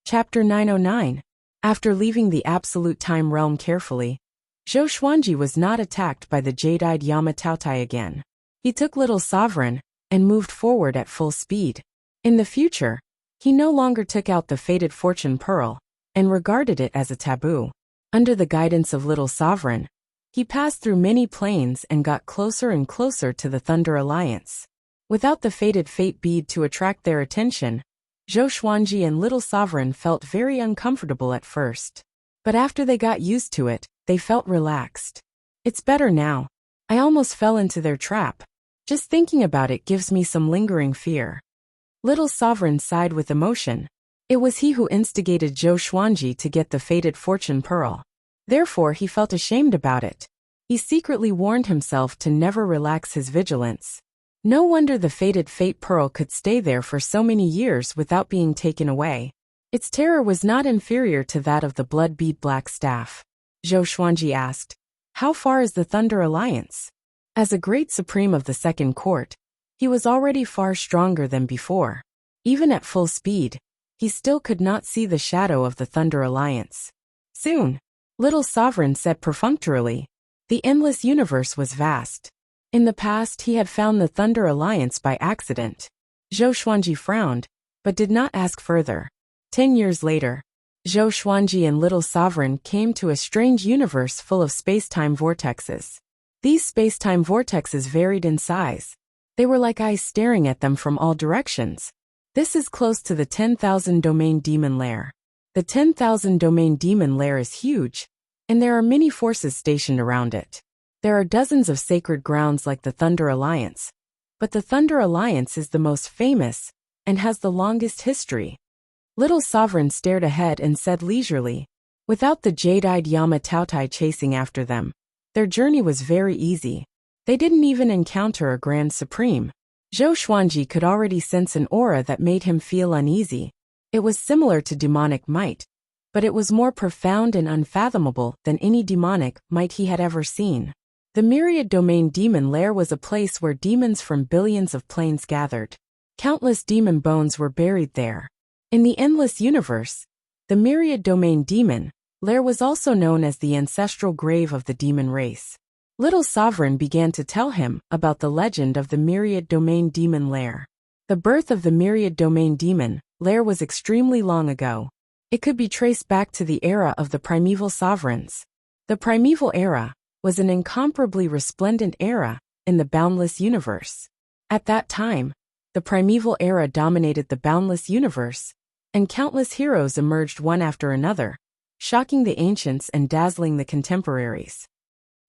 Chapter 909. After leaving the Absolute Time Realm carefully, Zhou Xuanji was not attacked by the jade-eyed Yama-Taotai again. He took Little Sovereign and moved forward at full speed. In the future, he no longer took out the fated fortune pearl and regarded it as a taboo. Under the guidance of Little Sovereign, he passed through many planes and got closer and closer to the Thunder Alliance. Without the fated fate bead to attract their attention, Zhou Xuanji and Little Sovereign felt very uncomfortable at first. But after they got used to it, they felt relaxed. It's better now. I almost fell into their trap. Just thinking about it gives me some lingering fear. Little Sovereign sighed with emotion. It was he who instigated Zhou Xuanji to get the fated fortune pearl. Therefore he felt ashamed about it. He secretly warned himself to never relax his vigilance. No wonder the fated fate pearl could stay there for so many years without being taken away. Its terror was not inferior to that of the blood bead black staff. Zhou Xuanji asked, "How far is the Thunder Alliance?" As a great supreme of the second court, he was already far stronger than before. Even at full speed, he still could not see the shadow of the Thunder Alliance. Soon, Little Sovereign said perfunctorily, the endless universe was vast. In the past he had found the Thunder Alliance by accident. Zhou Xuanji frowned, but did not ask further. 10 years later, Zhou Xuanji and Little Sovereign came to a strange universe full of space-time vortexes. These space-time vortexes varied in size. They were like eyes staring at them from all directions. This is close to the 10,000 domain demon lair. The 10,000 domain demon lair is huge, and there are many forces stationed around it. There are dozens of sacred grounds like the Thunder Alliance, but the Thunder Alliance is the most famous and has the longest history. Little Sovereign stared ahead and said leisurely, without the jade-eyed Yama-Taotai chasing after them, their journey was very easy. They didn't even encounter a Grand Supreme. Zhou Xuanji could already sense an aura that made him feel uneasy. It was similar to demonic might, but it was more profound and unfathomable than any demonic might he had ever seen. The Myriad Domain Demon Lair was a place where demons from billions of planes gathered. Countless demon bones were buried there. In the endless universe, the Myriad Domain Demon Lair was also known as the ancestral grave of the demon race. Little Sovereign began to tell him about the legend of the Myriad Domain Demon Lair. The birth of the Myriad Domain Demon Lair was extremely long ago. It could be traced back to the era of the primeval sovereigns. The primeval era was an incomparably resplendent era in the boundless universe. At that time, the primeval era dominated the boundless universe, and countless heroes emerged one after another, shocking the ancients and dazzling the contemporaries.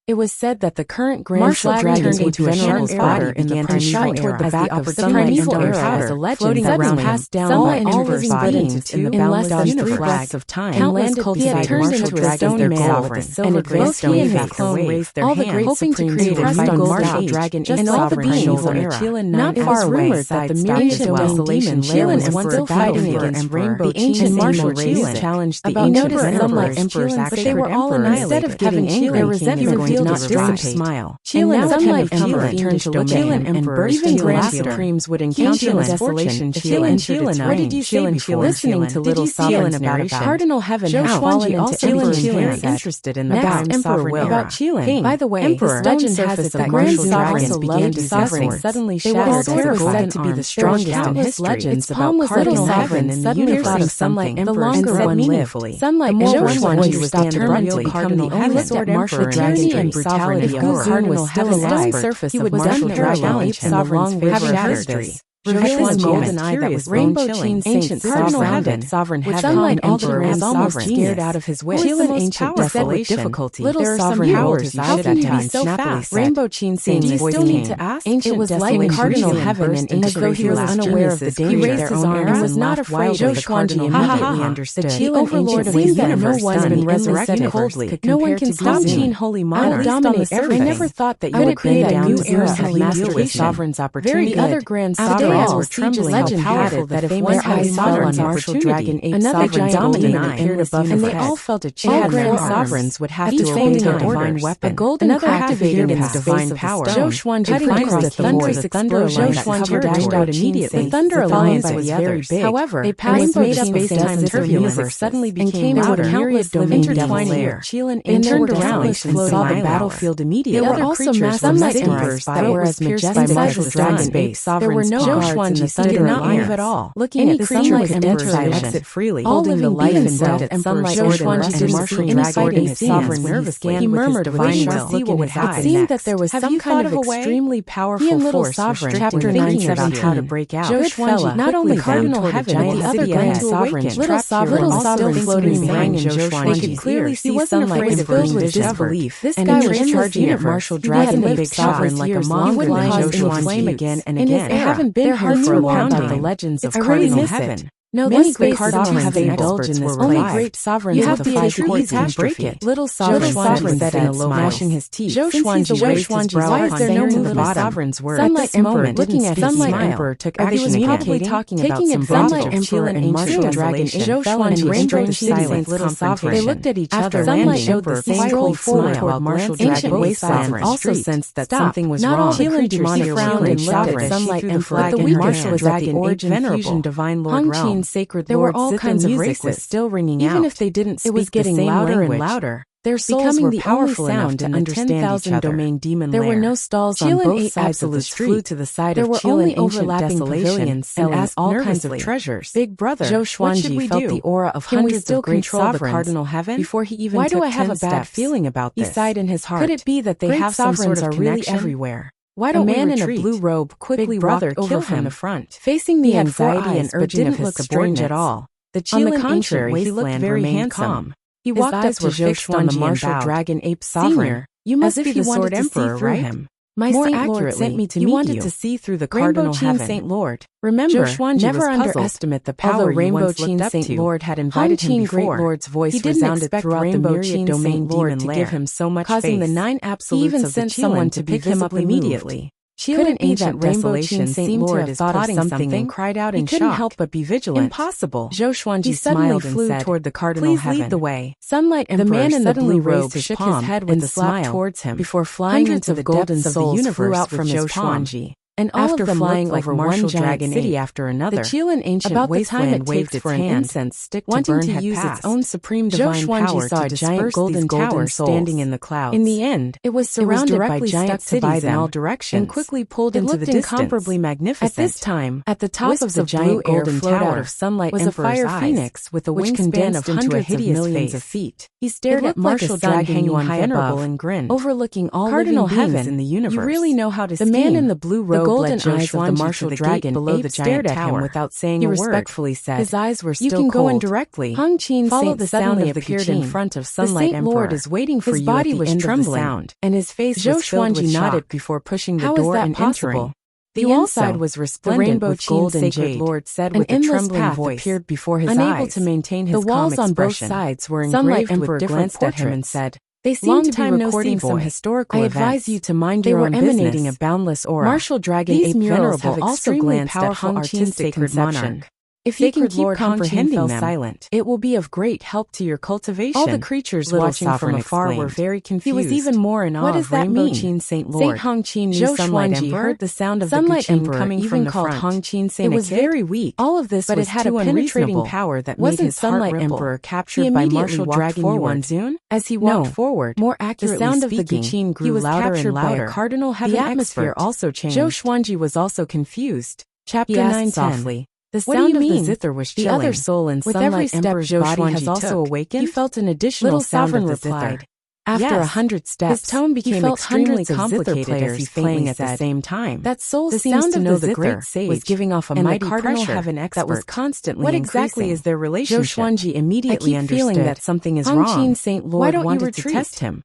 It was said that the current Grand Dragon turned into a shark's body and began to shine toward the back of the primeval era as a legend that was passed down by all living beings in the boundless universe of time, and landed beside Martial Dragon their goal with a silver gravestone after raised their hands, hoping to create a fight on Martial Dragon and all the beings on the not far away that the Myriad Desolation Lair was once still fighting against Rainbow the ancient Martial race challenged the ancient Sunlight Emperor's action. They were all annihilated. Instead of having anger, their resentment not strange smile. Chilin Sunlight Emperor turned to Chilin Emperor. Even Grand Supremes would encounter desolation. Chilin, what did you say before? Listening to Little Sovereign's narration, Cardinal Heaven had fallen into Emperor's hands, interested in the Emperor will about Chilin. By the way, the legend has it that Grand Sovereigns began to suffer suddenly shattered. They were said to be the strongest in history. Legends about Cardinal Heaven and suddenly thought of Sunlight Emperor. The longer one lived, Sunlight Emperor would stand abruptly become the only sword Emperor dragon and brutality of Cardinal still alive, he would done the challenge and the long history. Revealing golden eye that was Rainbow Chin's ancient sovereign had Sunlight Emperor was almost scared out of his wits. Chilin ancient desolation, difficulty. Little sovereign powers how can you be so fast? Rainbow Chin saying voice still need to ask? It was like Cardinal Heaven and ancient though he was unaware of the danger. He raised his own and was not afraid of the Cardinal. Immediately understood. The overlord of the universe no one's been resurrected coldly. No one can stop Chin holy monarch. Dominate everything. I never thought that you would create a new era of master with sovereign's opportunity. Very other grand sovereign all were trembling. Legend had it that if one had sovereign martial dragon ape another giant dominant appeared above his head, and they all felt a chill. All grand sovereigns would have to obey their divine weapon. A golden another activated in the divine power. Zhou Xuanji cutting across the thunderous explosion. Zhou Xuanji dashed out immediately. The Thunder Alliance was very big. However, a past made up space-time turbulence suddenly became louder. Countless domain intertwining air. They turned around and saw the battlefield immediately. There were also massive emperors that were as majestic as the dragon base. There were no guards in the Thunder did not move at all. Looking at the sunlight could enter and exit freely. Holding the life and death at sunlight order and martial dragon his sovereign nervously. He murmured with a sharp look in his eyes. It seemed that there was some kind of extremely powerful force Chapter 9 how to break out. Zhou Xuanji, not only cardinal heaven, but the other grand sovereigns, little sovereign floating behind Zhou Xuanji's they could clearly see sunlight filled with disbelief. This guy was charging at martial dragon and big sovereign like a monk would cause him to flame again and again. I haven't been here for a long time. The legends of cardinal heaven. No, many great sovereigns have indulged in this. Only great sovereigns you have to take it easy and break it. Little sovereign said in a low gnashing his teeth. Zhou Xuanji's why is there no movement of sovereign's word? Sunlight Emperor looking at Sunlight Emperor took action again. Talking about some Sunlight Emperor and martial dragon Zhou Xuanji rainbow silence little sovereign. They looked at each other. Sunlight showed the same cold smile while martial dragon wasteland also sensed that something was wrong. Qilin demonic frowned and looked at Sunlight Emperor, but the martial dragon origin fusion divine lord realm. Sacred there were all kinds of races still ringing out. Even if they didn't speak, it was getting louder and louder. Their souls were powerful sound to understand 10,000 domain demon lair. There were no stalls on both sides of the street. Flew to the side there were only overlapping pavilions selling all kinds of treasures. Big brother, Zhou Xuanji felt the aura of hundreds of great sovereigns the cardinal heaven before he even took 10 steps. Why do I have a bad feeling about this? He sighed in his heart. Could it be that they have some sort of really everywhere? Why don't a man in a blue robe quickly walked over from the front, facing the anxiety and urging of his strange at all. On the contrary, he looked very handsome. He walked up to Zhou Xuanji the martial dragon ape sovereign. You must be the sword emperor, right? My Saint Lord sent me to meet you. He wanted to see through the cardinal heaven. Saint Lord. Remember, never underestimate the power Rainbow Chin Saint Lord had invited him before. Great Lord's voice resounded throughout the myriad domain Lord to give him so much causing the 9 absolutes of the Qilin to pick him up immediately. Couldn't ancient Rainbow Chin Saint Lord is plotting something and cried out in shock. He couldn't help but be vigilant. Impossible. Zhou Xuanji smiled and said, toward the cardinal heaven. Please lead the way. Sunlight Emperor, the man in the blue robe, shook his head with a smile towards him before flying into the golden souls flew out from Zhou Xuanji. And all after of them flying over one dragon city after another, the Qilin ancient wasteland waved for an incense stick wanting to use its own supreme divine power to disperse golden tower standing in the clouds. In the end, it was surrounded by giant cities in all directions and quickly pulled into the distance. Incomparably magnificent. At this time, at the top of the giant golden tower of Sunlight was a fire phoenix with a wingspan of hundreds of millions of feet. He stared at martial dragon hanging high above and grinned, overlooking all cardinal heavens in the universe. You really know how to scheme. The man in the blue robe. The golden eyes of the martial dragon below the giant tower without saying a word. He respectfully said, his eyes were still cold. You can go in directly. Hung Qin followed the sound of the appeared in front of Sunlight Emperor. The Saint Lord is waiting for you. His body was trembling, and his face was filled with shock. Nodded before pushing the door and entering. The inside was resplendent with gold and jade. Lord said with a trembling voice appeared before his eyes. Unable to maintain his calm expression. The walls on both sides were engraved with different portraits. At him and said, they seem to be recording some historical events. I advise you to mind your own business. They were emanating a boundless aura. Martial Dragon Ape Venerable have also glanced at Hung Qin's sacred monarch. If you can keep comprehending them, silent, it will be of great help to your cultivation. All the creatures watching from afar were very confused. He was even more in awe. What does that mean? Qin Saint Lord. Saint Hung Qin knew Sunlight Emperor heard the sound of Sunlight Emperor coming from the front. Hung Qin Saint it was very weak. All of this, but it had a penetrating power that made his Sunlight Emperor captured by martial dragon Yuanzun. As he walked forward, more accurately, the sound of the Guqin grew louder and louder. Cardinal Heaven the atmosphere also changed. Zhou Xuanji was also confused. Chapter 9 softly. The sound of the zither was chilling. The other soul in Sunlight Emperor's body has also awakened. He felt an additional sound of the zither. After 100 steps, his tone became extremely complicated as he playing at the same time. That soul seems to know the great sage was giving off a mighty pressure that was constantly What exactly is their relationship? Zhou Xuanji immediately understood. Feeling that something is wrong. Qin Saint Lord wanted to test him.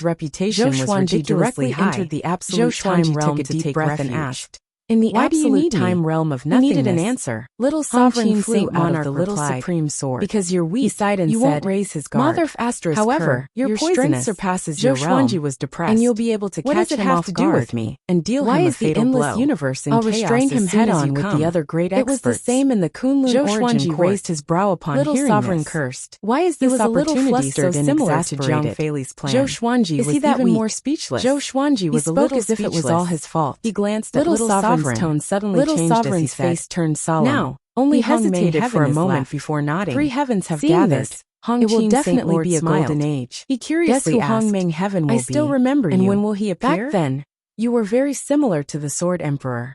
its reputation was ridiculously directly high. entered the absolute time realm to take breath and asked, "In the Why do you absolute need time me?" realm of He nothingness," needed an answer. Little Hong sovereign Qin flew Saint out Monarch of the little replied, supreme sword. "Because you're weak, He sighed and you said, won't raise his guard. "Mother asterisk However, your your strength poisonous surpasses Zhou your realm, Xuanji was depressed, and you'll be able to what catch does it him have off to do guard with me? and deal Why him a is the fatal endless blow. universe in I'll chaos restrain as him soon as head-on you with come?" the other great It was the experts. same in the Kunlun Zhou origin Xuanji court. raised his brow upon Little hearing sovereign this. cursed. Why is He this was a little opportunity flustered so and similar to Zhang exasperated. Fei's plan? Zhou Xuanji Is was he that even weak? more speechless. Zhou Xuanji He was a spoke little as if it was all his fault. He glanced at Little Little Sovereign's Sovereign. tone suddenly Little changed as he Sovereign's said, face turned solemn. "Now, Only he Hong hesitated Mei for a Heaven is moment left. before nodding. 3 heavens have Seeing gathered. this, Hong It will Qin definitely Saint Lord be a smiled. golden age. He Guess curiously who asked, Hong Mei Heaven will "I be. still remember And you. when will he appear?" Back then, you were very similar to the Sword Emperor.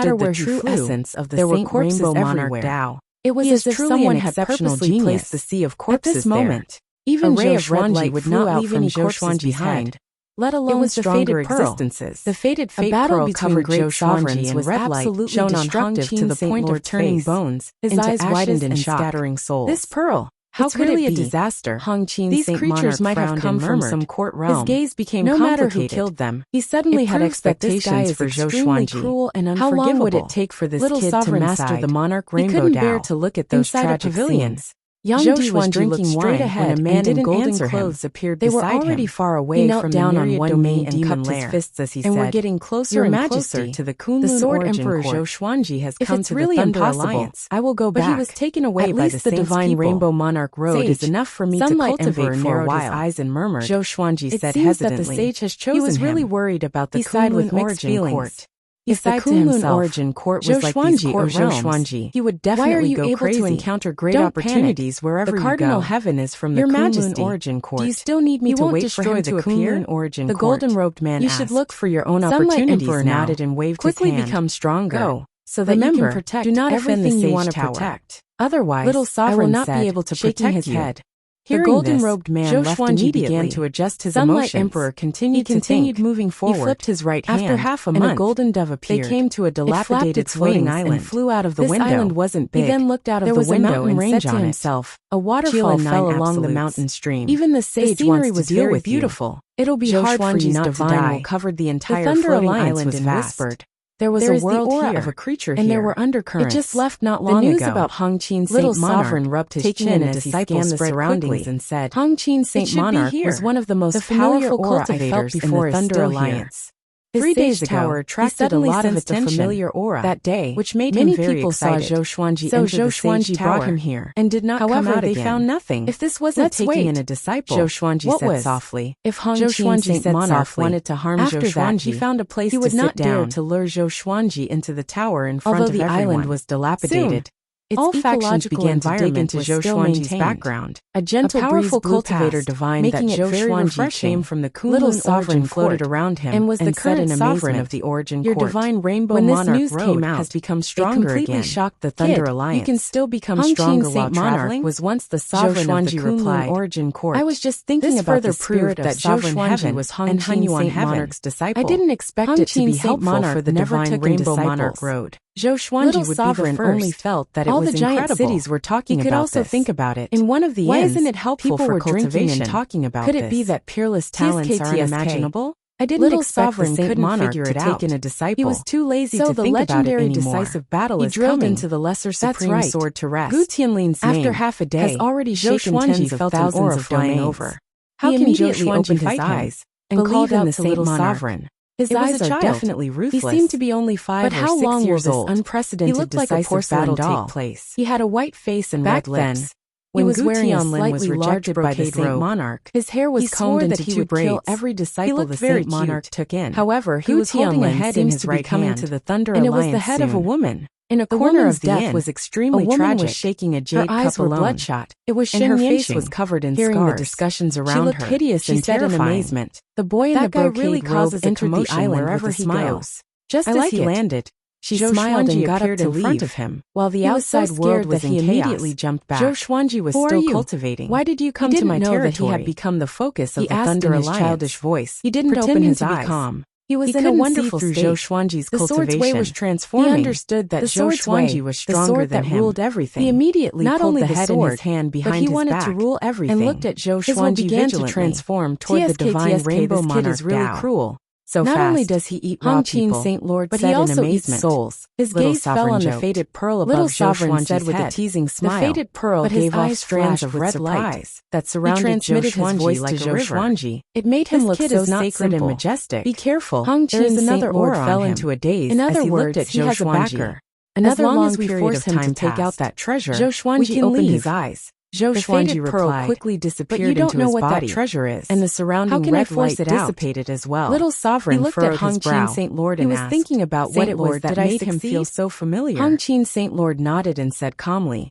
matter where the he true flew, essence of the there were Saint corpses Rainbow everywhere. Monarch Tao. It was He as is if truly someone an had exceptional purposely genius. placed the sea of corpses At this moment, there. Even a ray Zhou of red Xuanji light would flew not out leave from any Zhou corpses Xuanji's behind, head. let alone It was the stronger fated pearl. existences. The fated A battle pearl between covered great Zhou sovereigns Xuanji was and red light absolutely shone on destructive Hong to the Qing's point of Lord's turning face. bones His into eyes ashes widened in and shock. scattering souls. This pearl, How it's could really it a be? disaster. Hong Qing's These Saint creatures Monarch might have frowned come and from murmured. some court His realm. gaze became No matter complicated. who killed them, He suddenly it had proves that this guy expectations is for Zhou extremely Xuanji. cruel and How long would it unforgivable. take for this Little kid to sovereign master sighed. the Monarch He Rainbow couldn't Tao? bear to look at those Inside a tragic pavilion, scenes. young Zhou Di was Xuanji drinking looked straight wine ahead when a man and in didn't golden answer him. clothes appeared They were beside already him. far away He knelt from down the on myriad one domain knee and demon cupped lair. his fists as he And said, we're getting closer Your and Majesty, closer to the the Kunlun Sword origin Emperor court. Zhou Xuanji has If come it's to really the Thunder impossible, Alliance. I will go But back. he was taken away At by least the the Saint's divine people. Rainbow Monarch Road Sage, is enough for me to Sunlight cultivate Emperor for a narrowed while. his eyes and murmured. Zhou Xuanji It said seems hesitantly. that the sage has chosen He was really him. worried about the He sighed with Kunlun mixed origin feelings. court. If the Kunlun origin court was like these court realms, he would definitely go crazy. Why are you able to encounter great opportunities wherever you go? The cardinal heaven is from the Kunlun origin court. Do you still need me to wait for him to appear? The golden-robed man asked. You should look for your own opportunities now. Nodded and waved his hand. Quickly become stronger. Go, so that you can protect. Do not offend the sage tower. Otherwise, little sovereign I will not be able to protect his head. The golden-robed man left immediately. Began to adjust his emotions. Emperor continued moving forward. He flipped his right hand. After half a month, a golden dove appeared. They came to a dilapidated floating island and flew out of the window. This island wasn't big. He then looked out of the window and said to himself, "A waterfall fell along the mountain stream. Even the sage wants to deal with beautiful. It'll be hard for you not to die." Covered the entire floating island and whispered. There was a world aura of a creature here, and there were undercurrents. It just left not long ago. The news about Hong Qin Saint Monarch rubbed his chin as he scanned the surroundings and said, "Hong Qin Saint Monarch was one of the most powerful cultivators in the Thunder Alliance." 3 days ago, attracted a lot of attention. Familiar aura that day, which made him very people excited. Saw Zhou Xuanji so enter the sage tower brought him here and did not come out they again. Found nothing. If this wasn't taking in a disciple, Zhou Xuanji said softly. If Hong Qin Saint Monarch wanted to harm Zhou Xuanji, he found a place he would not dare to lure Zhou Xuanji into the tower in front of everyone. Although the island was dilapidated. All factions began to dig into Zhou Xuanji's background. A gentle, powerful cultivator divined that Zhou Xuanji came from the Kunlun sovereign floated around him and was the current sovereign of the origin court. Your divine rainbow monarch road has become stronger again. It completely shocked the Thunder Alliance. You can still become stronger while traveling. Was once the sovereign of the Kunlun origin court. I was just thinking about the spirit that Zhou Xuanji was Hong Qin Saint Monarch's disciple. I didn't expect it to be helpful for the divine rainbow monarch road. Zhou Xuanji would sovereign be the first. Only felt that all it was the giant incredible. Cities were talking about. He could also think about it. In one of the inns, isn't it helpful for cultivation? And talking about could it be that peerless talents are unimaginable? I didn't Little sovereign couldn't figure it out. In a disciple. He was too lazy to think about it anymore. Decisive battle is coming. Into the lesser supreme sword to rest. Gu Tianlin's name after half a day has already shaken tens of thousands of flying over. How can Zhou Xuanji open his eyes and called out the little sovereign? His eyes are definitely ruthless. He seemed to be only 5 or 6 years old. Unprecedented he looked like a porcelain doll. Take place. He had a white face and red lips. When he was wearing a slightly larger by the Saint Monarch, his hair was combed into 2 braids. Kill every disciple the Saint Monarch took in. However, he was holding a head in his right hand, to the Thunder and it was the head of a woman. In a corner of the inn, was extremely tragic. A woman was shaking a jade cup alone. Bloodshot. It was and her face was covered in scars. Hearing the discussions around her, she looked hideous and terrifying. In amazement. The boy in the brocade really causes a commotion wherever he goes. Just as he landed, she smiled and got up to leave him. While the outside world was in chaos, he immediately jumped back. Zhou Xuanji was still cultivating. Why did you come to my territory? He had become the focus of the Thunder Alliance. Childish voice. He didn't open his eyes. Calm. He was in a wonderful state. Zhou Xuanji's cultivation. The sword's way was transforming. He understood that Zhou Xuanji was stronger than him. Ruled everything. He immediately not only the head in his hand behind his back, but he wanted to rule everything. And looked at Zhou Xuanji began to transform toward the divine rainbow monarch. This kid is really cruel. So not only does he eat raw people, Saint Lord but he also eats souls. His gaze fell on the faded pearl above Zhou Xuanji's with a teasing smile. The faded pearl gave off strands of red light that surrounded Zhou Xuanji like a river. It made him look so sacred and majestic. Be careful. There is another aura fell into a daze. In other words, he has a backer. Another long period of time to take out that treasure, Zhou Xuanji opened his eyes. Zhou Xuanji replied, quickly disappeared into his body. But you don't know what that treasure is, and the surrounding red light dissipated as well. Little sovereign furrowed his brow. Saint Lord and he was thinking about what it was that made him feel so familiar. Hong Qin Saint Lord nodded and said calmly,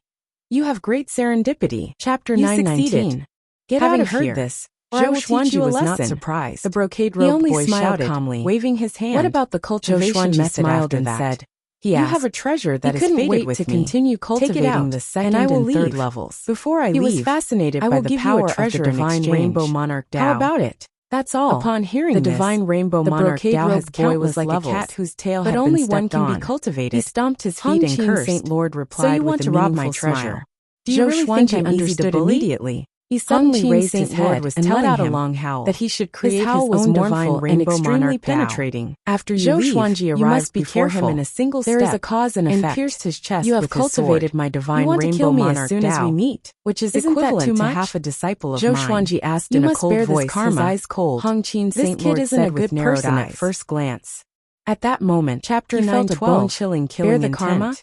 "You have great serendipity." Chapter 919. Get out of here. Having heard this, Zhou Xuanji was not surprised. The brocade-robed boy shouted calmly, waving his hand. What about the cultivation method? Smiled and said, "You have a treasure that is fated with me. Continue cultivating the second and third levels. Before I leave, he was fascinated by the power of the divine rainbow monarch Dao. How about it? That's all." Upon hearing the divine rainbow monarch Dao, his boy was like a cat whose tail had been stepped on. But only one can be cultivated. He stomped his feet and cursed. Saint Lord replied, "So you want to rob my treasure? Do you really think I understood immediately?" He suddenly raised his head and let out a long howl that he should create his own divine rainbow monarch penetrating. After you leave, you must be careful. Him in a single step. There is a cause and effect. And pierced his chest. You have cultivated my divine rainbow monarch as soon as we meet, which is equivalent to half a disciple of mine. Zhou Xuanji asked in a cold voice, his eyes cold. Hong Qin Saint Lord said with narrowed eyes. At first glance. At that moment, Chapter 912, bone-chilling killing intent.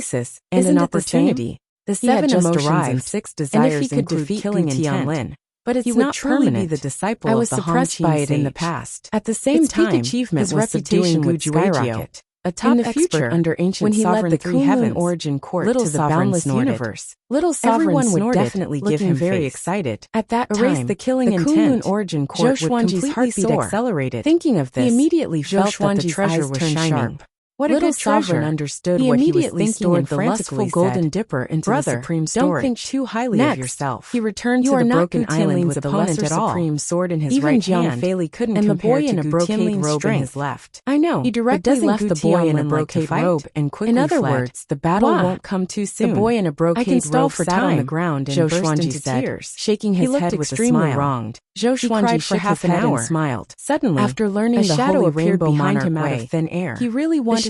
crisis and an opportunity. The 7 emotions and 6 desires, and if he could defeat killing Tianlin, but it's not permanent. Be the disciple I was suppressed by it in the past. At the same time, his reputation would skyrocket. A top expert under ancient when he led the Kunlun origin court to the boundless universe. Little Sovereign would definitely give him very excited. At that time, the killing intent, origin court Zhou Xuanji's heartbeat accelerated. Thinking of this, he immediately felt that the treasure was shining. What little Sovereign understood what he was thinking and frantically golden dipper into the supreme storage. Don't think too highly of yourself. He returned to the broken island with the lesser supreme sword in his right hand, and the boy in a brocade robe in his left. I know. He directly left the boy in a brocade robe and quickly fled. In other words, the battle won't come too soon. The boy in a brocade robe sat on the ground and burst into tears, shaking his head with a smile. Wronged. Zhou Xuanji shook his head and smiled. Suddenly, after learning the shadow appeared behind him out of thin air. He really wanted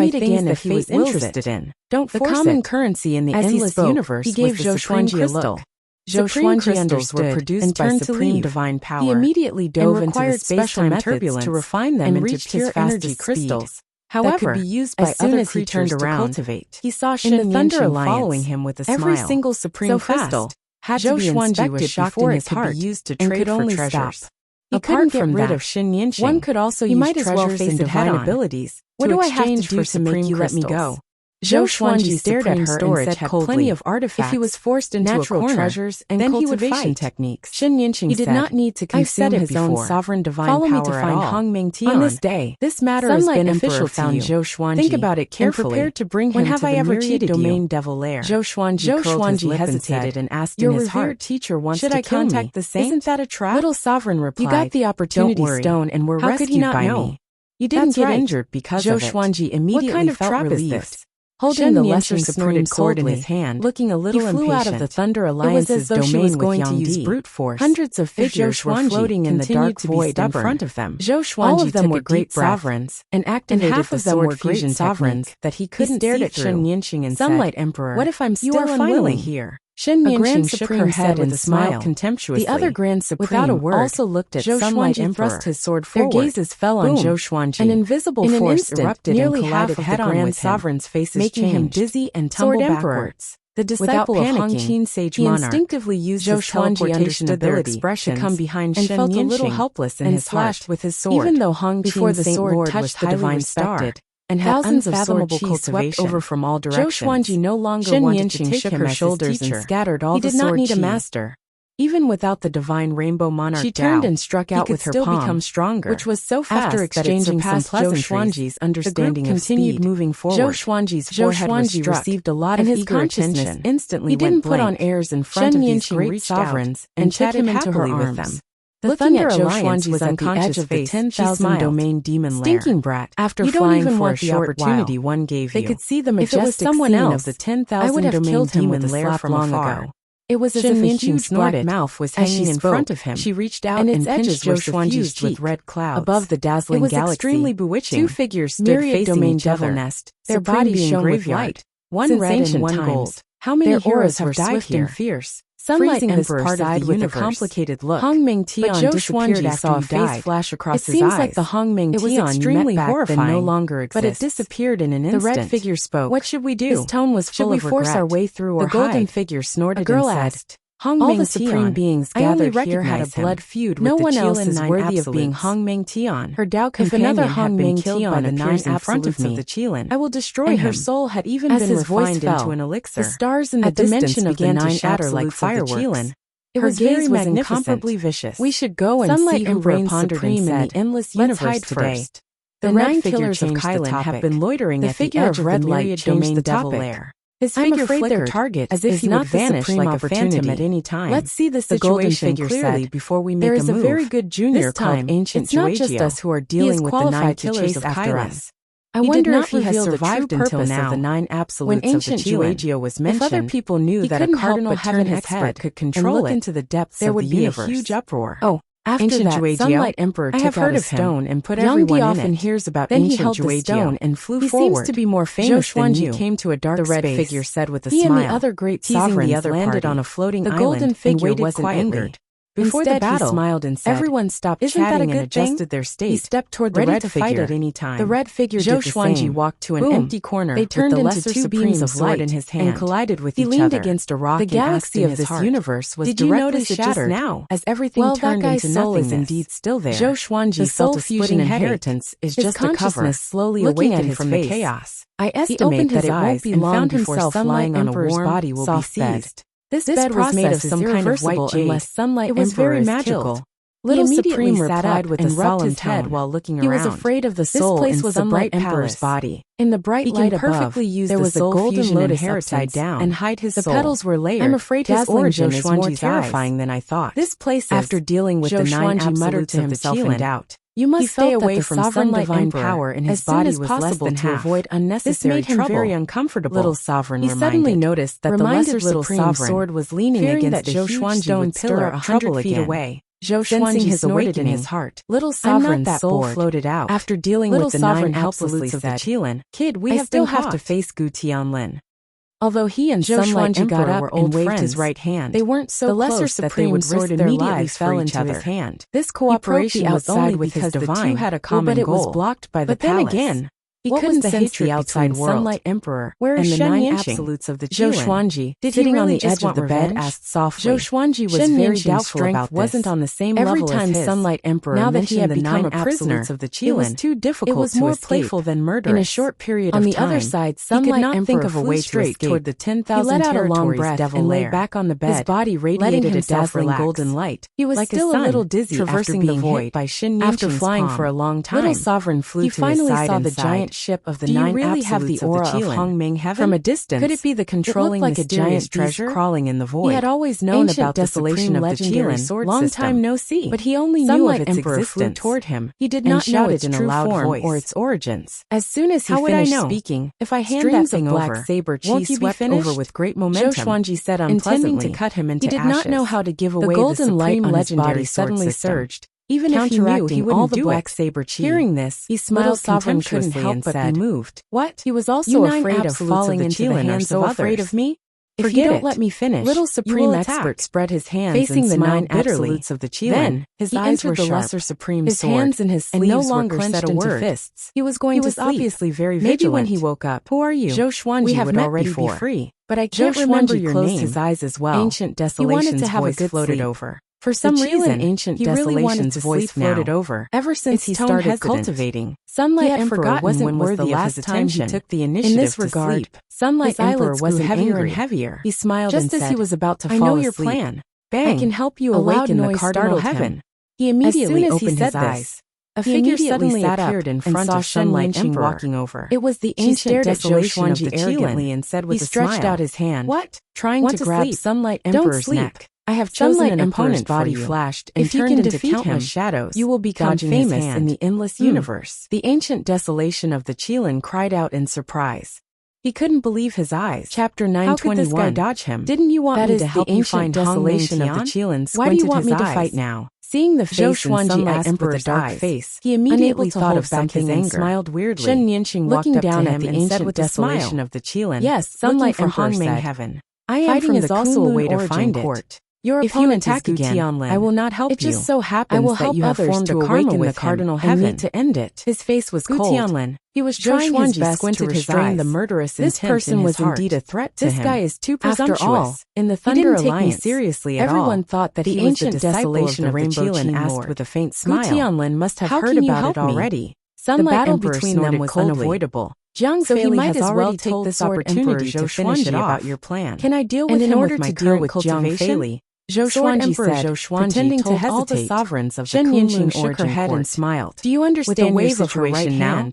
meet again if he was interested in. Don't force it. The common currency in the endless universe he gave was the Zhou supreme Xuanji a crystal. look. Zhou Supreme Xuanji crystals were understood produced and by turned to supreme leave. divine power. He immediately dove into the required special space-time methods turbulence to refine them and into reached pure his energy fastest crystals. speed. However, that could be used by as soon other as he turned creatures to around, cultivate. he saw In Shin the Thunder Yanqing Alliance, following him with a smile. every single supreme so crystal fast, had Zhou to be Xuanji inspected was shocked before in it his could heart be used to and trade could for only treasures. stop. He Apart couldn't get from rid that, of Shin Yanqing. one could also he use might as well treasures face and it divine head-on. abilities What to do I have to exchange do for to make supreme you let me crystals. go? Zhou Xuanji Xuanji stared at her and storage said had coldly, plenty of artifacts. if he was forced into natural a corner, treasures and then he would cultivation fight. techniques. Shin Yanqing He did said, not need to I've said consume it his own before. sovereign divine Follow me power to at find all. Hong Ming Tian. On this day, This matter has Sunlight been Emperor official to found you. Zhou Xuanji Think about it and carefully. prepared to bring When him have to I the ever myriad cheated domain you? devil lair. Zhou Xuanji hesitated and asked Your in his revered heart, teacher wants should to I kill contact me. the saint? Isn't that a trap? Little Sovereign replied, You got the opportunity don't worry. stone and were How could he rescued not by know? me. You didn't That's get right. injured because Zhou of it. Xuanji immediately What kind of felt trap relieved. is this? holding the lesser supreme sword in his hand, looking a little impatient. He flew out of the Thunder Alliance's domain with going to use brute force. Hundreds of figures were floating in the dark void in front of them. Zhou Xuanji all of them were great sovereigns, and activated half of them were great sovereigns that he couldn't see through. Shen Yinxing and Sunlight Emperor, what if I'm still unwilling here? Shen Yinxing shook her head with a smile contemptuously. The other Grand Supreme, without a word, also looked at Sunlight Emperor. Thrust his sword forward. Their gazes fell on Zhou Xuanji. An invisible force erupted nearly and collided half of the Grand Sovereign's faces, making him dizzy and tumble backwards. The disciple of Hong Qin Sage Monarch, instinctively used his teleportation ability to come behind Shen Yinxing, and felt a little helpless in his heart with his sword. Even though Hong Qin Saint Lord touched the divine star, and thousands of unfathomable swept over from all directions, Zhou Xuanji no longer wanted to take him her shoulders and scattered all the sword. He did not need a master. Even without the divine Rainbow Monarch, she turned and struck out with her palm, become stronger, which was so fast after exchanging some pleasantries. Understanding the group continued moving forward. Zhou Xuanji's forehead was struck, received a lot of eager attention. Instantly, he didn't put on airs in front of these great sovereigns and chatted happily with them. The Thunder Alliance was at the edge of the 10,000 domain demon lair. Stinking brat! After flying for a short opportunity one gave you, they could see the majestic scene of the 10,000 domain demon lair from afar. It was as if a huge black mouth was hanging in front of him. She reached out and its edges were suffused with red clouds. Above the dazzling galaxy, it was extremely bewitching. Two figures stood facing each other, their bodies shone with light, one red and one gold. How many heroes have died here? And fierce. Sunlight Emperor sighed with a complicated look. Hong Ming Tian disappeared after saw a face flash across his eyes. It seems like the Hong Ming Tian was extremely horrifying, no longer exists. But it disappeared in an instant. The red figure spoke. What should we do? His tone was full of regret. Should we force our way through or hide? The golden figure snorted. A girl asked. Hong Ming Tian. All the supreme beings gathered here had a blood feud with the Qilin 9 absolutes. No one else is worthy of being Hong Ming Tian. Her Dao companion had been killed by the 9 absolutes of the Qilin. I will destroy him. And her soul had even been refined into an elixir. The stars in the distance began to shatter like fireworks. It was very incomparably vicious. We should go and see who reigns supreme in the endless universe today. The 9 killers of Qilin have been loitering at the edge of the myriad domain devil lair. His figure flickered their target as if he would vanish like a phantom at any time. Let's see the situation clearly before we make a move. There is a very good junior called Ancient Juegio. It's not just us who are dealing with the 9 killers after us. I wonder if he has survived until now. The 9 absolutes when Ancient Juegio was mentioned, if other people knew that a cardinal heaven expert could control it, into the depths there would be a huge uproar. Oh. After that, Sunlight Emperor took out a stone and put everyone in it. Often hears about then he held the stone and flew forward. He seems to be more famous than you. Came to a dark the red figure said with a smile. He and the other great sovereigns landed on a floating island. The golden figure wasn't angered. Before the battle, he smiled and said, everyone stopped chatting and adjusted their state. He stepped toward the red figure at any time. The red figure did the same. Walked to an empty corner. They turned into two beams of light in his hand and collided with each other. He leaned against a rock. The galaxy of this universe was directly shattered now, as everything turned into nothingness. Indeed still there. Zhou Xuanji felt a split inheritance is just a cover. Slowly awakened from the chaos. I estimate that it won't be long before lying on a warm body will be seized. This bed was made of some kind of white jade. Unless Sunlight Emperor is very magical. Little Supreme replied with a solemn head while looking around. He was afraid of the soul. This place was a bright Emperor's body. In the bright light above, there was a golden lotus upside down and hide his soul. The petals were layered. I'm afraid his origin is more terrifying than I thought. This place, after dealing with the 9 absolutes of the Qilin, doubt. You must stay away from sovereign divine power in his body was less than to avoid unnecessary trouble. This made him very uncomfortable. Little Sovereign reminded. He suddenly noticed that the lesser supreme sword was leaning against a huge stone pillar 100 feet away. Zhou Xuanji his awakening in his heart. Little Sovereign's soul floated out. After dealing with the 9 absolutes of the Qilin, kid, we still have to face Gu Tianlin. Although he and Sunlight Emperor were old friends, his right hand, they weren't so the lesser supreme sword immediately fell into his hand. This cooperation was only because the two had a common goal. But it was blocked by the palace. But then again, he couldn't sense the outside world. Sunlight Emperor, where is the 9 absolutes of the Qilin? Zhou Xuanji, sitting on the edge of the bed, asked softly. Zhou Xuanji was very doubtful about this. Wasn't on the same level as his. Sunlight Emperor, now that he had become a prisoner of the Qilin, it was too difficult. It was more playful than murderous. In a short period of time, on the other side, Sunlight Emperor of a way straight toward the 10,000 territories devil lay back on the bed. His body radiated a dazzling golden light. He was still a little dizzy traversing the void by Shen Yinxing's after flying for a long time. Little Sovereign flew to his side and sighed. giant ship of the nine really have the aura of Hongming heaven? From a distance, could it be the controlling like a giant treasure crawling in the void? He had always known about the desolation of the Qilin, long time no see, but he only knew of its existence. Toward him, he did not know its true form or its origins. As soon as he finished speaking, if I hand that thing over, won't you be finished? Over with great momentum. Zhou Xuanji said unpleasantly, intending to cut him into ashes. He did not know how to give away the golden light on his body suddenly surged. Even if he knew he wouldn't do black saber chi. Hearing this, he smiled contemptuously and said, moved. What? He was also afraid of falling into the hands of others. Afraid of me? If you don't let me finish, little supreme expert spread his hands facing the nine absolutes of the Qilin. Then his eyes were sharp. Lesser supreme his sword, hands and his sleeves no longer clenched into fists. He was going to sleep. Obviously very vigilant. Maybe when he woke up, who are you? Zhou Xuanji would already be free, but I can't remember your name. Closed his eyes as well. Ancient Desolation's he wanted to have a good floated over. For some reason, Ancient Desolation's voice floated over. Ever since he started cultivating, Sunlight Emperor wasn't worthy of his attention. He took the initiative in this regard. Sunlight Emperor wasn't heavier and heavier. He smiled and said, just as he was about to fall asleep, I know your plan. Bang! I can help you awaken the cardinal heaven. He immediately opened his eyes. A figure suddenly appeared in front of Sunlight Emperor walking over. It was the Ancient Desolation of the Qilin and said with a smile, he stretched out his hand. What? Trying to grab Sunlight Emperor's neck. I have chosen an opponent's body flashed and turned into countless shadows. You will become famous in the endless universe. The Ancient Desolation of the Qilin cried out in surprise. He couldn't believe his eyes. Chapter 921. How could this guy dodge him? Didn't you want me to help you find Desolation of the Qilin? Why do you want me to fight now? Seeing the face in Sunlight Emperor's dark face, he immediately thought of something and smiled weirdly. Shen Yanqing looking down at the Ancient Desolation of the Qilin. Yes, Sunlight Emperor said, heaven. I am from the also a way to find it. Your opponent attack again. I will not help you. It just so happens I will help that you have formed to awaken the cardinal heaven and need to end it. His face was cold. Tianlin. He was trying his best to restrain the murderous intent in his heart. This person was indeed a threat to him. This guy is too presumptuous. After all, in the Thunder Alliance, seriously at everyone thought that the ancient desolation of the Qilin asked with a faint smile. Tianlin must have heard about it already. The battle between them was unavoidable. Jiang Fei has already taken this opportunity to finish it about your plan. Can I deal with him with my current cultivation? Zhou Xuanji said, pretending to hesitate. All the sovereigns of the Kunlun shook her head and smiled. Do you understand your situation now?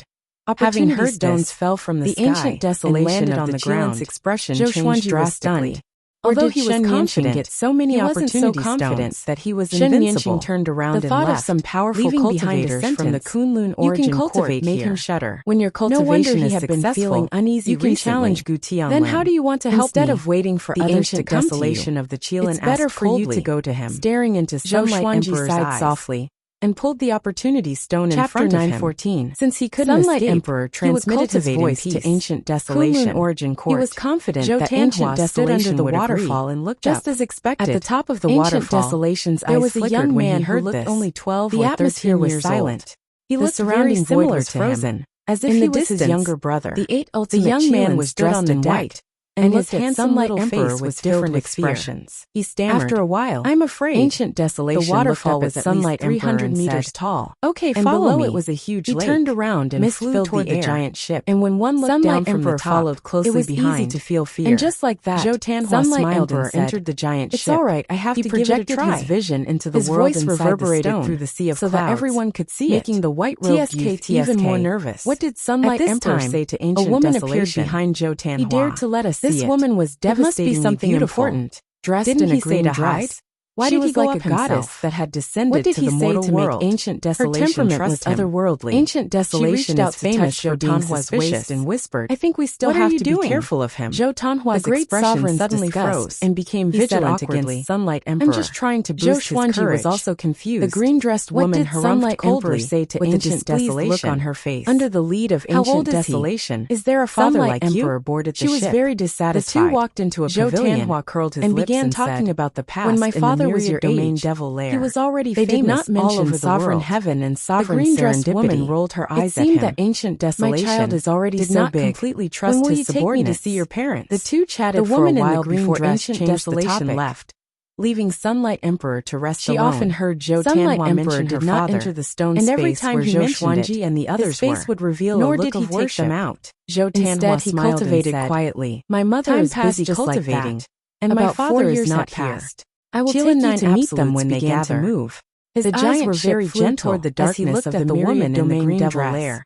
Having heard stones fell from the sky, ancient desolation of the ground. Expression changed drastically. Although he was confident, get so many opportunity stones that he was invincible. Turned around the thought of some powerful cultivators from the Kunlun origin court made him shudder. When your cultivation is successful, you can challenge Gu Tianlin. Then how do you want to help me? Instead of waiting for the ancient desolation of the Qilin, it's better for you to go to him. Staring into Sunlight Emperor's eyes softly, and pulled the opportunity stone in front of him. 914. Since he couldn't escape, Emperor transmitted his voice to Ancient Desolation. Origin Court. He was confident that Ancient Desolation stood under the waterfall and looked just as expected. At the top of the waterfall, Desolation's eyes was a young man who looked only 12 or 13 was silent. He looked very similar to frozen, as if he was his younger brother. The young man was dressed in white, and his handsome little face with different expressions. He stammered. After a while, I'm afraid. Ancient Desolation. The waterfall was at Sunlight 300 meters tall. Okay, and below it was a huge lake. He turned around and flew toward the giant ship. And when one looked down from the top, followed closely behind. It was easy to feel fear. And just like that, Zhou Tianhua smiled and said, entered the giant ship. It's all right. I have to give it a try. His vision into the world inside reverberated through the sea of clouds, so that everyone could see it, making the white-robed youth even more nervous. What did Sunlight Emperor say to Ancient Desolation? A woman appeared behind Zhou Tianhua. He dared to let us see it. This woman was devastatingly important. Dressed in a green dress. Why did he go like a goddess that had descended to the mortal world? Ancient Desolation her temperament was otherworldly. Ancient Desolation is famous for Tanhua's waist and whispered, I think we still have to be careful of him. Zhou Tanhua's great sovereign suddenly froze and became vigilant against Sunlight Emperor. I'm just trying to boost his courage. Was also confused. The green-dressed woman harumphed coldly say to Ancient Desolation look on her face. Under the lead of Ancient Desolation, is there a father like you? Emperor boarded the ship. She was very dissatisfied. The two walked into a pavilion and began talking about the past. When my father was your domain devil lair. He was already famous did not mention all over the sovereign heaven and sovereign serendipity. Woman rolled her eyes at him. It seemed that Ancient Desolation my child is already did so not big. Completely trust when his subordinates. To see your parents? The two chatted the woman for a while in the before Ancient Desolation left, leaving Sunlight Emperor to rest alone. She often heard Zhou Tianhua mention her father, enter the stone and every time he mentioned it, and the others his face would reveal nor a look did he of worship. Take them out. Zhou Tianhua he cultivated quietly. My mother is busy cultivating, and my father is not past. I will take you to meet them when they gather. Move. His eyes were very gentle toward the darkness of the woman in the green devil lair.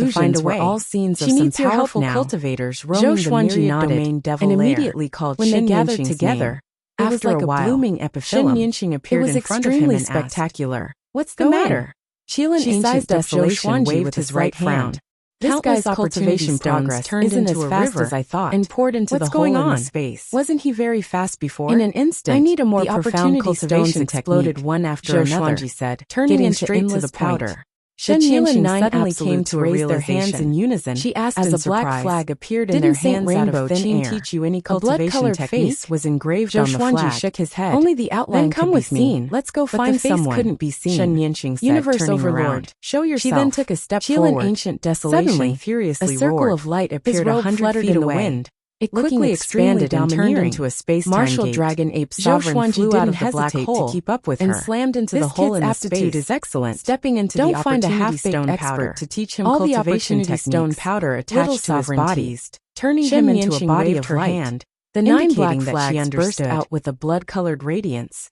illusions were all scenes of some powerful cultivators roaming the myriad domain devil and lair. immediately called When they Shen gathered Yinxing's together, name. after It was like a while, blooming Shen epiphyllum. Yinxing appeared It was in front of him extremely and spectacular. asked, "What's the Go matter?" Qilin She ancient sized up desolation Zhou waved with his his right right frown. hand. This Countless guy's cultivation progress turned isn't into as a fast river as I thought, and poured into What's the going hole in on? the space. Wasn't he very fast before? In an instant, I need a more the profound opportunity cultivation stones exploded technique, one after Zhou another, Xuanji said, turning getting into straight to endless the point. powder. Shen The Yinxing Qilin suddenly came to raise their hands realization. in unison. She asked as in a black surprise, flag appeared in "Didn't their Saint hands out Rainbow of thin Qing air. teach you any A cultivation blood-colored technique?" face was engraved Zhou on the Xuanji flag. shook his head. Only the outline "Then come could be with me. seen. Let's go But find the face someone." couldn't be seen. Shen Yinxing said, Universe turning Overlord, around. show yourself. She then took a step Qilin forward. ancient desolation Suddenly, furiously a circle roared. of light His appeared robe 100 fluttered feet in the away. wind. It Quickly quickly expanded and turned domineering. into a space-time Martial gate. Dragon Ape Zhou Sovereign Xuanji flew out didn't of the black hesitate hole to keep up with and her. slammed into This the hole kid's in the aptitude space. is excellent. Stepping into Don't the find a opportunity half-baked stone expert powder to teach him all the cultivation opportunity stone techniques. powder Little attached to his sovereign body, teased, turning Shen him into a Yinxing body waved of her light. hand, The 9 indicating black that she flags burst understood. out with a blood-colored radiance.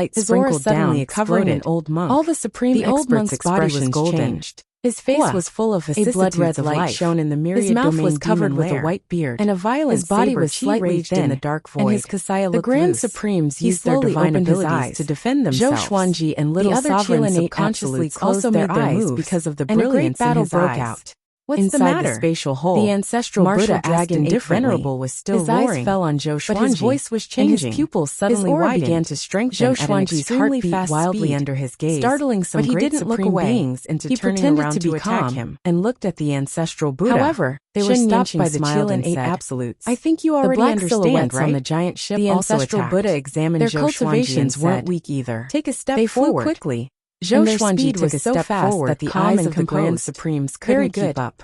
light his aura sprinkled suddenly down, covering an exploded. old monk. All the supreme The old expert's monk's body was expressions golden. changed. His face Hua, was full of a blood-red vicissitudes of light life. shone in the myriad His mouth domain was covered demon with a lair, white beard, and a violent his body saber was chi slightly raged thin, in the dark void. and his kasaya The looked Grand loose. Supremes He used their slowly divine opened his abilities eyes to defend Zhou themselves. Xuanji and little the other sovereign Qilin subconsciously absolutes also closed their made their eyes moves, because of the and a great brilliance battle in his broke eyes. out. What's Inside the matter? the spatial hole, The ancestral Martial Buddha Dragon asked indifferently. Venerable was still His roaring. eyes fell on Zhou Xuanji, But his voice was changing, and his pupils suddenly his aura widened. began to strengthen Zhou at an Xuanji's extremely heart beat fast wildly speed, under his gaze, startling some but he great didn't look supreme away. beings into He turning pretended around to be attack calm him, and looked at the ancestral Buddha. However, they were Shen stopped by Yanqing the smiled Qilin and 8 said, absolutes. I think you The already black understand, silhouettes right? on the giant ship The also ancestral attacked. Buddha examined Their Zhou Xuanji and cultivations weren't said, weak either. Take a step They forward. flew quickly. Zhou Their Xuanji speed took was a so step fast forward that the calm eyes and of the Grand composed. Supremes Very couldn't good. keep up.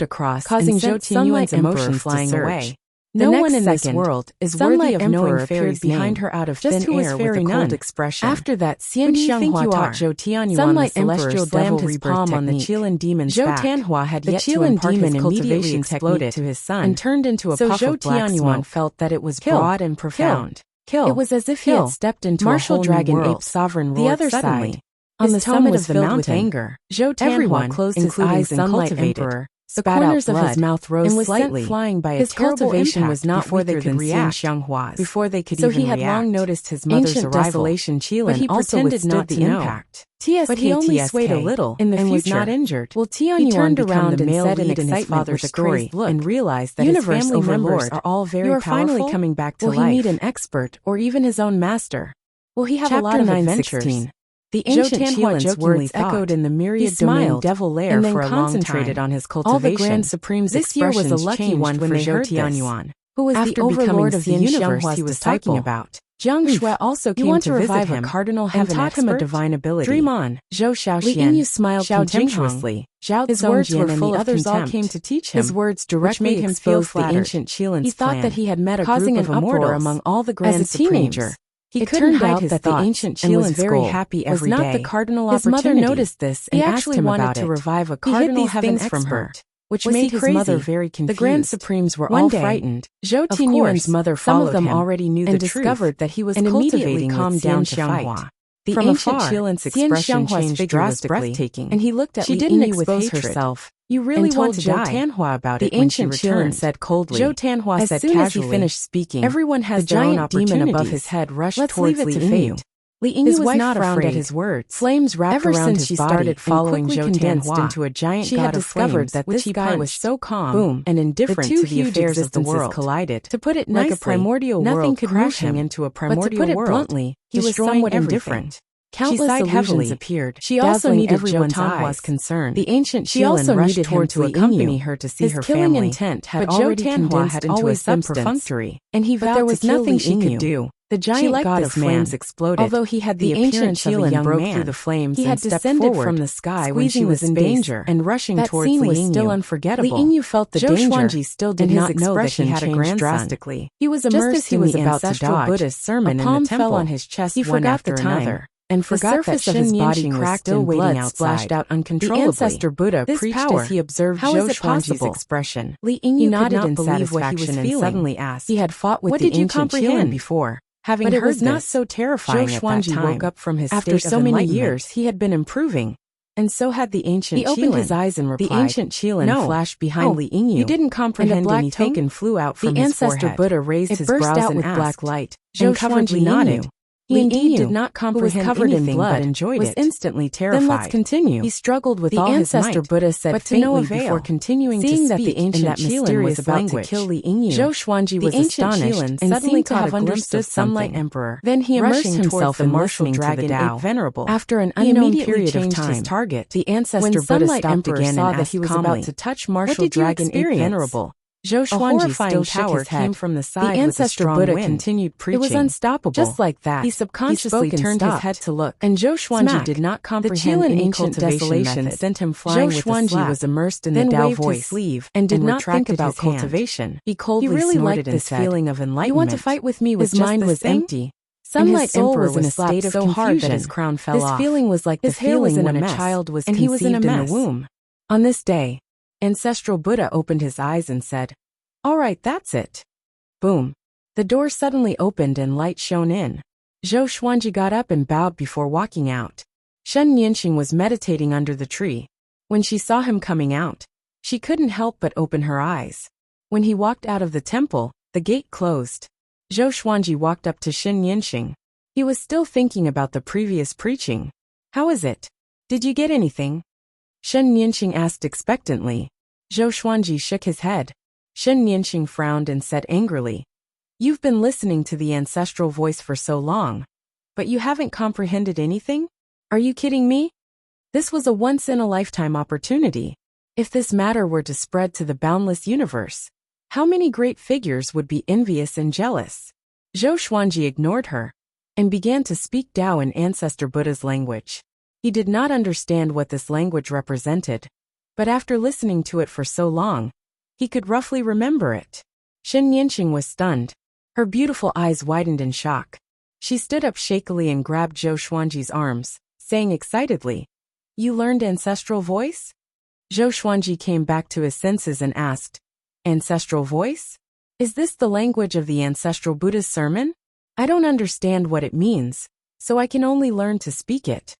moved across, causing and sent Zhou Tianyuan's Sunlight Emperor emotions flying to surge. away. The No next one in this second, world is Sunlight worthy of Emperor knowing appeared fairy's behind name. her out of Just thin who was air fairy with a cold none? expression. After that, Who do you think Xianxianghua you taught are? Zhou Tianyuan the Sunlight celestial Emperor devil slammed his rebirth palm on the technique. Qilin demon's Zhou back. Tianhua had The yet to Qilin impart his demon cultivation immediately technique exploded to his son, and turned into a so puff Zhou of black Tianyuan smoke. felt that it was Kill. broad and profound. Kill. It was as if he Kill. had stepped into Martial a whole Dragon new world. Ape Sovereign The roared other suddenly. side, On his the tone summit was of the filled mountain, with anger. Zhou everyone, Tianhua closed his including eyes and Sunlight cultivated. Emperor, The spat out corners of blood his mouth rose and was slightly. sent flying by a His terrible cultivation impact was not before they weaker could than react. Xianxianhua's. Before they could So even he had react. long noticed his mother's Ancient arrival, Desolation Qilin but he also pretended withstood not the to know. impact. TSK, But he only swayed a little in the and was future. not injured. Will He Tianyuan turned become around the and male said in lead in his excitement father's with a story crazed look and realized that Universe his family overlords members are all very you are powerful? finally coming back to Will life. he meet an expert or even his own master? Will he have a lot of adventures? The ancient Qilin words echoed in the myriad domain devil lair and then for a concentrated on his cultivation. All the Grand Supreme's this year was a lucky one when they heard Tianyuan, who was the overlord of the universe he was talking about. Jiang Shui also came to visit him and taught him a divine ability. Dream on, Zhou Xiaoxian. Li smiled contemptuously. His words were full of contempt. All came to teach him. His words directly made him feel the ancient Qilin's He thought that he had met a causing group of immortals among all the Grand Supremes. He couldn't hide that the ancient Qilin's was very happy every day. Was not the cardinal opportunity. His mother noticed this and asked him about it. He actually wanted to revive a cardinal heaven from her, which made his mother very confused. The Grand Supremes were all frightened. Zhou Tianyuan's mother followed him. Some of them already knew the truth discovered that he was and immediately calmed down to fight. The from ancient Qilin's expression changed drastically, and he looked at Li Yinyu with hatred. Herself. You really want to die? Tianhua about it. The ancient Qilin said coldly. Zhou Tianhua said casually. As soon as he finished speaking, everyone has the giant demon above his head rushed towards Li Yinyu. Li Yinyu was not afraid at his words. Flames wrapped around his body. Ever since she started following Zhou Tianhua into a giant she had discovered that this guy was so calm and indifferent to the affairs of the world. Collided. To put it nicely, like a primordial world crashing into a primordial world. But to put it bluntly, he was somewhat indifferent. Countless illusions appeared. She also needed Zhou Tianhua's concern. The ancient Qilin rushed towards to accompany her to see her family. His killing intent had already condensed into a substance, perfunctory, and he vowed there was nothing she could do. The giant god of flames exploded. Although he had the ancient Qilin broke through the flames, he had descended from the sky when she was in danger and rushing towards Li Yinyu. That scene was still unforgettable. Li Yinyu felt the danger. Zhou Xuanji still did not know that he had a grandson. Drastically. He was immersed in the ancestral Buddhist sermon in the temple. Fell on his chest. He forgot the time. And forgot that his body cracked and blood splashed out uncontrollably. The ancestor Buddha preached as he observed Zhou Xuanji's expression. Li Yinyu nodded in satisfaction and suddenly asked, he had fought with the ancient Qilin before. Having heard this, not so terrifying Zhou Xuanji woke up from his after so many years, he had been improving. And so had the ancient Qilin. He opened his eyes and replied, the ancient Qilin flashed behind Li Yinyu. You didn't comprehend anything and flew out from his forehead. The ancestor Buddha raised his brows and with black light. Zhou Xuanji nodded. He indeed did not comprehend anything but enjoyed it. Was instantly terrified. Then let's continue. He struggled with all his might. The ancestor Buddha said but to no avail. Before continuing seeing to speak that the ancient that Qilin was about to kill Li Yinyu. Zhou Xuanji was astonished and suddenly to have understood Sunlight Emperor. Then he immersed himself in martial dragon ape venerable. After an unknown period of time, his target. The ancestor Buddha stopped again saw that he was about to touch martial dragon ape venerable. Zhou Xuanji still tower came from the side. The ancestor Buddha continued preaching. It was unstoppable. Just like that, he subconsciously turned his head to look, and Zhou Xuanji did not comprehend any ancient desolation sent him flying with a slap. Zhou Xuanji was immersed in the Tao voice sleeve and did not think about cultivation. He coldly really liked this feeling of enlightenment. You want to fight with me? His mind was empty. Sunlight Emperor was in a state of so hard that his crown fell off. This feeling was like the feeling when a child was conceived in the womb. On this day, ancestral Buddha opened his eyes and said, "All right, that's it." Boom. The door suddenly opened and light shone in. Zhou Xuanji got up and bowed before walking out. Shen Nianxing was meditating under the tree. When she saw him coming out, she couldn't help but open her eyes. When he walked out of the temple, the gate closed. Zhou Xuanji walked up to Shen Nianxing. He was still thinking about the previous preaching. "How is it? Did you get anything?" Shen Nianxing asked expectantly. Zhou Xuanji shook his head. Shen Nianxing frowned and said angrily, "You've been listening to the ancestral voice for so long, but you haven't comprehended anything? Are you kidding me? This was a once-in-a-lifetime opportunity. If this matter were to spread to the boundless universe, how many great figures would be envious and jealous?" Zhou Xuanji ignored her and began to speak Tao in ancestor Buddha's language. He did not understand what this language represented, but after listening to it for so long, he could roughly remember it. Shen Nianxing was stunned. Her beautiful eyes widened in shock. She stood up shakily and grabbed Zhou Xuanji's arms, saying excitedly, "You learned ancestral voice?" Zhou Xuanji came back to his senses and asked, "Ancestral voice? Is this the language of the ancestral Buddha's sermon? I don't understand what it means, so I can only learn to speak it."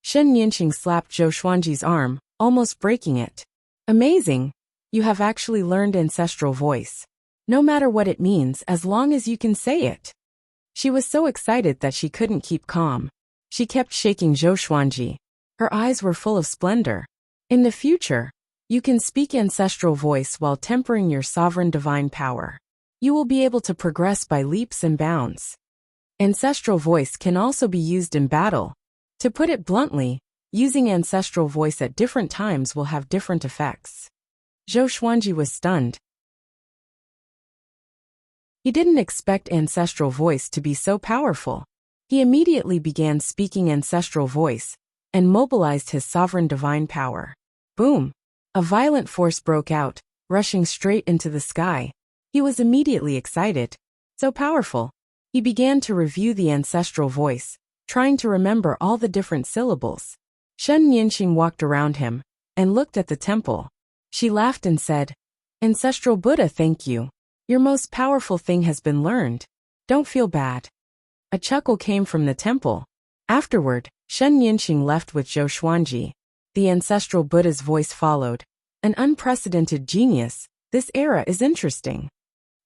Shen Nianxing slapped Zhou Xuanji's arm, almost breaking it. "Amazing! You have actually learned ancestral voice. No matter what it means, as long as you can say it." She was so excited that she couldn't keep calm. She kept shaking Zhou Xuanji. Her eyes were full of splendor. "In the future, you can speak ancestral voice while tempering your sovereign divine power. You will be able to progress by leaps and bounds." Ancestral voice can also be used in battle. To put it bluntly, using ancestral voice at different times will have different effects. Zhou Xuanji was stunned. He didn't expect ancestral voice to be so powerful. He immediately began speaking ancestral voice and mobilized his sovereign divine power. Boom! A violent force broke out, rushing straight into the sky. He was immediately excited. So powerful. He began to review the ancestral voice, trying to remember all the different syllables. Shen Yinxing walked around him and looked at the temple. She laughed and said, "Ancestral Buddha, thank you. Your most powerful thing has been learned. Don't feel bad." A chuckle came from the temple. Afterward, Shen Yinxing left with Zhou Xuanji. The ancestral Buddha's voice followed. An unprecedented genius. This era is interesting.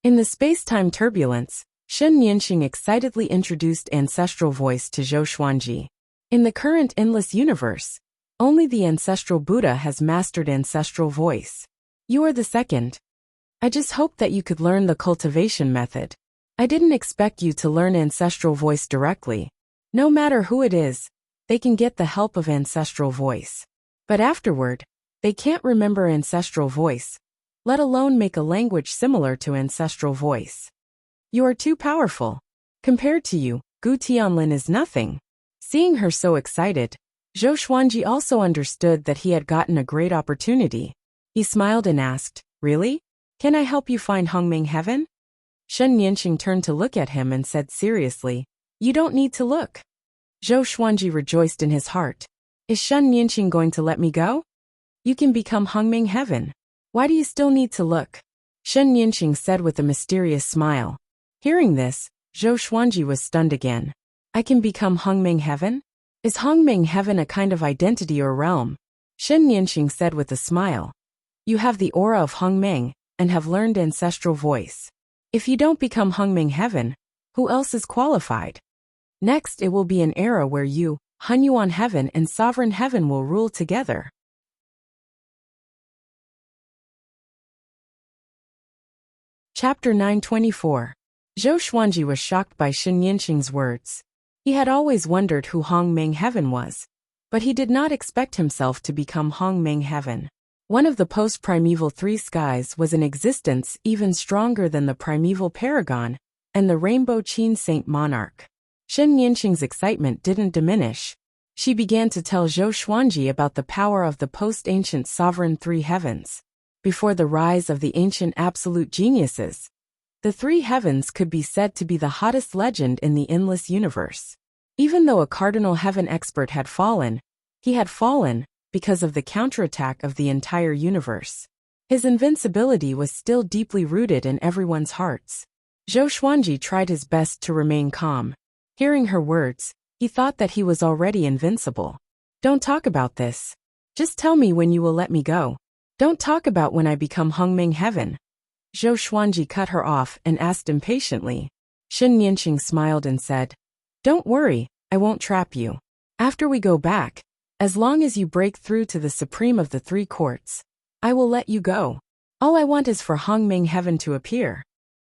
In the space-time turbulence, Shen Yinxing excitedly introduced ancestral voice to Zhou Xuanji. In the current endless universe, only the ancestral Buddha has mastered ancestral voice. You are the second. I just hoped that you could learn the cultivation method. I didn't expect you to learn ancestral voice directly. No matter who it is, they can get the help of ancestral voice. But afterward, they can't remember ancestral voice, let alone make a language similar to ancestral voice. You are too powerful. Compared to you, Gu Tianlin is nothing. Seeing her so excited, Zhou Xuanji also understood that he had gotten a great opportunity. He smiled and asked, "Really? Can I help you find Hongming Heaven?" Shen Yinxing turned to look at him and said seriously, "You don't need to look." Zhou Xuanji rejoiced in his heart. "Is Shen Yinxing going to let me go? You can become Hongming Heaven. Why do you still need to look?" Shen Yinxing said with a mysterious smile. Hearing this, Zhou Xuanji was stunned again. "I can become Hongming Heaven? Is Hongming Heaven a kind of identity or realm?" Shen Yinxing said with a smile. "You have the aura of Hongming and have learned ancestral voice. If you don't become Hongming Heaven, who else is qualified? Next it will be an era where you, Hunyuan Heaven and Sovereign Heaven will rule together." Chapter 924. Zhou Xuanji was shocked by Shen Yinxing's words. He had always wondered who Hongming Heaven was, but he did not expect himself to become Hongming Heaven. One of the post-primeval three skies was in existence even stronger than the primeval paragon and the rainbow Qin Saint Monarch. Shen Yinxing's excitement didn't diminish. She began to tell Zhou Xuanji about the power of the post-ancient sovereign three heavens. Before the rise of the ancient absolute geniuses, the three heavens could be said to be the hottest legend in the endless universe. Even though a cardinal heaven expert had fallen, he had fallen because of the counterattack of the entire universe. His invincibility was still deeply rooted in everyone's hearts. Zhou Xuanji tried his best to remain calm. Hearing her words, he thought that he was already invincible. "Don't talk about this. Just tell me when you will let me go. Don't talk about when I become Hongming Heaven." Zhou Xuanji cut her off and asked impatiently. Shen Yinxing smiled and said, "Don't worry, I won't trap you. After we go back, as long as you break through to the supreme of the three courts, I will let you go. All I want is for Hongming Heaven to appear."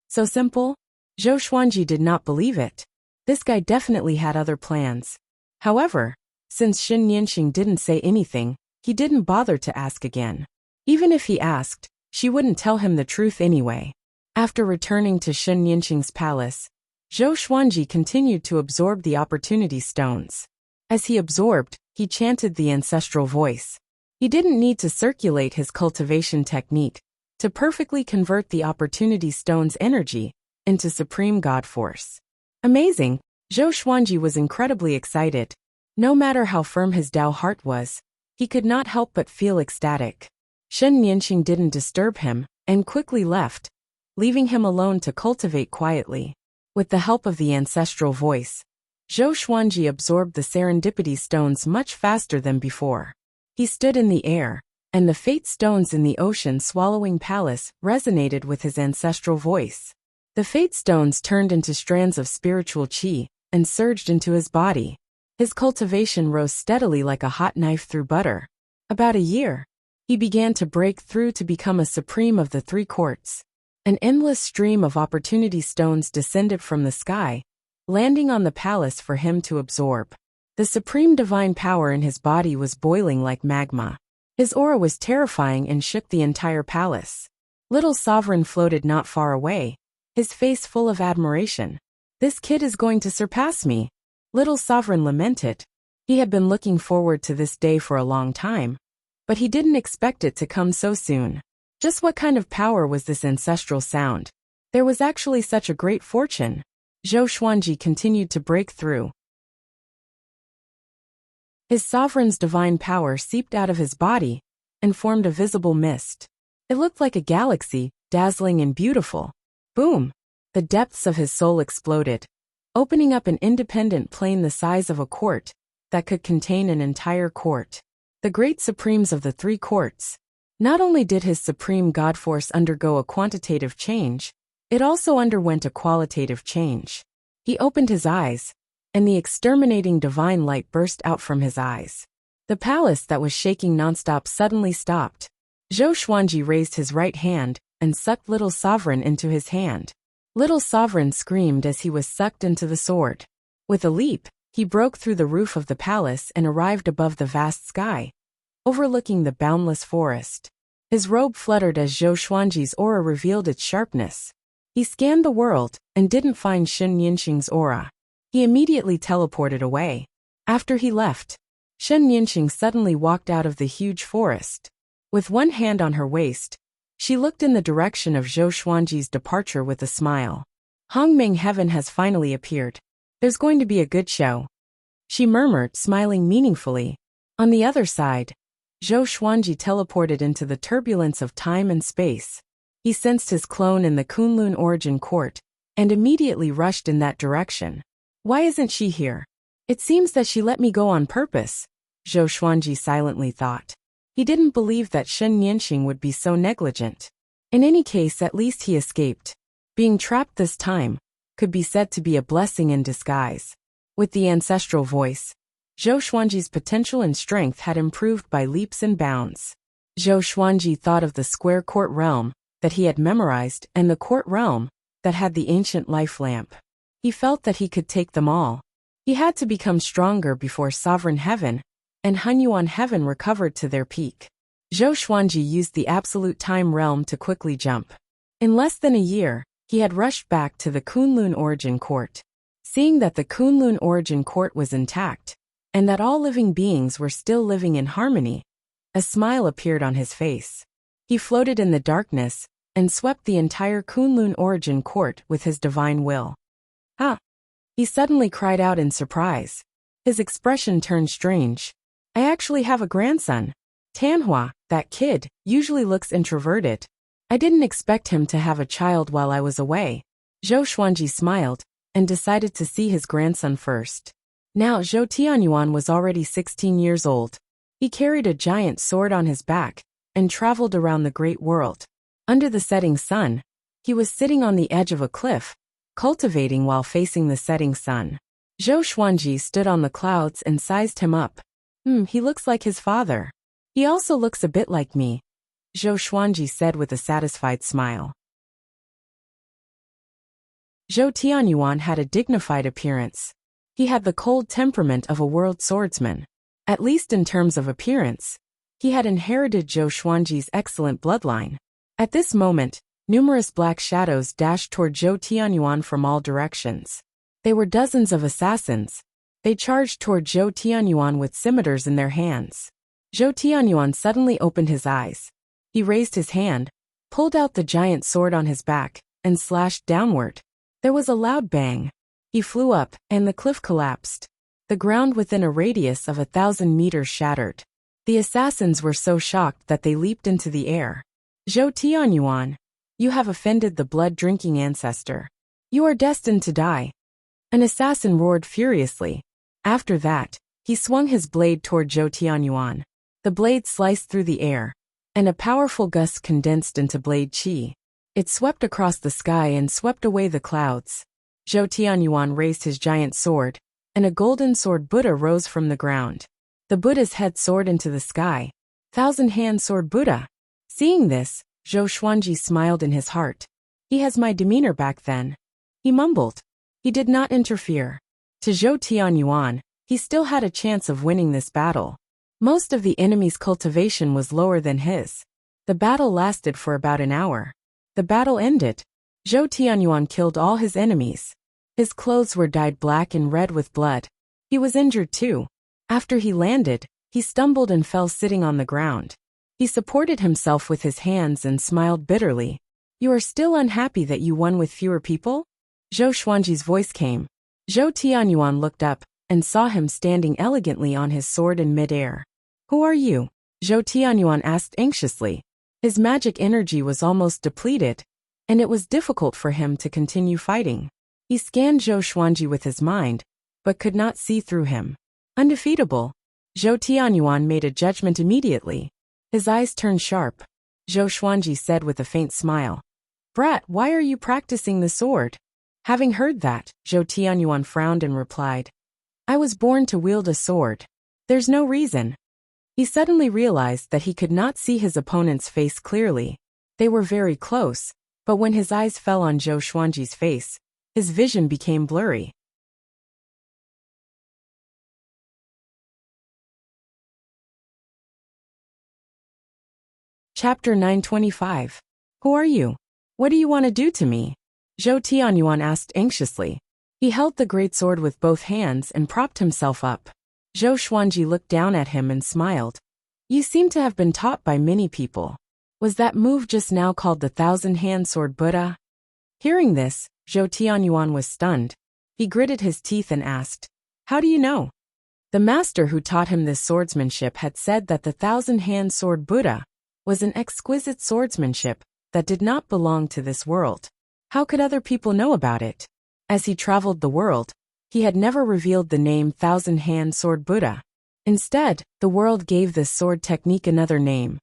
So simple? Zhou Xuanji did not believe it. This guy definitely had other plans. However, since Shen Yinxing didn't say anything, he didn't bother to ask again. Even if he asked, she wouldn't tell him the truth anyway. After returning to Shen Yinxing's palace, Zhou Xuanji continued to absorb the opportunity stones. As he absorbed, he chanted the ancestral voice. He didn't need to circulate his cultivation technique to perfectly convert the opportunity stone's energy into supreme God force. Amazing! Zhou Xuanji was incredibly excited. No matter how firm his Tao heart was, he could not help but feel ecstatic. Shen Yinxing didn't disturb him and quickly left, leaving him alone to cultivate quietly. With the help of the ancestral voice, Zhou Xuanji absorbed the serendipity stones much faster than before. He stood in the air, and the fate stones in the ocean swallowing palace resonated with his ancestral voice. The fate stones turned into strands of spiritual qi and surged into his body. His cultivation rose steadily like a hot knife through butter. About a year, he began to break through to become a supreme of the three courts. An endless stream of opportunity stones descended from the sky, landing on the palace for him to absorb. The supreme divine power in his body was boiling like magma. His aura was terrifying and shook the entire palace. Little Sovereign floated not far away, his face full of admiration. "This kid is going to surpass me," Little Sovereign lamented. He had been looking forward to this day for a long time, but he didn't expect it to come so soon. Just what kind of power was this ancestral sound? There was actually such a great fortune. Zhou Xuanji continued to break through. His sovereign's divine power seeped out of his body and formed a visible mist. It looked like a galaxy, dazzling and beautiful. Boom! The depths of his soul exploded, opening up an independent plane the size of a court that could contain an entire court. The great supremes of the three courts. Not only did his supreme god force undergo a quantitative change, it also underwent a qualitative change. He opened his eyes, and the exterminating divine light burst out from his eyes. The palace that was shaking nonstop suddenly stopped. Zhou Xuanji raised his right hand and sucked Little Sovereign into his hand. Little Sovereign screamed as he was sucked into the sword. With a leap, he broke through the roof of the palace and arrived above the vast sky, overlooking the boundless forest. His robe fluttered as Zhou Xuanji's aura revealed its sharpness. He scanned the world and didn't find Shen Yinxing's aura. He immediately teleported away. After he left, Shen Yinxing suddenly walked out of the huge forest. With one hand on her waist, she looked in the direction of Zhou Xuanji's departure with a smile. Hongming Heaven has finally appeared. There's going to be a good show, she murmured, smiling meaningfully. On the other side, Zhou Xuanji teleported into the turbulence of time and space. He sensed his clone in the Kunlun origin court, and immediately rushed in that direction. Why isn't she here? It seems that she let me go on purpose, Zhou Xuanji silently thought. He didn't believe that Shen Yinxing would be so negligent. In any case, at least he escaped. Being trapped this time could be said to be a blessing in disguise. With the ancestral voice, Zhou Xuanji's potential and strength had improved by leaps and bounds. Zhou Xuanji thought of the square court realm that he had memorized and the court realm that had the ancient life lamp. He felt that he could take them all. He had to become stronger before Sovereign Heaven and Hunyuan Heaven recovered to their peak. Zhou Xuanji used the absolute time realm to quickly jump. In less than a year, he had rushed back to the Kunlun origin court. Seeing that the Kunlun origin court was intact, and that all living beings were still living in harmony, a smile appeared on his face. He floated in the darkness and swept the entire Kunlun origin court with his divine will. "Ah!" He suddenly cried out in surprise. His expression turned strange. "I actually have a grandson. Tanhua, that kid, usually looks introverted. I didn't expect him to have a child while I was away." Zhou Xuanji smiled and decided to see his grandson first. Now Zhou Tianyuan was already 16 years old. He carried a giant sword on his back and traveled around the great world. Under the setting sun, he was sitting on the edge of a cliff, cultivating while facing the setting sun. Zhou Xuanji stood on the clouds and sized him up. He looks like his father. He also looks a bit like me, Zhou Xuanji said with a satisfied smile. Zhou Tianyuan had a dignified appearance. He had the cold temperament of a world swordsman. At least in terms of appearance, he had inherited Zhou Xuanji's excellent bloodline. At this moment, numerous black shadows dashed toward Zhou Tianyuan from all directions. They were dozens of assassins. They charged toward Zhou Tianyuan with scimitars in their hands. Zhou Tianyuan suddenly opened his eyes. He raised his hand, pulled out the giant sword on his back, and slashed downward. There was a loud bang. He flew up, and the cliff collapsed. The ground within a radius of 1,000 meters shattered. The assassins were so shocked that they leaped into the air. "Zhou Tianyuan, you have offended the blood-drinking ancestor. You are destined to die." An assassin roared furiously. After that, he swung his blade toward Zhou Tianyuan. The blade sliced through the air, and a powerful gust condensed into blade qi. It swept across the sky and swept away the clouds. Zhou Tianyuan raised his giant sword, and a golden sword Buddha rose from the ground. The Buddha's head soared into the sky. "Thousand-hand sword Buddha." Seeing this, Zhou Xuanji smiled in his heart. He has my demeanor back then. He mumbled. He did not interfere. To Zhou Tianyuan, he still had a chance of winning this battle. Most of the enemy's cultivation was lower than his. The battle lasted for about an hour. The battle ended. Zhou Tianyuan killed all his enemies. His clothes were dyed black and red with blood. He was injured too. After he landed, he stumbled and fell sitting on the ground. He supported himself with his hands and smiled bitterly. You are still unhappy that you won with fewer people? Zhou Xuanji's voice came. Zhou Tianyuan looked up and saw him standing elegantly on his sword in mid-air. Who are you? Zhou Tianyuan asked anxiously. His magic energy was almost depleted, and it was difficult for him to continue fighting. He scanned Zhou Xuanji with his mind, but could not see through him. Undefeatable. Zhou Tianyuan made a judgment immediately. His eyes turned sharp. Zhou Xuanji said with a faint smile. Brat, why are you practicing the sword? Having heard that, Zhou Tianyuan frowned and replied. I was born to wield a sword. There's no reason. He suddenly realized that he could not see his opponent's face clearly. They were very close, but when his eyes fell on Zhou Xuanji's face, his vision became blurry. Chapter 925. Who are you? What do you want to do to me? Zhou Tianyuan asked anxiously. He held the great sword with both hands and propped himself up. Zhou Xuanji looked down at him and smiled. You seem to have been taught by many people. Was that move just now called the thousand-hand sword Buddha? Hearing this, Zhou Tianyuan was stunned. He gritted his teeth and asked, How do you know? The master who taught him this swordsmanship had said that the thousand-hand sword Buddha was an exquisite swordsmanship that did not belong to this world. How could other people know about it? As he traveled the world, he had never revealed the name thousand-hand sword Buddha. Instead, the world gave this sword technique another name.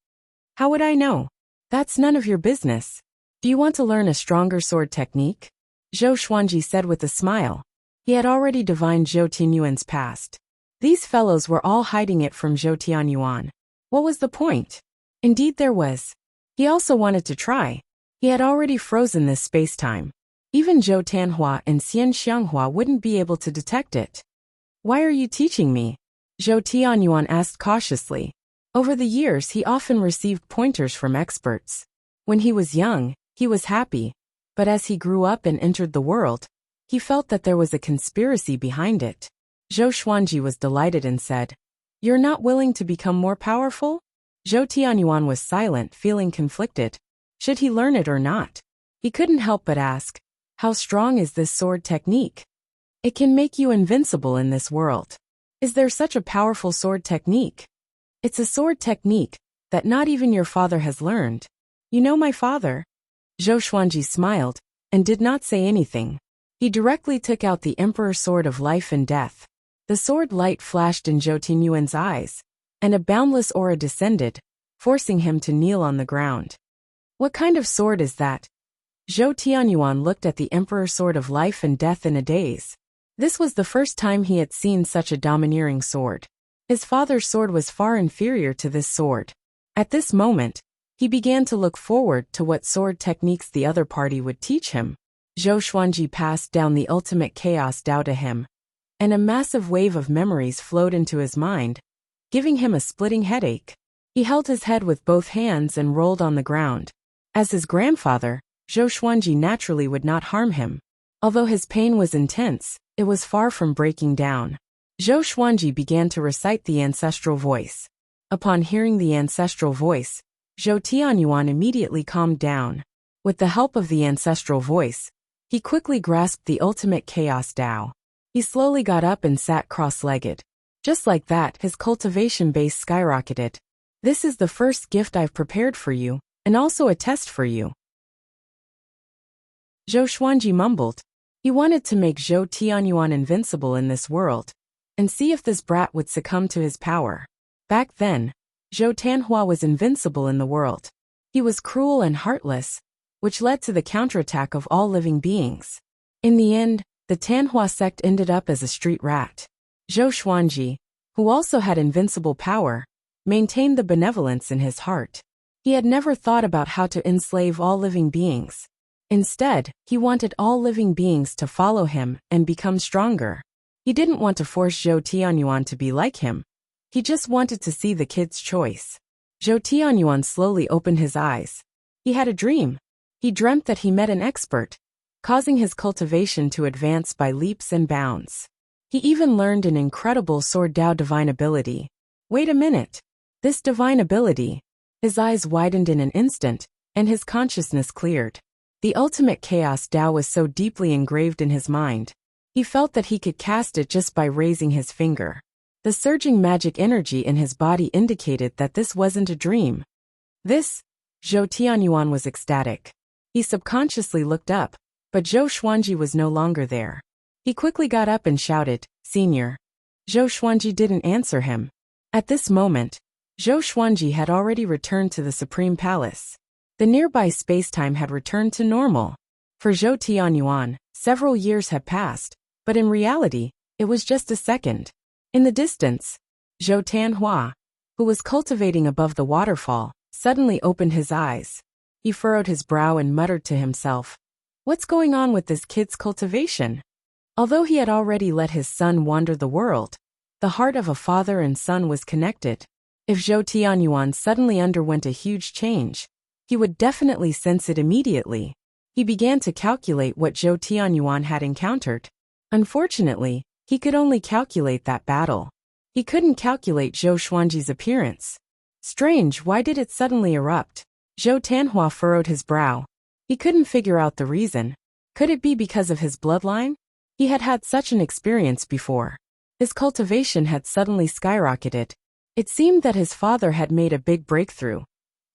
How would I know? That's none of your business. Do you want to learn a stronger sword technique? Zhou Xuanji said with a smile. He had already divined Zhou Tianyuan's past. These fellows were all hiding it from Zhou Tianyuan. What was the point? Indeed there was. He also wanted to try. He had already frozen this space-time. Even Zhou Tanhua and Xian Xianghua wouldn't be able to detect it. Why are you teaching me? Zhou Tianyuan asked cautiously. Over the years he often received pointers from experts. When he was young, he was happy, but as he grew up and entered the world, he felt that there was a conspiracy behind it. Zhou Xuanji was delighted and said, You're not willing to become more powerful? Zhou Tianyuan was silent, feeling conflicted. Should he learn it or not? He couldn't help but ask, How strong is this sword technique? It can make you invincible in this world. Is there such a powerful sword technique? It's a sword technique that not even your father has learned. You know my father? Zhou Xuanji smiled and did not say anything. He directly took out the Emperor Sword of Life and Death. The sword light flashed in Zhou Tianyuan's eyes, and a boundless aura descended, forcing him to kneel on the ground. What kind of sword is that? Zhou Tianyuan looked at the Emperor Sword of Life and Death in a daze. This was the first time he had seen such a domineering sword. His father's sword was far inferior to this sword. At this moment, he began to look forward to what sword techniques the other party would teach him. Zhou Xuanji passed down the ultimate chaos Dao to him, and a massive wave of memories flowed into his mind, giving him a splitting headache. He held his head with both hands and rolled on the ground. As his grandfather, Zhou Xuanji naturally would not harm him. Although his pain was intense, it was far from breaking down. Zhou Xuanji began to recite the ancestral voice. Upon hearing the ancestral voice, Zhou Tianyuan immediately calmed down. With the help of the ancestral voice, he quickly grasped the ultimate chaos Dao. He slowly got up and sat cross-legged. Just like that, his cultivation base skyrocketed. This is the first gift I've prepared for you, and also a test for you. Zhou Xuanji mumbled. He wanted to make Zhou Tianyuan invincible in this world, and see if this brat would succumb to his power. Back then, Zhou Tanhua was invincible in the world. He was cruel and heartless, which led to the counterattack of all living beings. In the end, the Tanhua sect ended up as a street rat. Zhou Xuanji, who also had invincible power, maintained the benevolence in his heart. He had never thought about how to enslave all living beings. Instead, he wanted all living beings to follow him and become stronger. He didn't want to force Zhou Tianyuan to be like him. He just wanted to see the kid's choice. Zhou Tianyuan slowly opened his eyes. He had a dream. He dreamt that he met an expert, causing his cultivation to advance by leaps and bounds. He even learned an incredible Sword Dao divine ability. Wait a minute. This divine ability. His eyes widened in an instant, and his consciousness cleared. The ultimate chaos Dao was so deeply engraved in his mind. He felt that he could cast it just by raising his finger. The surging magic energy in his body indicated that this wasn't a dream. Zhou Tianyuan was ecstatic. He subconsciously looked up, but Zhou Xuanji was no longer there. He quickly got up and shouted, "Senior." Zhou Xuanji didn't answer him. At this moment, Zhou Xuanji had already returned to the Supreme Palace. The nearby spacetime had returned to normal. For Zhou Tianyuan, several years had passed, but in reality, it was just a second. In the distance, Zhou Tianhua, who was cultivating above the waterfall, suddenly opened his eyes. He furrowed his brow and muttered to himself, "What's going on with this kid's cultivation?" Although he had already let his son wander the world, the heart of a father and son was connected. If Zhou Tianyuan suddenly underwent a huge change, he would definitely sense it immediately. He began to calculate what Zhou Tianyuan had encountered. Unfortunately, he could only calculate that battle. He couldn't calculate Zhou Xuanji's appearance. Strange, why did it suddenly erupt? Zhou Tianhua furrowed his brow. He couldn't figure out the reason. Could it be because of his bloodline? He had had such an experience before. His cultivation had suddenly skyrocketed. It seemed that his father had made a big breakthrough,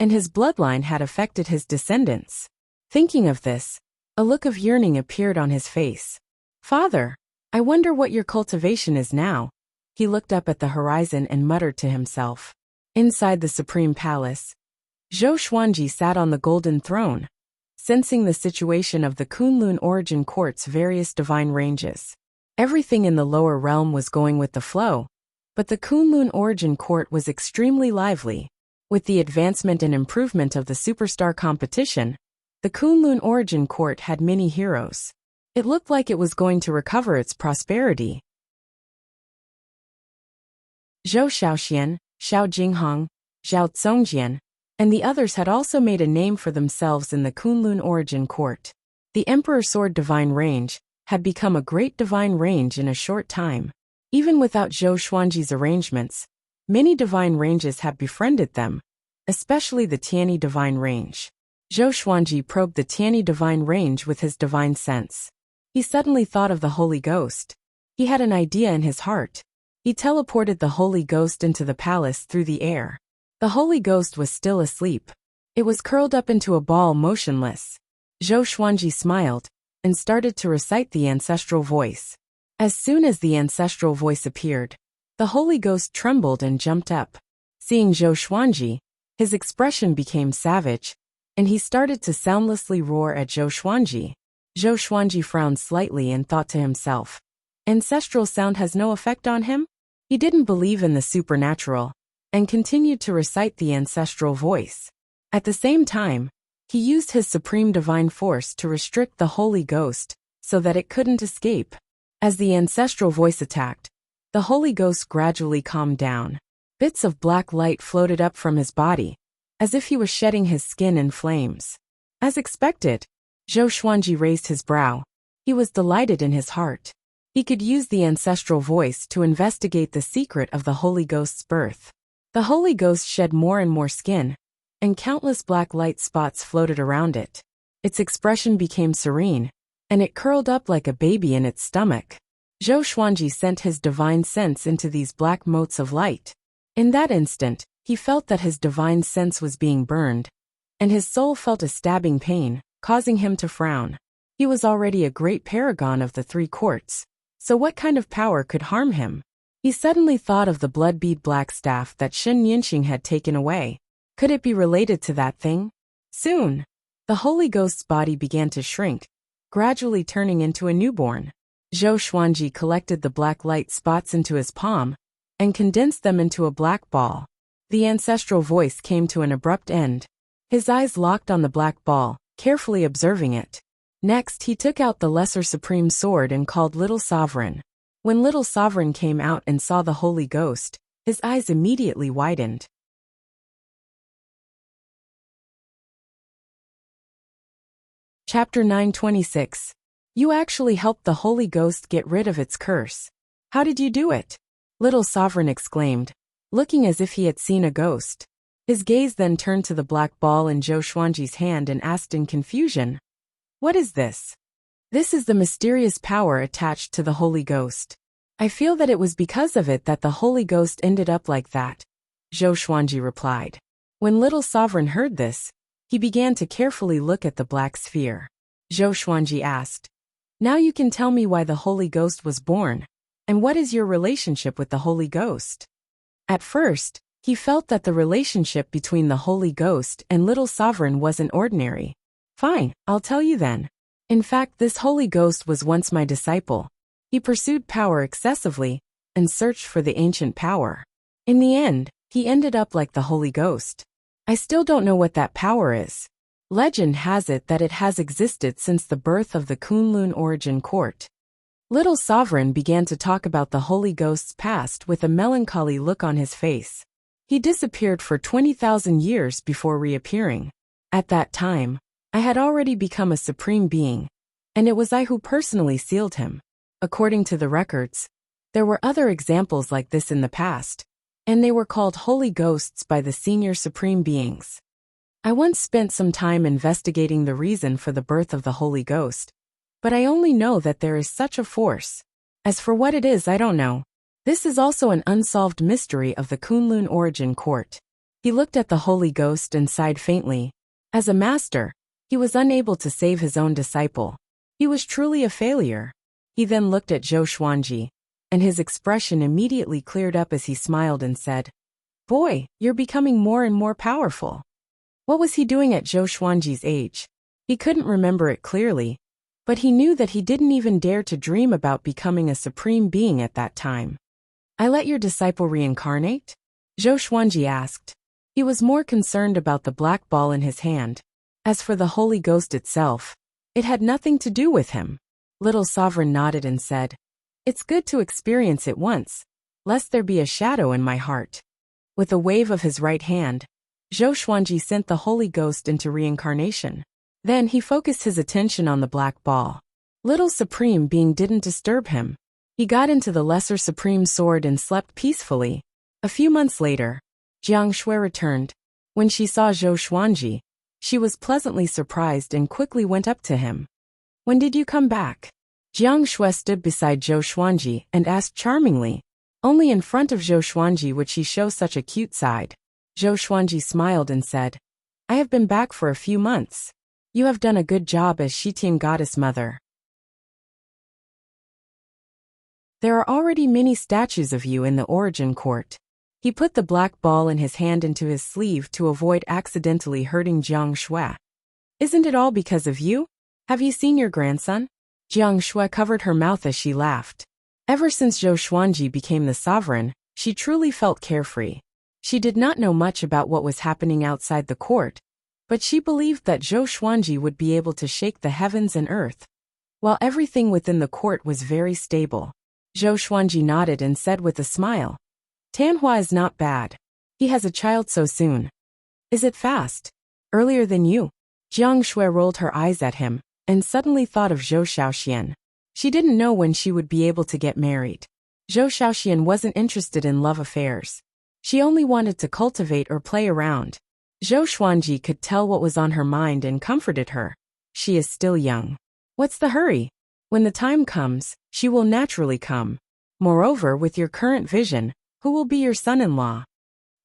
and his bloodline had affected his descendants. Thinking of this, a look of yearning appeared on his face. "Father, I wonder what your cultivation is now." He looked up at the horizon and muttered to himself. Inside the Supreme Palace, Zhou Xuanji sat on the golden throne, sensing the situation of the Kunlun Origin Court's various divine ranges. Everything in the lower realm was going with the flow, but the Kunlun Origin Court was extremely lively. With the advancement and improvement of the superstar competition, the Kunlun Origin Court had many heroes. It looked like it was going to recover its prosperity. Zhou Shaoxian, Xiao Jinghong, Zhao Zongjian, and the others had also made a name for themselves in the Kunlun Origin Court. The Emperor Sword Divine Range had become a great divine range in a short time. Even without Zhou Xuanji's arrangements, many divine ranges had befriended them, especially the Tianyi Divine Range. Zhou Xuanji probed the Tianyi Divine Range with his divine sense. He suddenly thought of the Holy Ghost. He had an idea in his heart. He teleported the Holy Ghost into the palace through the air. The Holy Ghost was still asleep. It was curled up into a ball, motionless. Zhou Xuanji smiled and started to recite the ancestral voice. As soon as the ancestral voice appeared, the Holy Ghost trembled and jumped up. Seeing Zhou Xuanji, his expression became savage, and he started to soundlessly roar at Zhou Xuanji. Zhou Xuanji frowned slightly and thought to himself, "Ancestral sound has no effect on him?" He didn't believe in the supernatural, and continued to recite the ancestral voice. At the same time, he used his supreme divine force to restrict the Holy Ghost so that it couldn't escape. As the ancestral voice attacked, the Holy Ghost gradually calmed down. Bits of black light floated up from his body, as if he was shedding his skin in flames. As expected, Zhou Xuanji raised his brow. He was delighted in his heart. He could use the ancestral voice to investigate the secret of the Holy Ghost's birth. The Holy Ghost shed more and more skin, and countless black light spots floated around it. Its expression became serene, and it curled up like a baby in its stomach. Zhou Xuanji sent his divine sense into these black motes of light. In that instant, he felt that his divine sense was being burned, and his soul felt a stabbing pain, causing him to frown. He was already a great paragon of the three courts, so what kind of power could harm him? He suddenly thought of the blood bead black staff that Shen Yinxing had taken away. Could it be related to that thing? Soon, the Holy Ghost's body began to shrink, gradually turning into a newborn. Zhou Xuanji collected the black light spots into his palm and condensed them into a black ball. The ancestral voice came to an abrupt end. His eyes locked on the black ball, carefully observing it. Next, he took out the lesser supreme sword and called Little Sovereign. When Little Sovereign came out and saw the Holy Ghost, his eyes immediately widened. Chapter 926. You actually helped the Holy Ghost get rid of its curse. How did you do it? Little Sovereign exclaimed, looking as if he had seen a ghost. His gaze then turned to the black ball in Zhou Xuanji's hand and asked in confusion, "What is this?" "This is the mysterious power attached to the Holy Ghost. I feel that it was because of it that the Holy Ghost ended up like that," Zhou Xuanji replied. When Little Sovereign heard this, he began to carefully look at the black sphere. Zhou Xuanji asked, "Now you can tell me why the Holy Ghost was born, and what is your relationship with the Holy Ghost?" At first, he felt that the relationship between the Holy Ghost and Little Sovereign wasn't ordinary. "Fine, I'll tell you then. In fact, this Holy Ghost was once my disciple. He pursued power excessively and searched for the ancient power. In the end, he ended up like the Holy Ghost. I still don't know what that power is. Legend has it that it has existed since the birth of the Kunlun origin court." Little Sovereign began to talk about the Holy Ghost's past with a melancholy look on his face. He disappeared for 20,000 years before reappearing. At that time, I had already become a supreme being, and it was I who personally sealed him. According to the records, there were other examples like this in the past, and they were called Holy Ghosts by the senior supreme beings. I once spent some time investigating the reason for the birth of the Holy Ghost, but I only know that there is such a force. As for what it is, I don't know. This is also an unsolved mystery of the Kunlun origin court. He looked at the Holy Ghost and sighed faintly. As a master, he was unable to save his own disciple. He was truly a failure. He then looked at Zhou Xuanji, and his expression immediately cleared up as he smiled and said, "Boy, you're becoming more and more powerful." What was he doing at Zhou Xuanji's age? He couldn't remember it clearly, but he knew that he didn't even dare to dream about becoming a supreme being at that time. "I let your disciple reincarnate?" Zhou Xuanji asked. He was more concerned about the black ball in his hand. As for the Holy Ghost itself, it had nothing to do with him. Little Sovereign nodded and said, "It's good to experience it once, lest there be a shadow in my heart." With a wave of his right hand, Zhou Xuanji sent the Holy Ghost into reincarnation. Then he focused his attention on the black ball. Little Supreme Being didn't disturb him. He got into the lesser supreme sword and slept peacefully. A few months later, Jiang Shui returned. When she saw Zhou Xuanji, she was pleasantly surprised and quickly went up to him. "When did you come back?" Jiang Shui stood beside Zhou Xuanji and asked charmingly. Only in front of Zhou Xuanji would she show such a cute side. Zhou Xuanji smiled and said, "I have been back for a few months. You have done a good job as Shitian Goddess Mother. There are already many statues of you in the origin court." He put the black ball in his hand into his sleeve to avoid accidentally hurting Jiang Shui. "Isn't it all because of you? Have you seen your grandson?" Jiang Shui covered her mouth as she laughed. Ever since Zhou Xuanji became the sovereign, she truly felt carefree. She did not know much about what was happening outside the court, but she believed that Zhou Xuanji would be able to shake the heavens and earth, while everything within the court was very stable. Zhou Xuanji nodded and said with a smile, "Tanhua is not bad. He has a child so soon. Is it fast? Earlier than you?" Jiang Shui rolled her eyes at him, and suddenly thought of Zhou Shaoxian. She didn't know when she would be able to get married. Zhou Shaoxian wasn't interested in love affairs. She only wanted to cultivate or play around. Zhou Xuanji could tell what was on her mind and comforted her. She is still young. What's the hurry? When the time comes, she will naturally come. Moreover, with your current vision, who will be your son-in-law?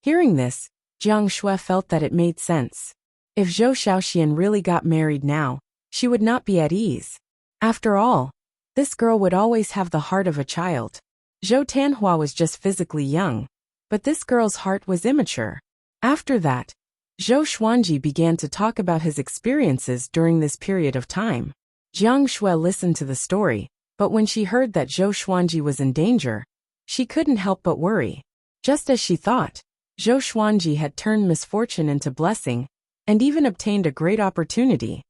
Hearing this, Jiang Shui felt that it made sense. If Zhou Shaoxian really got married now, she would not be at ease. After all, this girl would always have the heart of a child. Zhou Tanhua was just physically young, but this girl's heart was immature. After that, Zhou Xuanji began to talk about his experiences during this period of time. Jiang Shui listened to the story, but when she heard that Zhou Xuanji was in danger, she couldn't help but worry. Just as she thought, Zhou Xuanji had turned misfortune into blessing, and even obtained a great opportunity.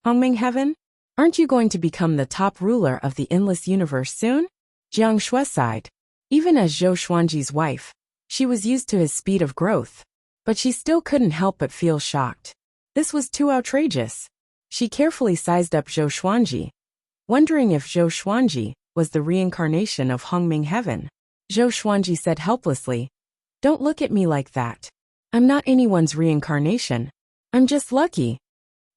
Hongming Heaven? Aren't you going to become the top ruler of the endless universe soon? Jiang Shui sighed. Even as Zhou Xuanji's wife, she was used to his speed of growth, but she still couldn't help but feel shocked. This was too outrageous. She carefully sized up Zhou Xuanji, wondering if Zhou Xuanji was the reincarnation of Hongming Heaven. Zhou Xuanji said helplessly, "Don't look at me like that. I'm not anyone's reincarnation. I'm just lucky."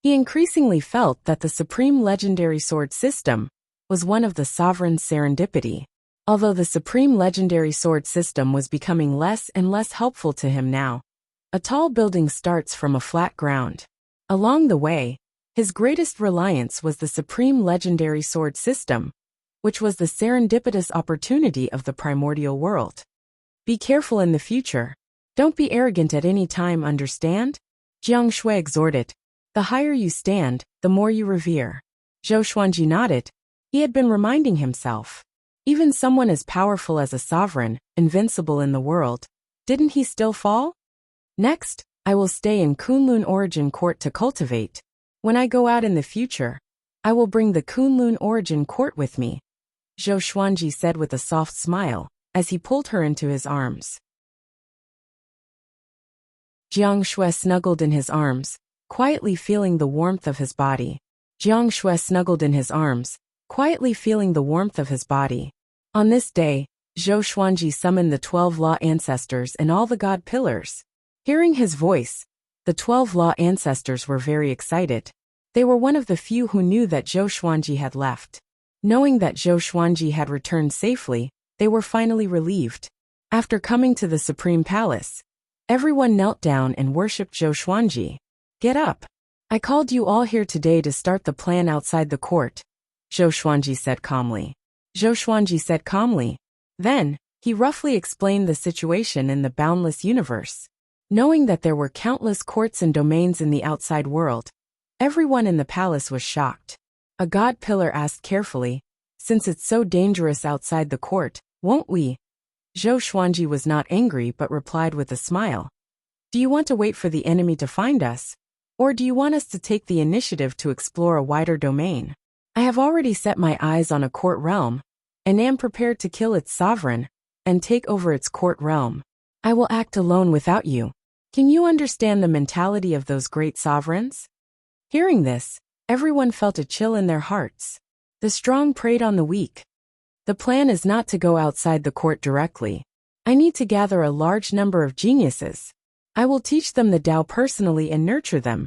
He increasingly felt that the Supreme Legendary Sword system was one of the sovereign's serendipity. Although the Supreme Legendary Sword system was becoming less and less helpful to him now. A tall building starts from a flat ground. Along the way, his greatest reliance was the Supreme Legendary Sword system, which was the serendipitous opportunity of the primordial world. Be careful in the future. Don't be arrogant at any time, understand? Jiang Shui exhorted. The higher you stand, the more you revere. Zhou Xuanji nodded. He had been reminding himself. Even someone as powerful as a sovereign, invincible in the world, didn't he still fall? Next, I will stay in Kunlun Origin Court to cultivate. When I go out in the future, I will bring the Kunlun Origin Court with me, Zhou Xuanji said with a soft smile, as he pulled her into his arms. Jiang Shui snuggled in his arms, quietly feeling the warmth of his body. Jiang Shui snuggled in his arms, quietly feeling the warmth of his body. On this day, Zhou Xuanji summoned the 12 Law Ancestors and all the God Pillars. Hearing his voice, the 12 Law Ancestors were very excited. They were one of the few who knew that Zhou Xuanji had left. Knowing that Zhou Xuanji had returned safely, they were finally relieved. After coming to the Supreme Palace, everyone knelt down and worshipped Zhou Xuanji. Get up. I called you all here today to start the plan outside the court, Zhou Xuanji said calmly. Zhou Xuanji said calmly. Then, he roughly explained the situation in the boundless universe. Knowing that there were countless courts and domains in the outside world, everyone in the palace was shocked. A God Pillar asked carefully, "Since it's so dangerous outside the court, won't we?" Zhou Xuanji was not angry but replied with a smile. "Do you want to wait for the enemy to find us? Or do you want us to take the initiative to explore a wider domain? I have already set my eyes on a court realm, and am prepared to kill its sovereign, and take over its court realm. I will act alone without you. Can you understand the mentality of those great sovereigns?" Hearing this, everyone felt a chill in their hearts. The strong preyed on the weak. The plan is not to go outside the court directly. I need to gather a large number of geniuses. I will teach them the Tao personally and nurture them,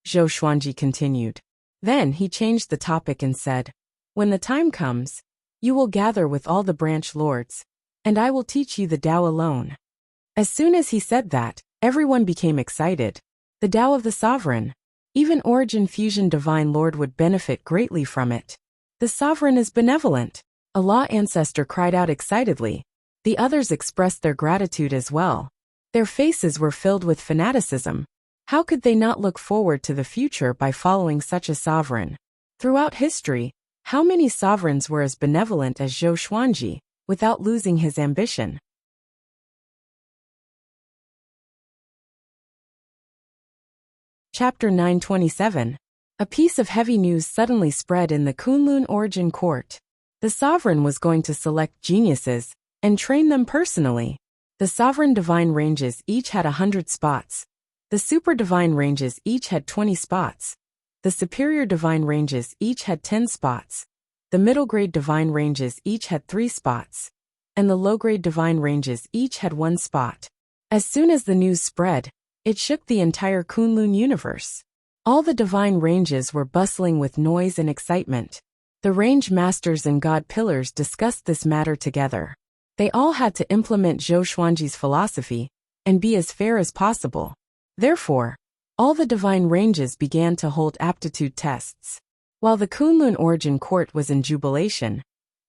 Zhou Xuanji continued. Then he changed the topic and said, "When the time comes, you will gather with all the branch lords, and I will teach you the Tao alone." As soon as he said that, everyone became excited. The Tao of the Sovereign. Even Origin Fusion Divine Lord would benefit greatly from it. The Sovereign is benevolent. A Law Ancestor cried out excitedly. The others expressed their gratitude as well. Their faces were filled with fanaticism. How could they not look forward to the future by following such a sovereign? Throughout history, how many sovereigns were as benevolent as Zhou Xuanji, without losing his ambition? Chapter 927. A piece of heavy news suddenly spread in the Kunlun Origin Court. The sovereign was going to select geniuses and train them personally. The sovereign divine ranges each had 100 spots. The super divine ranges each had 20 spots. The superior divine ranges each had 10 spots. The middle grade divine ranges each had 3 spots. And the low grade divine ranges each had 1 spot. As soon as the news spread, it shook the entire Kunlun universe. All the divine ranges were bustling with noise and excitement. The range masters and God Pillars discussed this matter together. They all had to implement Zhou Xuanji's philosophy and be as fair as possible. Therefore, all the divine ranges began to hold aptitude tests. While the Kunlun Origin Court was in jubilation,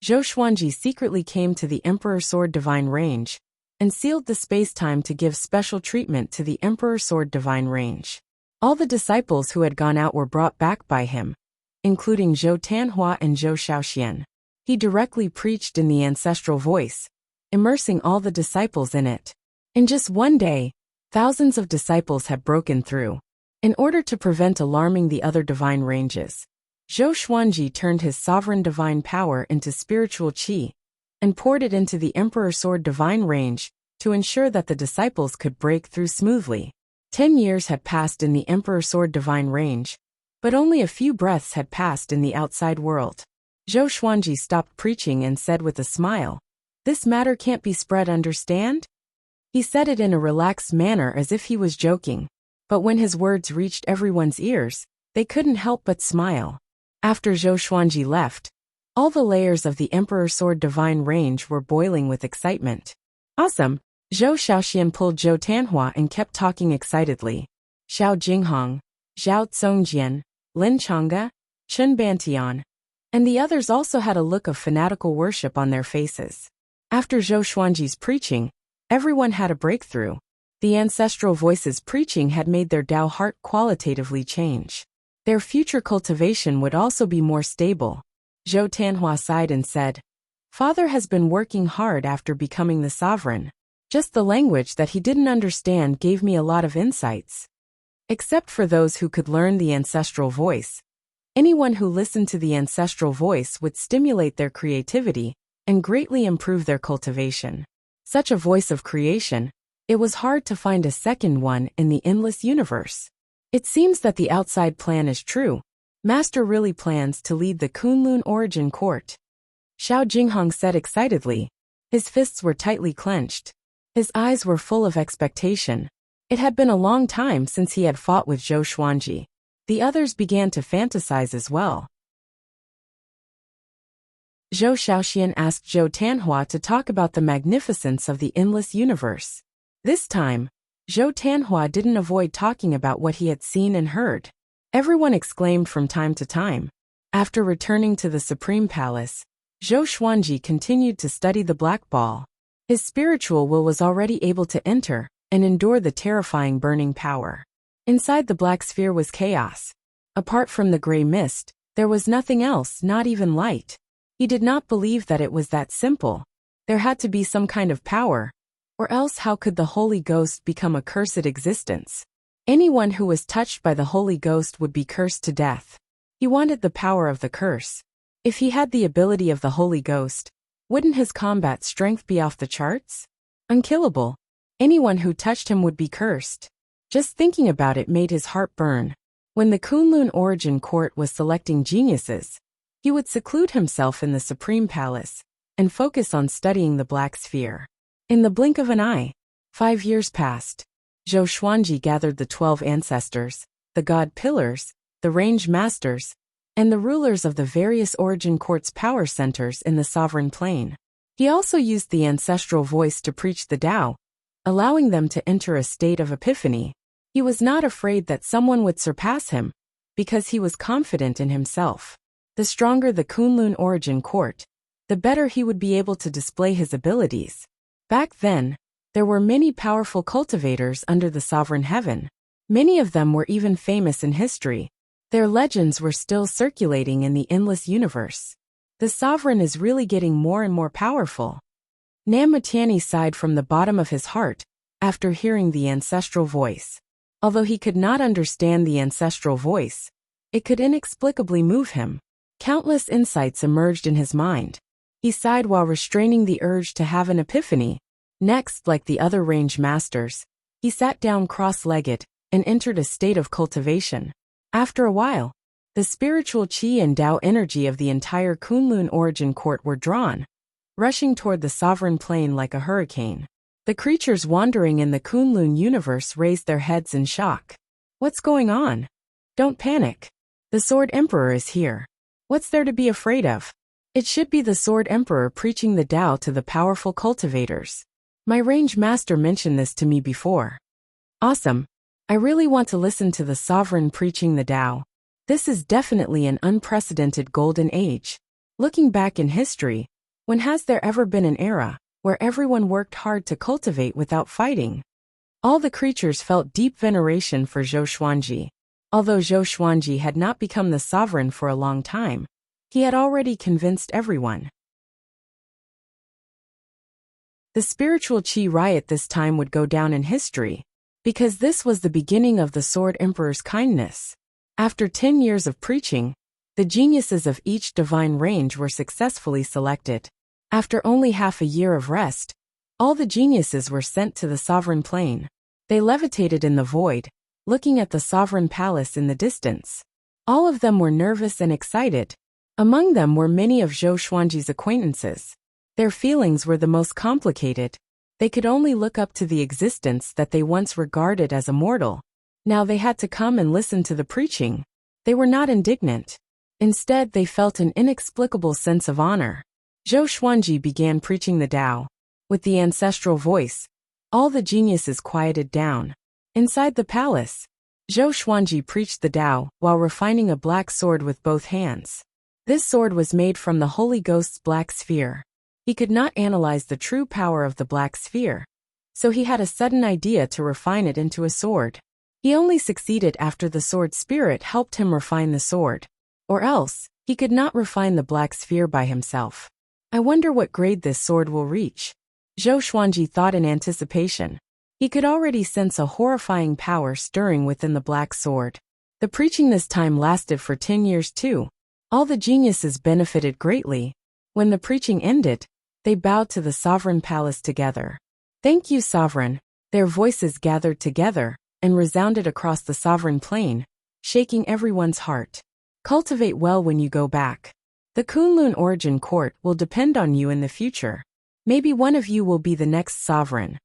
Zhou Xuanji secretly came to the Emperor Sword Divine Range and sealed the space-time to give special treatment to the Emperor Sword Divine Range. All the disciples who had gone out were brought back by him, including Zhou Tanhua and Zhou Shaoxian. He directly preached in the ancestral voice, immersing all the disciples in it. In just one day, thousands of disciples had broken through. In order to prevent alarming the other divine ranges, Zhou Xuanji turned his sovereign divine power into spiritual qi and poured it into the Emperor Sword divine range to ensure that the disciples could break through smoothly. 10 years had passed in the Emperor Sword divine range, but only a few breaths had passed in the outside world. Zhou Xuanji stopped preaching and said with a smile, "This matter can't be spread, understand?" He said it in a relaxed manner as if he was joking, but when his words reached everyone's ears, they couldn't help but smile. After Zhou Xuanji left, all the layers of the Emperor Sword divine range were boiling with excitement. "Awesome!" Zhou Xiaoxian pulled Zhou Tanhua and kept talking excitedly. Xiao Jinghong, Zhao Tsongjian, Lin Changge, Chen Bantian, and the others also had a look of fanatical worship on their faces. After Zhou Xuanji's preaching, everyone had a breakthrough. The ancestral voices preaching had made their Tao heart qualitatively change. Their future cultivation would also be more stable. Zhou Tanhua sighed and said, "Father has been working hard after becoming the sovereign. Just the language that he didn't understand gave me a lot of insights." Except for those who could learn the ancestral voice, anyone who listened to the ancestral voice would stimulate their creativity and greatly improve their cultivation. Such a voice of creation, it was hard to find a second one in the endless universe. It seems that the outside plan is true. Master really plans to lead the Kunlun origin court. Xiao Jinghong said excitedly. His fists were tightly clenched. His eyes were full of expectation. It had been a long time since he had fought with Zhou Xuanji. The others began to fantasize as well. Zhou Xiaoxian asked Zhou Tanhua to talk about the magnificence of the endless universe. This time, Zhou Tanhua didn't avoid talking about what he had seen and heard. Everyone exclaimed from time to time. After returning to the Supreme Palace, Zhou Xuanji continued to study the black ball. His spiritual will was already able to enter and endure the terrifying burning power. Inside the black sphere was chaos. Apart from the gray mist, there was nothing else, not even light. He did not believe that it was that simple. There had to be some kind of power, or else how could the Holy Ghost become a cursed existence? Anyone who was touched by the Holy Ghost would be cursed to death. He wanted the power of the curse. If he had the ability of the Holy Ghost, wouldn't his combat strength be off the charts? Unkillable. Anyone who touched him would be cursed. Just thinking about it made his heart burn. When the Kunlun origin court was selecting geniuses, he would seclude himself in the Supreme Palace and focus on studying the Black Sphere. In the blink of an eye, 5 years passed. Zhou Xuanji gathered the 12 ancestors, the God Pillars, the Range Masters, and the rulers of the various origin courts power centers in the sovereign plane. He also used the ancestral voice to preach the Tao, allowing them to enter a state of epiphany. He was not afraid that someone would surpass him, because he was confident in himself. The stronger the Kunlun origin court, the better he would be able to display his abilities. Back then, there were many powerful cultivators under the sovereign heaven. Many of them were even famous in history. Their legends were still circulating in the endless universe. The sovereign is really getting more and more powerful. Nam Matiani sighed from the bottom of his heart after hearing the ancestral voice. Although he could not understand the ancestral voice, it could inexplicably move him. Countless insights emerged in his mind. He sighed while restraining the urge to have an epiphany. Next, like the other range masters, he sat down cross-legged and entered a state of cultivation. After a while, the spiritual qi and Tao energy of the entire Kunlun origin court were drawn, rushing toward the sovereign plane like a hurricane. The creatures wandering in the Kunlun universe raised their heads in shock. What's going on? Don't panic. The Sword Emperor is here. What's there to be afraid of? It should be the Sword Emperor preaching the Tao to the powerful cultivators. My range master mentioned this to me before. Awesome. I really want to listen to the sovereign preaching the Tao. This is definitely an unprecedented golden age. Looking back in history, when has there ever been an era where everyone worked hard to cultivate without fighting? All the creatures felt deep veneration for Zhou Xuanji. Although Zhou Xuanji had not become the sovereign for a long time, he had already convinced everyone. The spiritual qi riot this time would go down in history, because this was the beginning of the Sword Emperor's kindness. After 10 years of preaching, The geniuses of each divine range were successfully selected. After only half a year of rest, all the geniuses were sent to the sovereign plane. They levitated in the void, looking at the sovereign palace in the distance. All of them were nervous and excited. Among them were many of Zhou Xuanji's acquaintances. Their feelings were the most complicated. They could only look up to the existence that they once regarded as immortal. Now they had to come and listen to the preaching. They were not indignant. Instead, they felt an inexplicable sense of honor. Zhou Xuanji began preaching the Tao. With the ancestral voice, all the geniuses quieted down. Inside the palace, Zhou Xuanji preached the Tao while refining a black sword with both hands. This sword was made from the Holy Ghost's black sphere. He could not analyze the true power of the black sphere, so he had a sudden idea to refine it into a sword. He only succeeded after the sword spirit helped him refine the sword. Or else, he could not refine the black sphere by himself. I wonder what grade this sword will reach. Zhou Xuanji thought in anticipation. He could already sense a horrifying power stirring within the black sword. The preaching this time lasted for 10 years too. All the geniuses benefited greatly. When the preaching ended, they bowed to the sovereign palace together. Thank you, sovereign. Their voices gathered together and resounded across the sovereign plain, shaking everyone's heart. Cultivate well when you go back. The Kunlun Origin Court will depend on you in the future. Maybe one of you will be the next sovereign.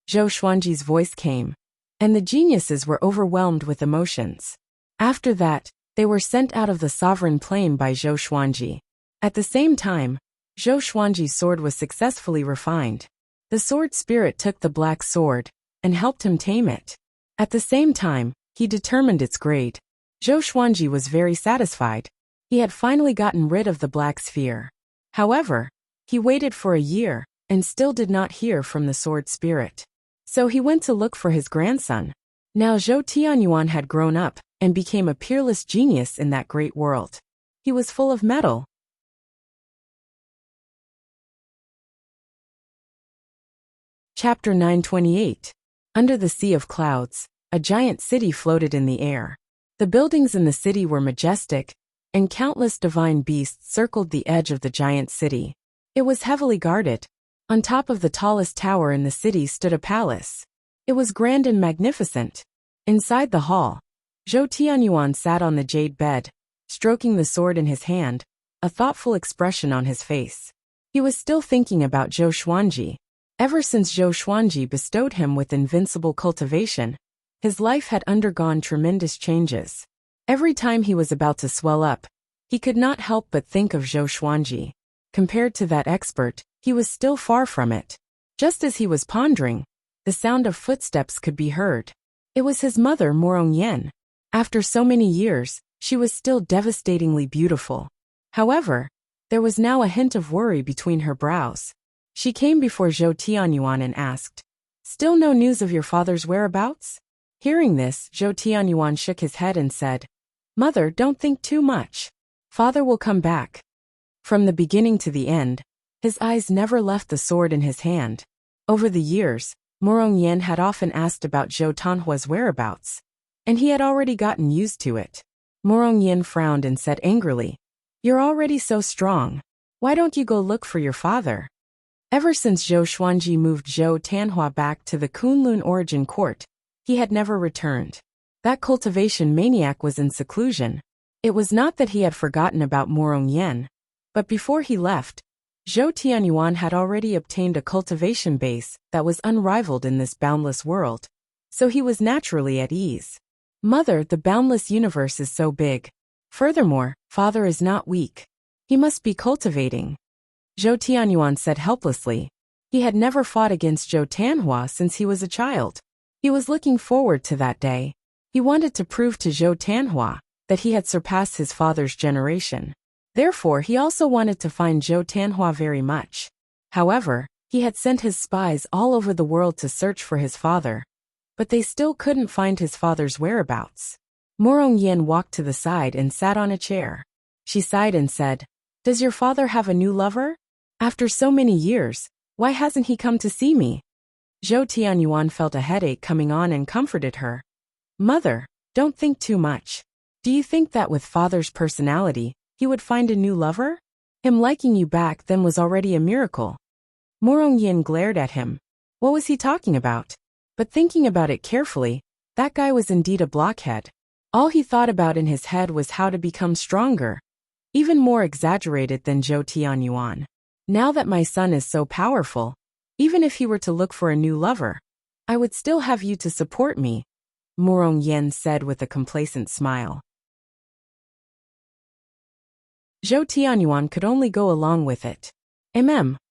Zhou Xuanji's voice came, and the geniuses were overwhelmed with emotions. After that, they were sent out of the sovereign plane by Zhou Xuanji. At the same time, Zhou Xuanji's sword was successfully refined. The sword spirit took the black sword and helped him tame it. At the same time, he determined its grade. Zhou Xuanji was very satisfied. He had finally gotten rid of the black sphere. However, he waited for a year and still did not hear from the sword spirit. So he went to look for his grandson. Now Zhou Tianyuan had grown up and became a peerless genius in that great world. He was full of mettle. Chapter 928. Under the sea of clouds, a giant city floated in the air. The buildings in the city were majestic, and countless divine beasts circled the edge of the giant city. It was heavily guarded. On top of the tallest tower in the city stood a palace. It was grand and magnificent. Inside the hall, Zhou Tianyuan sat on the jade bed, stroking the sword in his hand, a thoughtful expression on his face. He was still thinking about Zhou Xuanji. Ever since Zhou Xuanji bestowed him with invincible cultivation, his life had undergone tremendous changes. Every time he was about to swell up, he could not help but think of Zhou Xuanji. Compared to that expert, he was still far from it. Just as he was pondering, the sound of footsteps could be heard. It was his mother, Morong Yen. After so many years, she was still devastatingly beautiful. However, there was now a hint of worry between her brows. She came before Zhou Tianyuan and asked, "Still no news of your father's whereabouts?" Hearing this, Zhou Tianyuan shook his head and said, "Mother, don't think too much. Father will come back." From the beginning to the end, his eyes never left the sword in his hand. Over the years, Morong Yen had often asked about Zhou Tanhua's whereabouts, and he had already gotten used to it. Morong Yen frowned and said angrily, "You're already so strong. Why don't you go look for your father?" Ever since Zhou Xuanji moved Zhou Tanhua back to the Kunlun Origin Court, he had never returned. That cultivation maniac was in seclusion. It was not that he had forgotten about Morong Yen, but before he left, Zhou Tianyuan had already obtained a cultivation base that was unrivaled in this boundless world, so he was naturally at ease. "Mother, the boundless universe is so big. Furthermore, father is not weak. He must be cultivating." Zhou Tianyuan said helplessly. He had never fought against Zhou Tanhua since he was a child. He was looking forward to that day. He wanted to prove to Zhou Tanhua that he had surpassed his father's generation. Therefore, he also wanted to find Zhou Tanhua very much. However, he had sent his spies all over the world to search for his father, but they still couldn't find his father's whereabouts. Morong Yen walked to the side and sat on a chair. She sighed and said, "Does your father have a new lover? After so many years, why hasn't he come to see me?" Zhou Tianyuan felt a headache coming on and comforted her. "Mother, don't think too much. Do you think that with father's personality, he would find a new lover? Him liking you back then was already a miracle. Morong Yin glared at him. What was he talking about? But thinking about it carefully, that guy was indeed a blockhead. All he thought about in his head was how to become stronger, even more exaggerated than Zhou Tianyuan. Now that my son is so powerful, even if he were to look for a new lover, I would still have you to support me, Morong Yen said with a complacent smile. Zhou Tianyuan could only go along with it.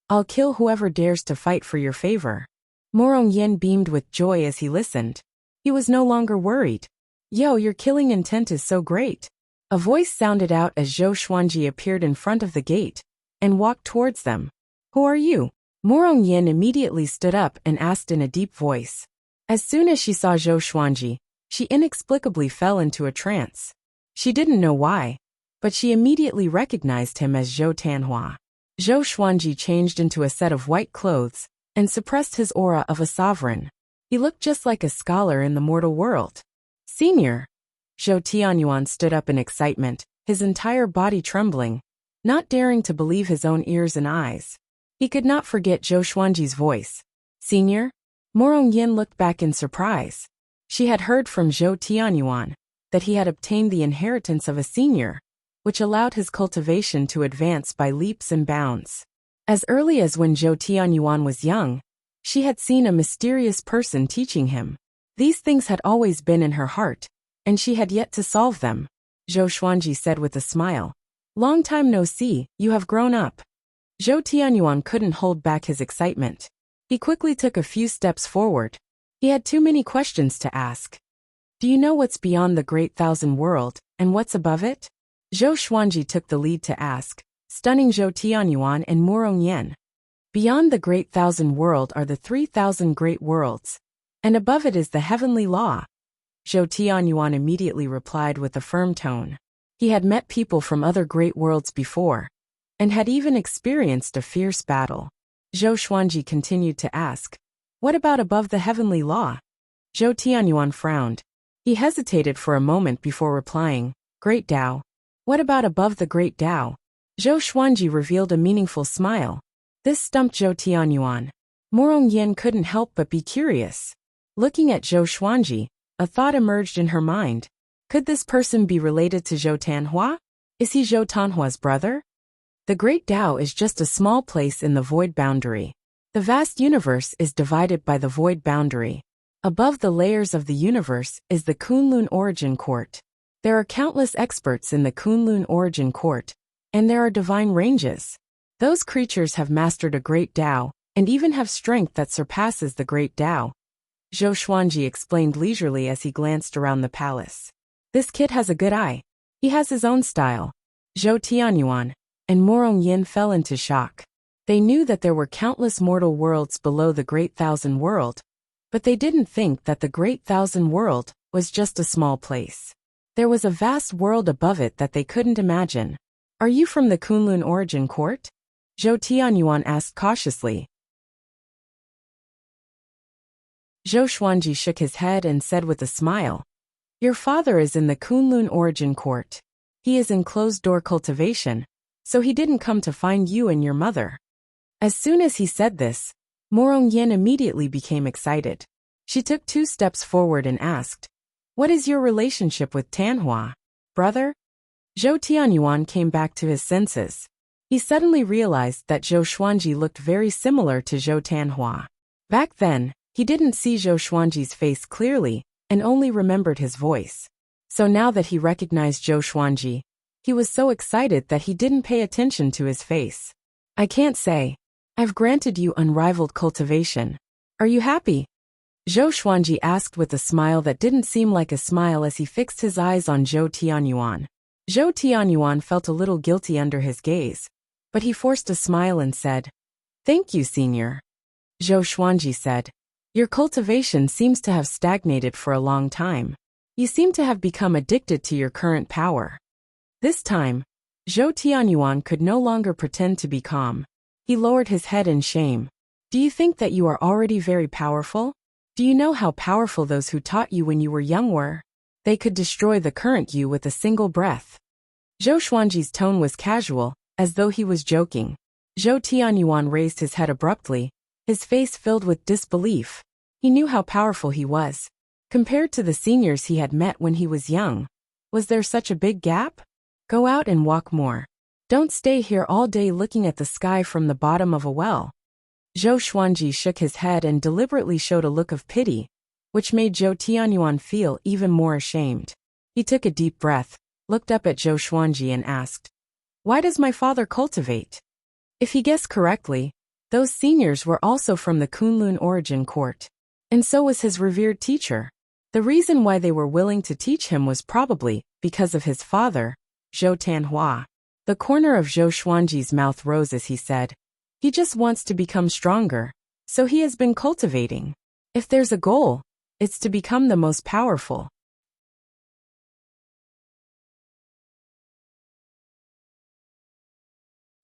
I'll kill whoever dares to fight for your favor. Morong Yen beamed with joy as he listened. He was no longer worried. Yo, your killing intent is so great. A voice sounded out as Zhou Xuanji appeared in front of the gate and walked towards them. Who are you? Morong Yen immediately stood up and asked in a deep voice. As soon as she saw Zhou Xuanji, she inexplicably fell into a trance. She didn't know why, but she immediately recognized him as Zhou Tanhua. Zhou Xuanji changed into a set of white clothes and suppressed his aura of a sovereign. He looked just like a scholar in the mortal world. Senior! Zhou Tianyuan stood up in excitement, his entire body trembling, not daring to believe his own ears and eyes. He could not forget Zhou Xuanji's voice. Senior? Morong Yin looked back in surprise. She had heard from Zhou Tianyuan that he had obtained the inheritance of a senior, which allowed his cultivation to advance by leaps and bounds. As early as when Zhou Tianyuan was young, she had seen a mysterious person teaching him. These things had always been in her heart, and she had yet to solve them. Zhou Xuanji said with a smile. Long time no see, you have grown up. Zhou Tianyuan couldn't hold back his excitement. He quickly took a few steps forward. He had too many questions to ask. Do you know what's beyond the Great Thousand World, and what's above it? Zhou Xuanji took the lead to ask, stunning Zhou Tianyuan and Morong Yen. Beyond the Great Thousand World are the 3,000 great worlds, and above it is the heavenly law. Zhou Tianyuan immediately replied with a firm tone. He had met people from other great worlds before, and had even experienced a fierce battle. Zhou Xuanji continued to ask, what about above the heavenly law? Zhou Tianyuan frowned. He hesitated for a moment before replying, Great Tao. What about above the Great Tao? Zhou Xuanji revealed a meaningful smile. This stumped Zhou Tianyuan. Morong Yen couldn't help but be curious. Looking at Zhou Xuanji, a thought emerged in her mind. Could this person be related to Zhou Tanhua? Is he Zhou Tanhua's brother? The Great Tao is just a small place in the void boundary. The vast universe is divided by the void boundary. Above the layers of the universe is the Kunlun Origin Court. There are countless experts in the Kunlun Origin Court, and there are divine ranges. Those creatures have mastered a Great Tao, and even have strength that surpasses the Great Tao. Zhou Xuanji explained leisurely as he glanced around the palace. This kid has a good eye. He has his own style. Zhou Tianyuan and Morong Yin fell into shock. They knew that there were countless mortal worlds below the Great Thousand World, but they didn't think that the Great Thousand World was just a small place. There was a vast world above it that they couldn't imagine. Are you from the Kunlun Origin Court? Zhou Tianyuan asked cautiously. Zhou Xuanji shook his head and said with a smile, Your father is in the Kunlun Origin Court. He is in closed-door cultivation, so he didn't come to find you and your mother. As soon as he said this, Morong Yen immediately became excited. She took 2 steps forward and asked, What is your relationship with Tanhua, brother? Zhou Tianyuan came back to his senses. He suddenly realized that Zhou Xuanji looked very similar to Zhou Tanhua. Back then, he didn't see Zhou Xuanji's face clearly and only remembered his voice. So now that he recognized Zhou Xuanji, he was so excited that he didn't pay attention to his face. I can't say. I've granted you unrivaled cultivation. Are you happy? Zhou Xuanji asked with a smile that didn't seem like a smile as he fixed his eyes on Zhou Tianyuan. Zhou Tianyuan felt a little guilty under his gaze, but he forced a smile and said, Thank you, senior. Zhou Xuanji said, Your cultivation seems to have stagnated for a long time. You seem to have become addicted to your current power. This time, Zhou Tianyuan could no longer pretend to be calm. He lowered his head in shame. Do you think that you are already very powerful? Do you know how powerful those who taught you when you were young were? They could destroy the current you with a single breath. Zhou Xuanji's tone was casual, as though he was joking. Zhou Tianyuan raised his head abruptly, his face filled with disbelief. He knew how powerful he was. Compared to the seniors he had met when he was young, was there such a big gap? Go out and walk more. Don't stay here all day looking at the sky from the bottom of a well. Zhou Xuanji shook his head and deliberately showed a look of pity, which made Zhou Tianyuan feel even more ashamed. He took a deep breath, looked up at Zhou Xuanji and asked, "Why does my father cultivate?" If he guessed correctly, those seniors were also from the Kunlun origin court. And so was his revered teacher. The reason why they were willing to teach him was probably because of his father, Zhou Tanhua. The corner of Zhou Xuanji's mouth rose as he said, "He just wants to become stronger, so he has been cultivating. If there's a goal, it's to become the most powerful."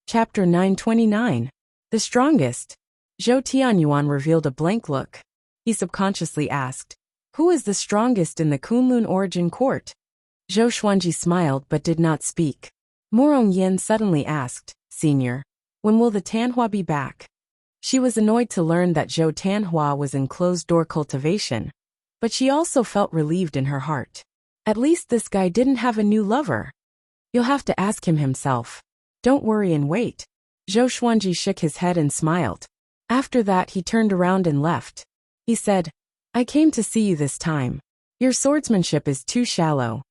Chapter 929. The Strongest. Zhou Tianyuan revealed a blank look. He subconsciously asked, "Who is the strongest in the Kunlun origin court?" Zhou Xuanji smiled but did not speak. Morong Yin suddenly asked, "Senior, when will the Tanhua be back?" She was annoyed to learn that Zhou Tanhua was in closed-door cultivation, but she also felt relieved in her heart. At least this guy didn't have a new lover. You'll have to ask him himself. Don't worry and wait. Zhou Xuanji shook his head and smiled. After that he turned around and left. He said, "I came to see you this time. Your swordsmanship is too shallow."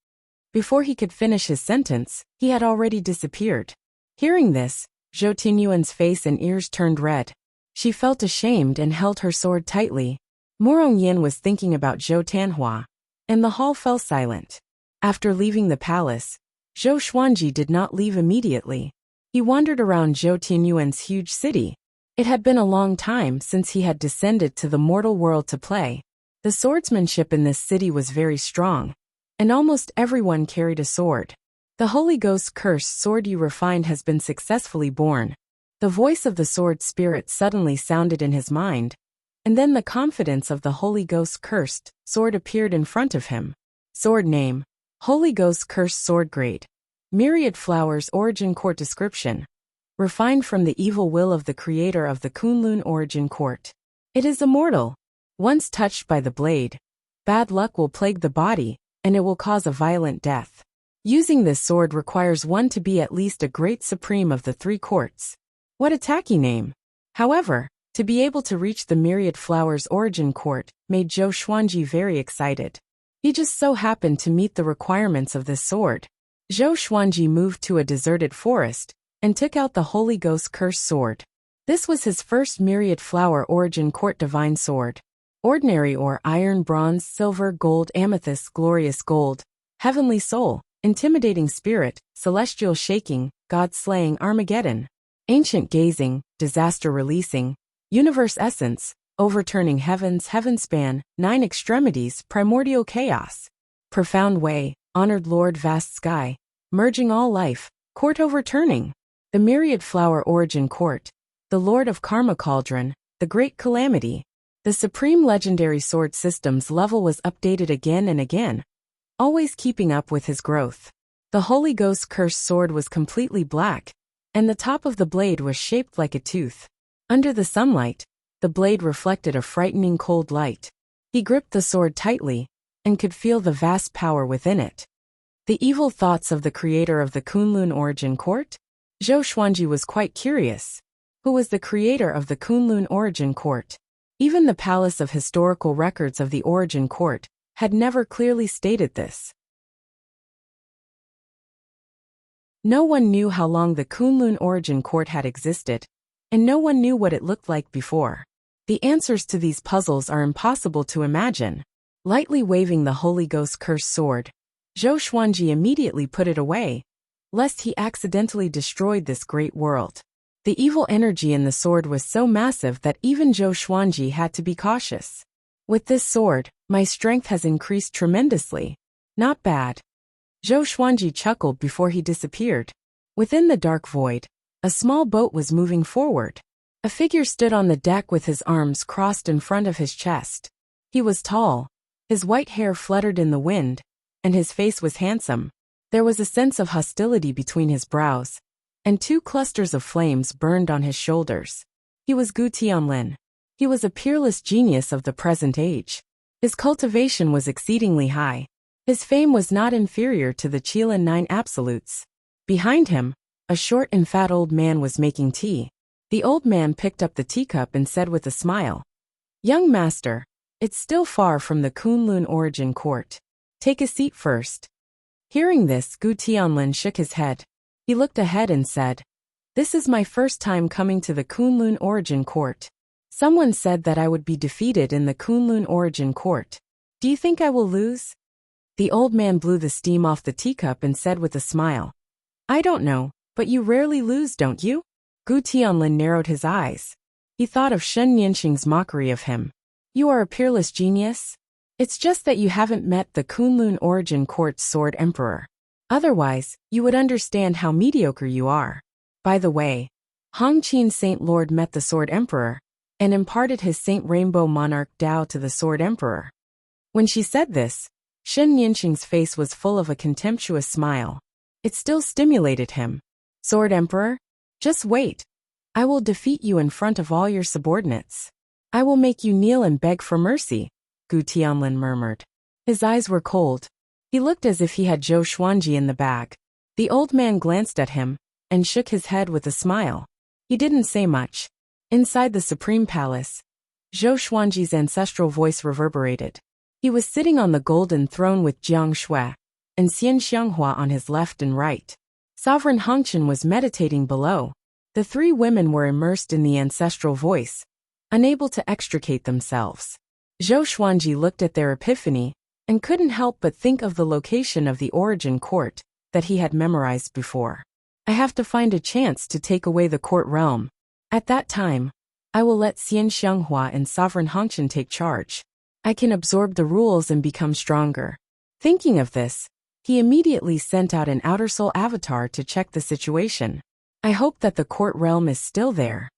Before he could finish his sentence, he had already disappeared. Hearing this, Zhou Tianyuan's face and ears turned red. She felt ashamed and held her sword tightly. Morong Yin was thinking about Zhou Tanhua, and the hall fell silent. After leaving the palace, Zhou Xuanji did not leave immediately. He wandered around Zhou Tianyuan's huge city. It had been a long time since he had descended to the mortal world to play. The swordsmanship in this city was very strong, and almost everyone carried a sword. The Holy Ghost's cursed sword you refined has been successfully born. The voice of the sword spirit suddenly sounded in his mind, and then the confidence of the Holy Ghost's cursed sword appeared in front of him. Sword name: Holy Ghost's cursed sword grade. Myriad flowers origin court description. Refined from the evil will of the creator of the Kunlun origin court. It is immortal. Once touched by the blade, bad luck will plague the body, and it will cause a violent death. Using this sword requires one to be at least a great supreme of the three courts. What a tacky name. However, to be able to reach the Myriad Flowers origin court made Zhou Xuanji very excited. He just so happened to meet the requirements of this sword. Zhou Xuanji moved to a deserted forest and took out the Holy Ghost's cursed sword. This was his first Myriad Flower origin court divine sword. Ordinary or iron, bronze, silver, gold, amethyst, glorious gold, heavenly soul, intimidating spirit, celestial shaking, God slaying, Armageddon, ancient gazing, disaster releasing, universe essence, overturning heavens, heaven span, nine extremities, primordial chaos, profound way, honored Lord, vast sky, merging all life, court overturning. The Myriad Flower origin court, the Lord of Karma Cauldron, the Great Calamity. The Supreme Legendary Sword System's level was updated again and again, always keeping up with his growth. The Holy Ghost's cursed sword was completely black, and the top of the blade was shaped like a tooth. Under the sunlight, the blade reflected a frightening cold light. He gripped the sword tightly, and could feel the vast power within it. The evil thoughts of the creator of the Kunlun origin court? Zhou Xuanji was quite curious. Who was the creator of the Kunlun origin court? Even the Palace of Historical Records of the origin court had never clearly stated this. No one knew how long the Kunlun origin court had existed, and no one knew what it looked like before. The answers to these puzzles are impossible to imagine. Lightly waving the Holy Ghost's cursed sword, Zhou Xuanji immediately put it away, lest he accidentally destroyed this great world. The evil energy in the sword was so massive that even Zhou Xuanji had to be cautious. With this sword, my strength has increased tremendously. Not bad. Zhou Xuanji chuckled before he disappeared. Within the dark void, a small boat was moving forward. A figure stood on the deck with his arms crossed in front of his chest. He was tall. His white hair fluttered in the wind, and his face was handsome. There was a sense of hostility between his brows, and 2 clusters of flames burned on his shoulders. He was Gu Tianlin. He was a peerless genius of the present age. His cultivation was exceedingly high. His fame was not inferior to the Qilin 9 absolutes. Behind him, a short and fat old man was making tea. The old man picked up the teacup and said with a smile, "Young master, it's still far from the Kunlun origin court. Take a seat first." Hearing this, Gu Tianlin shook his head. He looked ahead and said, "This is my first time coming to the Kunlun origin court. Someone said that I would be defeated in the Kunlun origin court. Do you think I will lose?" The old man blew the steam off the teacup and said with a smile, "I don't know, but you rarely lose, don't you?" Gu Tianlin narrowed his eyes. He thought of Shen Yanxing's mockery of him. "You are a peerless genius? It's just that you haven't met the Kunlun origin court's sword emperor. Otherwise, you would understand how mediocre you are." By the way, Hongqin Saint Lord met the sword emperor and imparted his Saint Rainbow Monarch Dao to the sword emperor. When she said this, Shen Yanxing's face was full of a contemptuous smile. It still stimulated him. "Sword emperor? Just wait. I will defeat you in front of all your subordinates. I will make you kneel and beg for mercy," Gu Tianlin murmured. His eyes were cold. He looked as if he had Zhou Xuanji in the bag. The old man glanced at him and shook his head with a smile. He didn't say much. Inside the Supreme Palace, Zhou Xuanji's ancestral voice reverberated. He was sitting on the golden throne with Jiang Shui and Xian Xianghua on his left and right. Sovereign Hongqin was meditating below. The 3 women were immersed in the ancestral voice, unable to extricate themselves. Zhou Xuanji looked at their epiphany and couldn't help but think of the location of the origin court that he had memorized before. "I have to find a chance to take away the court realm. At that time, I will let Xian Xianghua and Sovereign Hongqin take charge. I can absorb the rules and become stronger." Thinking of this, he immediately sent out an outer soul avatar to check the situation. "I hope that the court realm is still there."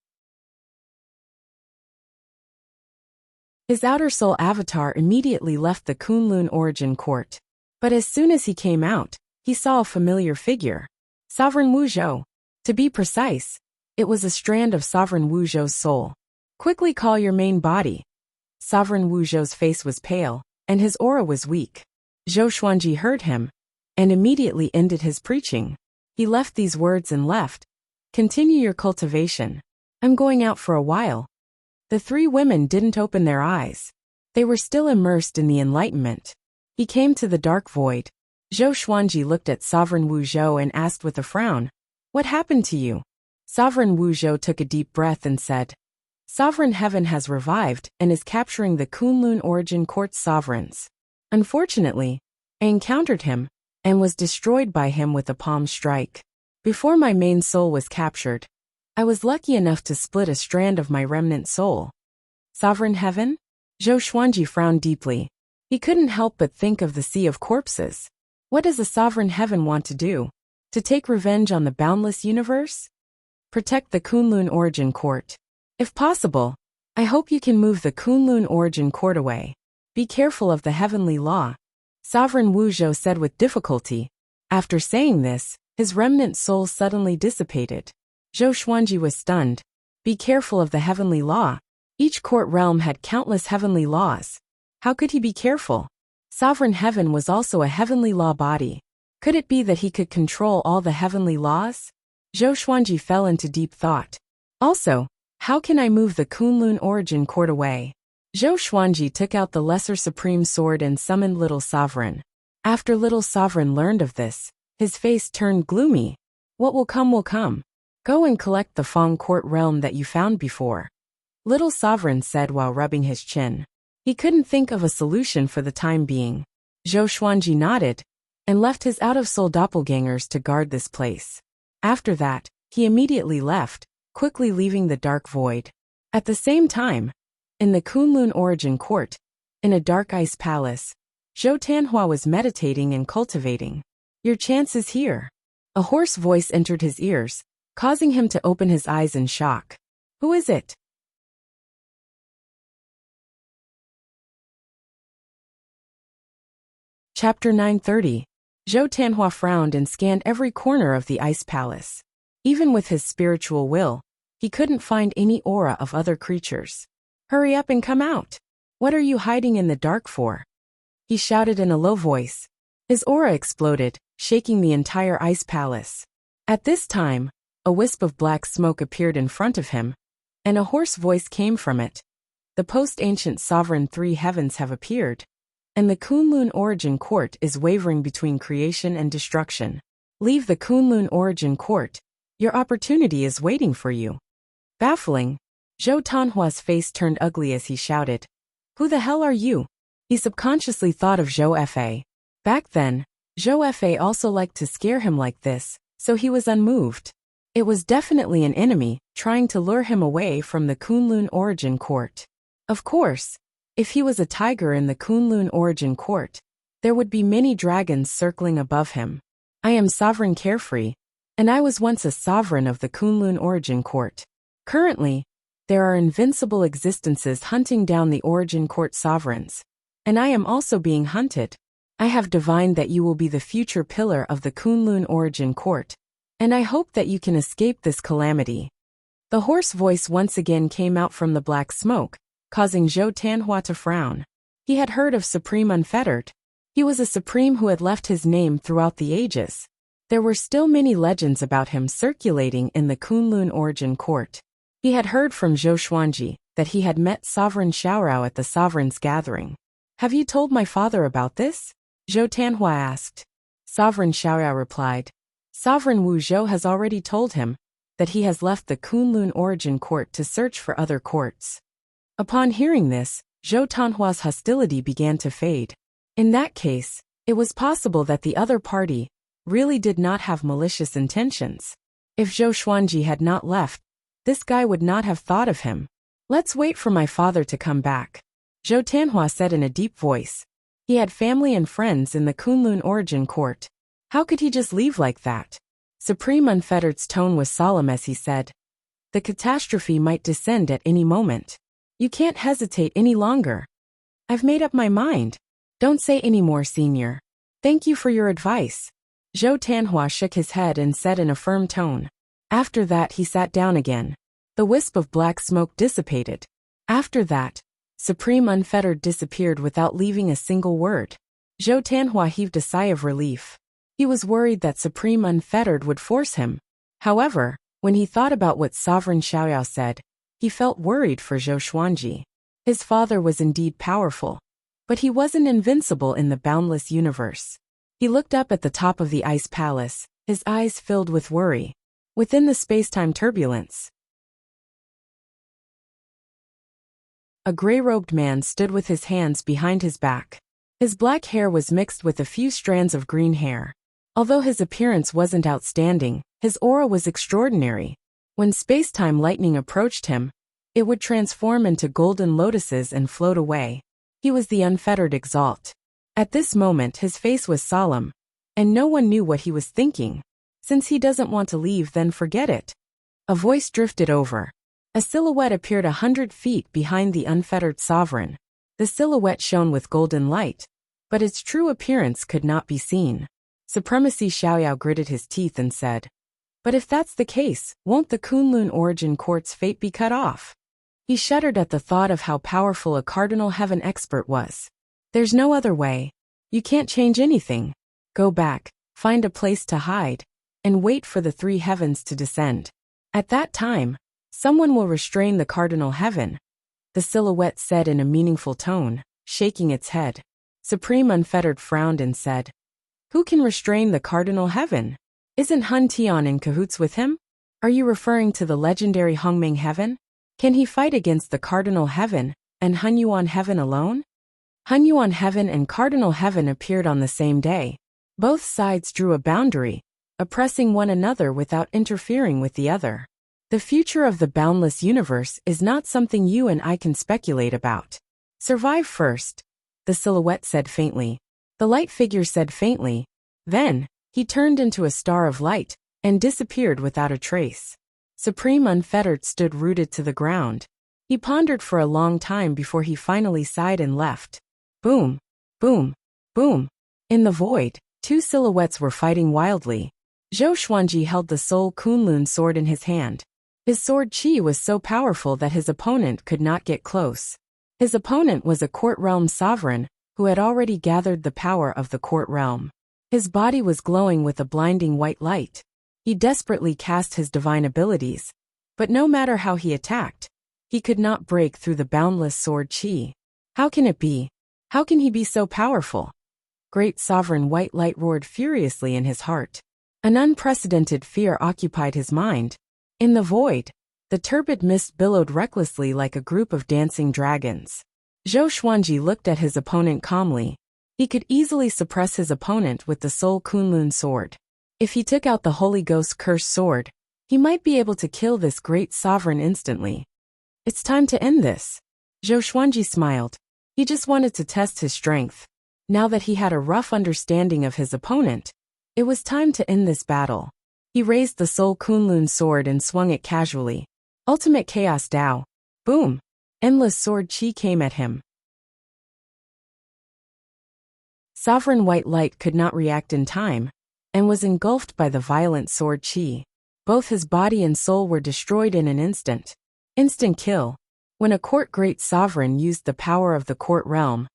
His outer soul avatar immediately left the Kunlun origin court. But as soon as he came out, he saw a familiar figure. Sovereign Wuzhou. To be precise, it was a strand of Sovereign Wuzhou's soul. "Quickly call your main body." Sovereign Wuzhou's face was pale, and his aura was weak. Zhou Xuanji heard him, and immediately ended his preaching. He left these words and left. "Continue your cultivation. I'm going out for a while." The 3 women didn't open their eyes. They were still immersed in the enlightenment. He came to the dark void. Zhou Xuanji looked at Sovereign Wuzhou and asked with a frown, "What happened to you?" Sovereign Wuzhou took a deep breath and said, "Sovereign Heaven has revived and is capturing the Kunlun origin court sovereigns. Unfortunately, I encountered him and was destroyed by him with a palm strike. Before my main soul was captured, I was lucky enough to split a strand of my remnant soul." Sovereign Heaven? Zhou Xuanji frowned deeply. He couldn't help but think of the sea of corpses. What does a Sovereign Heaven want to do? To take revenge on the boundless universe? Protect the Kunlun origin court. If possible, I hope you can move the Kunlun origin court away. Be careful of the heavenly law," Sovereign Wuzhou said with difficulty. After saying this, his remnant soul suddenly dissipated. Zhou Xuanji was stunned. Be careful of the heavenly law. Each court realm had countless heavenly laws. How could he be careful? Sovereign Heaven was also a heavenly law body. Could it be that he could control all the heavenly laws? Zhou Xuanji fell into deep thought. Also, how can I move the Kunlun origin court away? Zhou Xuanji took out the Lesser Supreme Sword and summoned Little Sovereign. After Little Sovereign learned of this, his face turned gloomy. "What will come will come. Go and collect the Fong court realm that you found before," Little Sovereign said while rubbing his chin. He couldn't think of a solution for the time being. Zhou Xuanji nodded and left his out-of-soul doppelgangers to guard this place. After that, he immediately left, quickly leaving the dark void. At the same time, in the Kunlun origin court, in a dark ice palace, Zhou Tanhua was meditating and cultivating. "Your chance is here." A hoarse voice entered his ears, causing him to open his eyes in shock. "Who is it?" Chapter 930. Zhou Tianhua frowned and scanned every corner of the ice palace. Even with his spiritual will, he couldn't find any aura of other creatures. Hurry up and come out! What are you hiding in the dark for? He shouted in a low voice. His aura exploded, shaking the entire ice palace. At this time, a wisp of black smoke appeared in front of him, and a hoarse voice came from it. The post-ancient sovereign three heavens have appeared, and the Kunlun origin court is wavering between creation and destruction. Leave the Kunlun origin court. Your opportunity is waiting for you. Baffling, Zhou Tianhua's face turned ugly as he shouted, "Who the hell are you?" He subconsciously thought of Zhou Fa. Back then, Zhou Fa also liked to scare him like this, so he was unmoved. It was definitely an enemy, trying to lure him away from the Kunlun origin court. Of course, if he was a tiger in the Kunlun origin court, there would be many dragons circling above him. I am sovereign carefree, and I was once a sovereign of the Kunlun origin court. Currently, there are invincible existences hunting down the origin court sovereigns, and I am also being hunted. I have divined that you will be the future pillar of the Kunlun origin court, and I hope that you can escape this calamity. The hoarse voice once again came out from the black smoke, causing Zhou Tianhua to frown. He had heard of Supreme Unfettered. He was a supreme who had left his name throughout the ages. There were still many legends about him circulating in the Kunlun origin court. He had heard from Zhou Xuanji that he had met Sovereign Xiaorao at the Sovereign's gathering. Have you told my father about this? Zhou Tianhua asked. Sovereign Xiaorao replied. Sovereign Wu Zhou has already told him that he has left the Kunlun origin court to search for other courts. Upon hearing this, Zhou Tianhua's hostility began to fade. In that case, it was possible that the other party really did not have malicious intentions. If Zhou Xuanji had not left, this guy would not have thought of him. Let's wait for my father to come back, Zhou Tianhua said in a deep voice. He had family and friends in the Kunlun origin court. How could he just leave like that? Supreme Unfettered's tone was solemn as he said, the catastrophe might descend at any moment. You can't hesitate any longer. I've made up my mind. Don't say any more, senior. Thank you for your advice. Zhou Tianhua shook his head and said in a firm tone. After that he sat down again. The wisp of black smoke dissipated. After that, Supreme Unfettered disappeared without leaving a single word. Zhou Tianhua heaved a sigh of relief. He was worried that Supreme Unfettered would force him. However, when he thought about what Sovereign Xiaoyao said, he felt worried for Zhou Xuanji. His father was indeed powerful, but he wasn't invincible in the boundless universe. He looked up at the top of the ice palace, his eyes filled with worry. Within the space-time turbulence, a gray-robed man stood with his hands behind his back. His black hair was mixed with a few strands of green hair. Although his appearance wasn't outstanding, his aura was extraordinary. When space-time lightning approached him, it would transform into golden lotuses and float away. He was the unfettered Exalt. At this moment his face was solemn, and no one knew what he was thinking. Since he doesn't want to leave, then forget it. A voice drifted over. A silhouette appeared 100 feet behind the unfettered sovereign. The silhouette shone with golden light, but its true appearance could not be seen. Supremacy Xiaoyao gritted his teeth and said, but if that's the case, won't the Kunlun origin court's fate be cut off? He shuddered at the thought of how powerful a Cardinal Heaven expert was. There's no other way. You can't change anything. Go back, find a place to hide, and wait for the three heavens to descend. At that time, someone will restrain the Cardinal Heaven, the silhouette said in a meaningful tone, shaking its head. Supreme Unfettered frowned and said, who can restrain the Cardinal Heaven? Isn't Hun Tian in cahoots with him? Are you referring to the legendary Hongming Heaven? Can he fight against the Cardinal Heaven and Hunyuan Heaven alone? Hunyuan Heaven and Cardinal Heaven appeared on the same day. Both sides drew a boundary, oppressing one another without interfering with the other. The future of the boundless universe is not something you and I can speculate about. Survive first, the silhouette said faintly. The light figure said faintly. Then, he turned into a star of light and disappeared without a trace. Supreme Unfettered stood rooted to the ground. He pondered for a long time before he finally sighed and left. Boom, boom, boom. In the void, two silhouettes were fighting wildly. Zhou Xuanji held the Soul Kunlun sword in his hand. His sword qi was so powerful that his opponent could not get close. His opponent was a court realm sovereign, who had already gathered the power of the court realm. His body was glowing with a blinding white light. He desperately cast his divine abilities, but no matter how he attacked, he could not break through the boundless sword qi. How can it be? How can he be so powerful? Great sovereign white light roared furiously in his heart. An unprecedented fear occupied his mind. In the void, the turbid mist billowed recklessly like a group of dancing dragons. Zhou Xuanji looked at his opponent calmly. He could easily suppress his opponent with the Soul Kunlun sword. If he took out the Holy Ghost cursed sword, he might be able to kill this great sovereign instantly. It's time to end this. Zhou Xuanji smiled. He just wanted to test his strength. Now that he had a rough understanding of his opponent, it was time to end this battle. He raised the Soul Kunlun sword and swung it casually. Ultimate Chaos Dao. Boom! Endless sword qi came at him. Sovereign white light could not react in time, and was engulfed by the violent sword qi. Both his body and soul were destroyed in an instant. Instant kill. When a court great sovereign used the power of the court realm,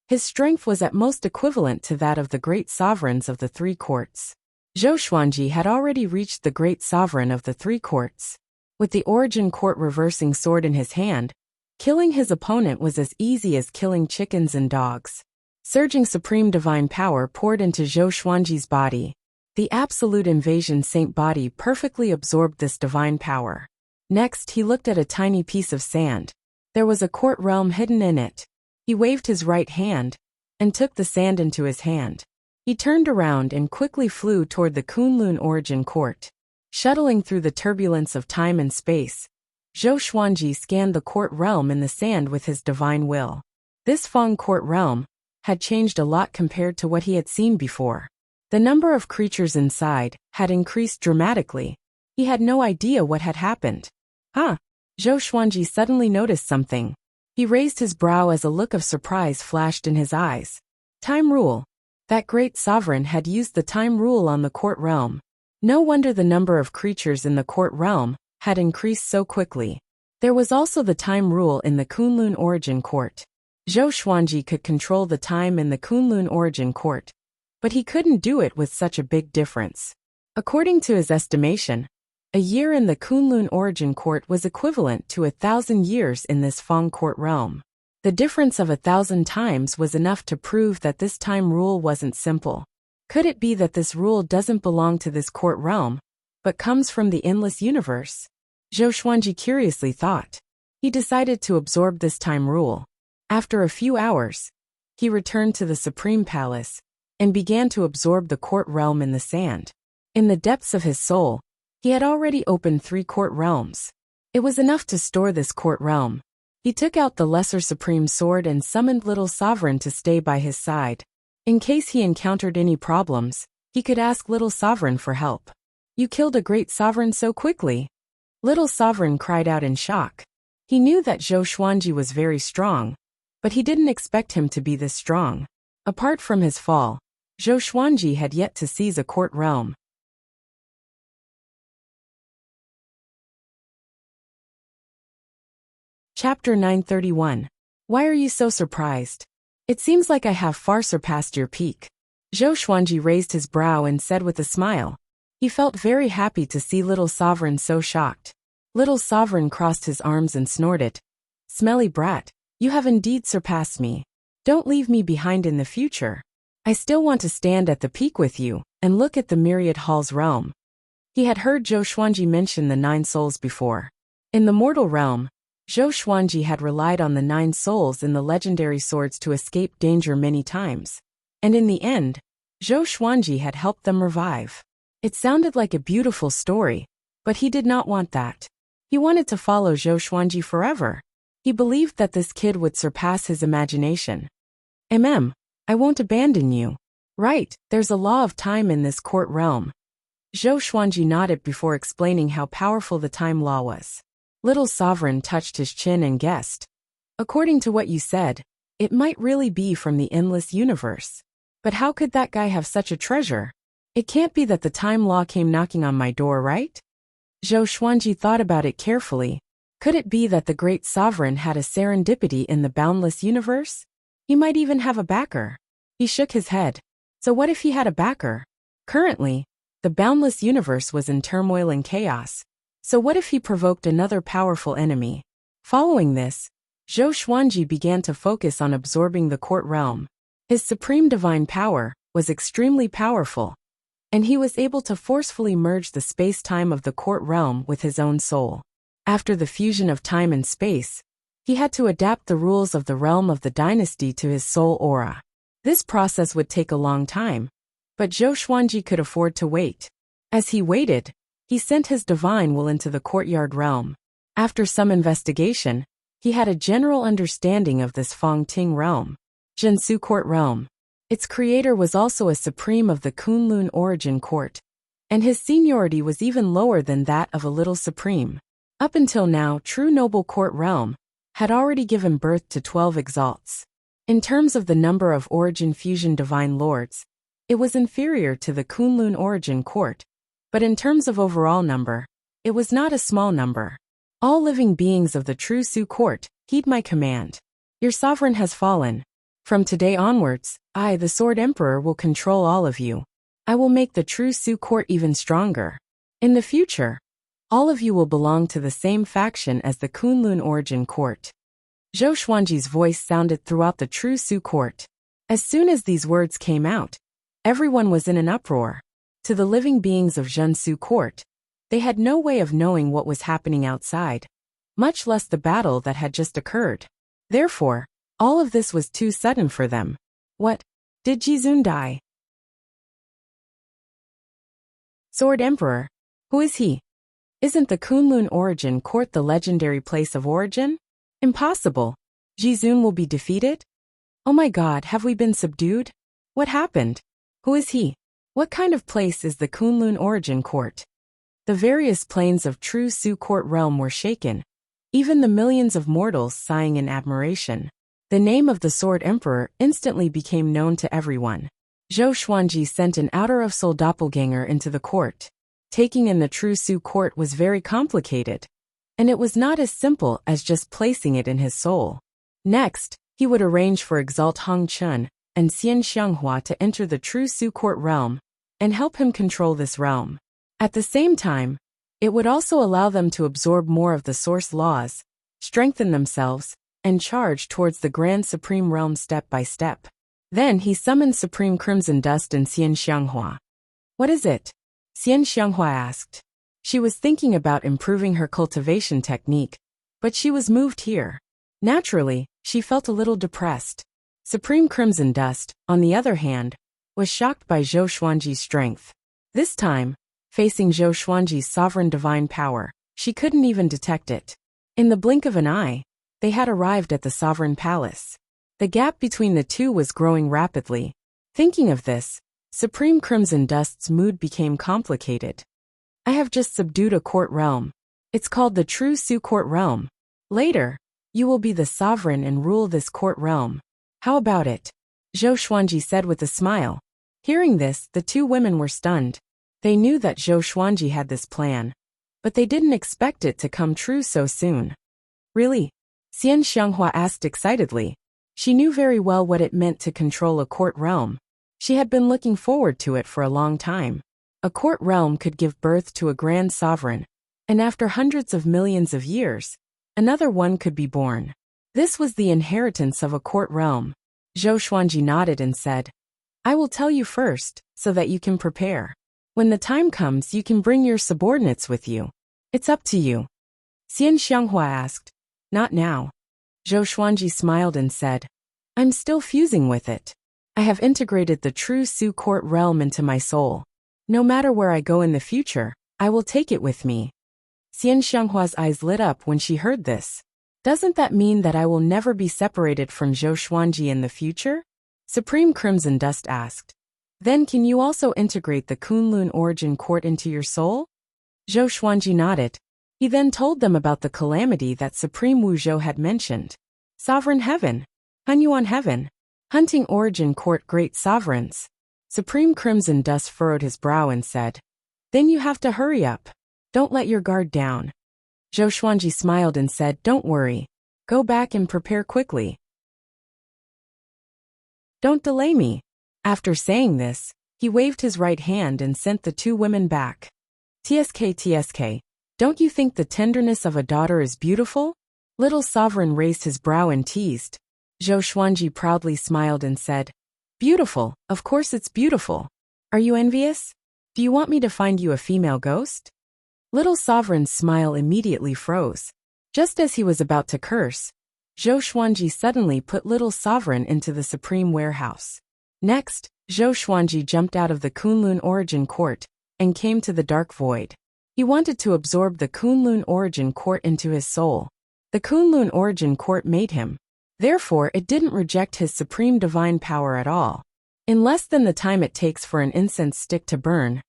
his strength was at most equivalent to that of the great sovereigns of the three courts. Zhou Xuanji had already reached the great sovereign of the three courts. With the origin court reversing sword in his hand, killing his opponent was as easy as killing chickens and dogs. Surging supreme divine power poured into Zhou Xuanji's body. The absolute invasion saint body perfectly absorbed this divine power. Next, he looked at a tiny piece of sand. There was a court realm hidden in it. He waved his right hand and took the sand into his hand. He turned around and quickly flew toward the Kunlun origin court. Shuttling through the turbulence of time and space, Zhou Xuanji scanned the court realm in the sand with his divine will. This Feng court realm had changed a lot compared to what he had seen before. The number of creatures inside had increased dramatically. He had no idea what had happened. Zhou Xuanji suddenly noticed something. He raised his brow as a look of surprise flashed in his eyes. Time rule. That great sovereign had used the time rule on the court realm. No wonder the number of creatures in the court realm had increased so quickly. There was also the time rule in the Kunlun origin court. Zhou Xuanji could control the time in the Kunlun origin court, but he couldn't do it with such a big difference. According to his estimation, a year in the Kunlun origin court was equivalent to 1,000 years in this Feng court realm. The difference of 1,000 times was enough to prove that this time rule wasn't simple. Could it be that this rule doesn't belong to this court realm, but comes from the endless universe? Zhou Xuanji curiously thought. He decided to absorb this time rule. After a few hours, he returned to the Supreme Palace and began to absorb the court realm in the sand. In the depths of his soul, he had already opened 3 court realms. It was enough to store this court realm. He took out the Lesser Supreme Sword and summoned Little Sovereign to stay by his side. In case he encountered any problems, he could ask Little Sovereign for help. You killed a great sovereign so quickly? Little Sovereign cried out in shock. He knew that Zhou Xuanji was very strong, but he didn't expect him to be this strong. Apart from his fall, Zhou Xuanji had yet to seize a court realm. Chapter 931. Why are you so surprised? It seems like I have far surpassed your peak. Zhou Xuanji raised his brow and said with a smile. He felt very happy to see Little Sovereign so shocked. Little Sovereign crossed his arms and snorted. Smelly brat, you have indeed surpassed me. Don't leave me behind in the future. I still want to stand at the peak with you and look at the myriad halls realm. He had heard Zhou Xuanji mention the 9 souls before. In the mortal realm, Zhou Xuanji had relied on the 9 souls in the legendary swords to escape danger many times. And in the end, Zhou Xuanji had helped them revive. It sounded like a beautiful story, but he did not want that. He wanted to follow Zhou Xuanji forever. He believed that this kid would surpass his imagination. I won't abandon you. Right, there's a law of time in this court realm. Zhou Xuanji nodded before explaining how powerful the time law was. Little Sovereign touched his chin and guessed. According to what you said, it might really be from the endless universe. But how could that guy have such a treasure? It can't be that the time law came knocking on my door, right? Zhou Xuanji thought about it carefully. Could it be that the great sovereign had a serendipity in the boundless universe? He might even have a backer. He shook his head. So what if he had a backer? Currently, the boundless universe was in turmoil and chaos. So what if he provoked another powerful enemy? Following this, Zhou Xuanji began to focus on absorbing the court realm. His supreme divine power was extremely powerful, and he was able to forcefully merge the space-time of the court realm with his own soul. After the fusion of time and space, he had to adapt the rules of the realm of the dynasty to his soul aura. This process would take a long time, but Zhou Xuanji could afford to wait. As he waited, he sent his divine will into the courtyard realm. After some investigation, he had a general understanding of this Fangting realm, Zhensu Court realm. Its creator was also a supreme of the Kunlun origin court, and his seniority was even lower than that of a little supreme. Up until now, true noble court realm had already given birth to 12 exalts. In terms of the number of origin fusion divine lords, it was inferior to the Kunlun origin court, but in terms of overall number, it was not a small number. All living beings of the true Su court, heed my command. Your sovereign has fallen. From today onwards, I, the Sword Emperor, will control all of you. I will make the true Su court even stronger. In the future, all of you will belong to the same faction as the Kunlun origin court. Zhou Xuanji's voice sounded throughout the true Su court. As soon as these words came out, everyone was in an uproar. To the living beings of Zhensu court, they had no way of knowing what was happening outside, much less the battle that had just occurred. Therefore, all of this was too sudden for them. What? Did Jizun die? Sword Emperor? Who is he? Isn't the Kunlun origin court the legendary place of origin? Impossible. Jizun will be defeated? Oh my god, have we been subdued? What happened? Who is he? What kind of place is the Kunlun origin court? The various planes of true Su court realm were shaken, even the millions of mortals sighing in admiration. The name of the Sword Emperor instantly became known to everyone. Zhou Xuanji sent an outer-of-soul doppelganger into the court. Taking in the true Su court was very complicated, and it was not as simple as just placing it in his soul. Next, he would arrange for Exalt Hong Chun and Xian Xianghua to enter the true Su court realm and help him control this realm. At the same time, it would also allow them to absorb more of the source laws, strengthen themselves, and charge towards the Grand Supreme Realm step by step. Then he summoned Supreme Crimson Dust and Xian Xianghua. What is it? Xian Xianghua asked. She was thinking about improving her cultivation technique, but she was moved here. Naturally, she felt a little depressed. Supreme Crimson Dust, on the other hand, was shocked by Zhou Xuanji's strength. This time, facing Zhou Xuanji's sovereign divine power, she couldn't even detect it. In the blink of an eye, they had arrived at the sovereign palace. The gap between the two was growing rapidly. Thinking of this, Supreme Crimson Dust's mood became complicated. I have just subdued a court realm. It's called the True Su Court Realm. Later, you will be the sovereign and rule this court realm. How about it? Zhou Xuanji said with a smile. Hearing this, the two women were stunned. They knew that Zhou Xuanji had this plan, but they didn't expect it to come true so soon. Really? Xian Xianghua asked excitedly. She knew very well what it meant to control a court realm. She had been looking forward to it for a long time. A court realm could give birth to a grand sovereign, and after hundreds of millions of years, another one could be born. This was the inheritance of a court realm. Zhou Xuanji nodded and said, I will tell you first, so that you can prepare. When the time comes, you can bring your subordinates with you. It's up to you. Xian Xianghua asked. Not now. Zhou Xuanji smiled and said, I'm still fusing with it. I have integrated the true Su court realm into my soul. No matter where I go in the future, I will take it with me. Xian Xianghua's eyes lit up when she heard this. Doesn't that mean that I will never be separated from Zhou Xuanji in the future? Supreme Crimson Dust asked. Then can you also integrate the Kunlun origin court into your soul? Zhou Xuanji nodded. He then told them about the calamity that Supreme Wu Zhou had mentioned. Sovereign Heaven. Hunyuan Heaven. Hunting Origin Court Great Sovereigns. Supreme Crimson Dust furrowed his brow and said, "Then you have to hurry up. Don't let your guard down." Zhou Xuanji smiled and said, "Don't worry. Go back and prepare quickly. Don't delay me." After saying this, he waved his right hand and sent the two women back. TSK, don't you think the tenderness of a daughter is beautiful? Little Sovereign raised his brow and teased. Zhou Xuanji proudly smiled and said, "Beautiful, of course it's beautiful. Are you envious? Do you want me to find you a female ghost?" Little Sovereign's smile immediately froze. Just as he was about to curse, Zhou Xuanji suddenly put Little Sovereign into the Supreme Warehouse. Next, Zhou Xuanji jumped out of the Kunlun Origin Court and came to the Dark Void. He wanted to absorb the Kunlun Origin Court into his soul. The Kunlun Origin Court made him. Therefore, it didn't reject his supreme divine power at all. In less than the time it takes for an incense stick to burn,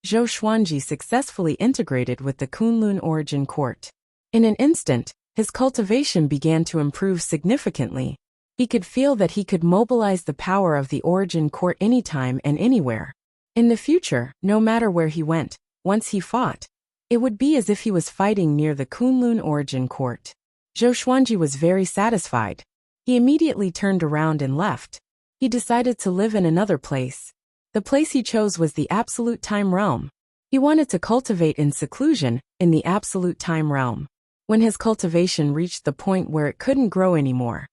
Zhou Xuanji successfully integrated with the Kunlun Origin Court. In an instant, his cultivation began to improve significantly. He could feel that he could mobilize the power of the Origin Court anytime and anywhere. In the future, no matter where he went, once he fought, it would be as if he was fighting near the Kunlun Origin Court. Zhou Xuanji was very satisfied. He immediately turned around and left. He decided to live in another place. The place he chose was the Absolute Time Realm. He wanted to cultivate in seclusion in the Absolute Time Realm. When his cultivation reached the point where it couldn't grow anymore,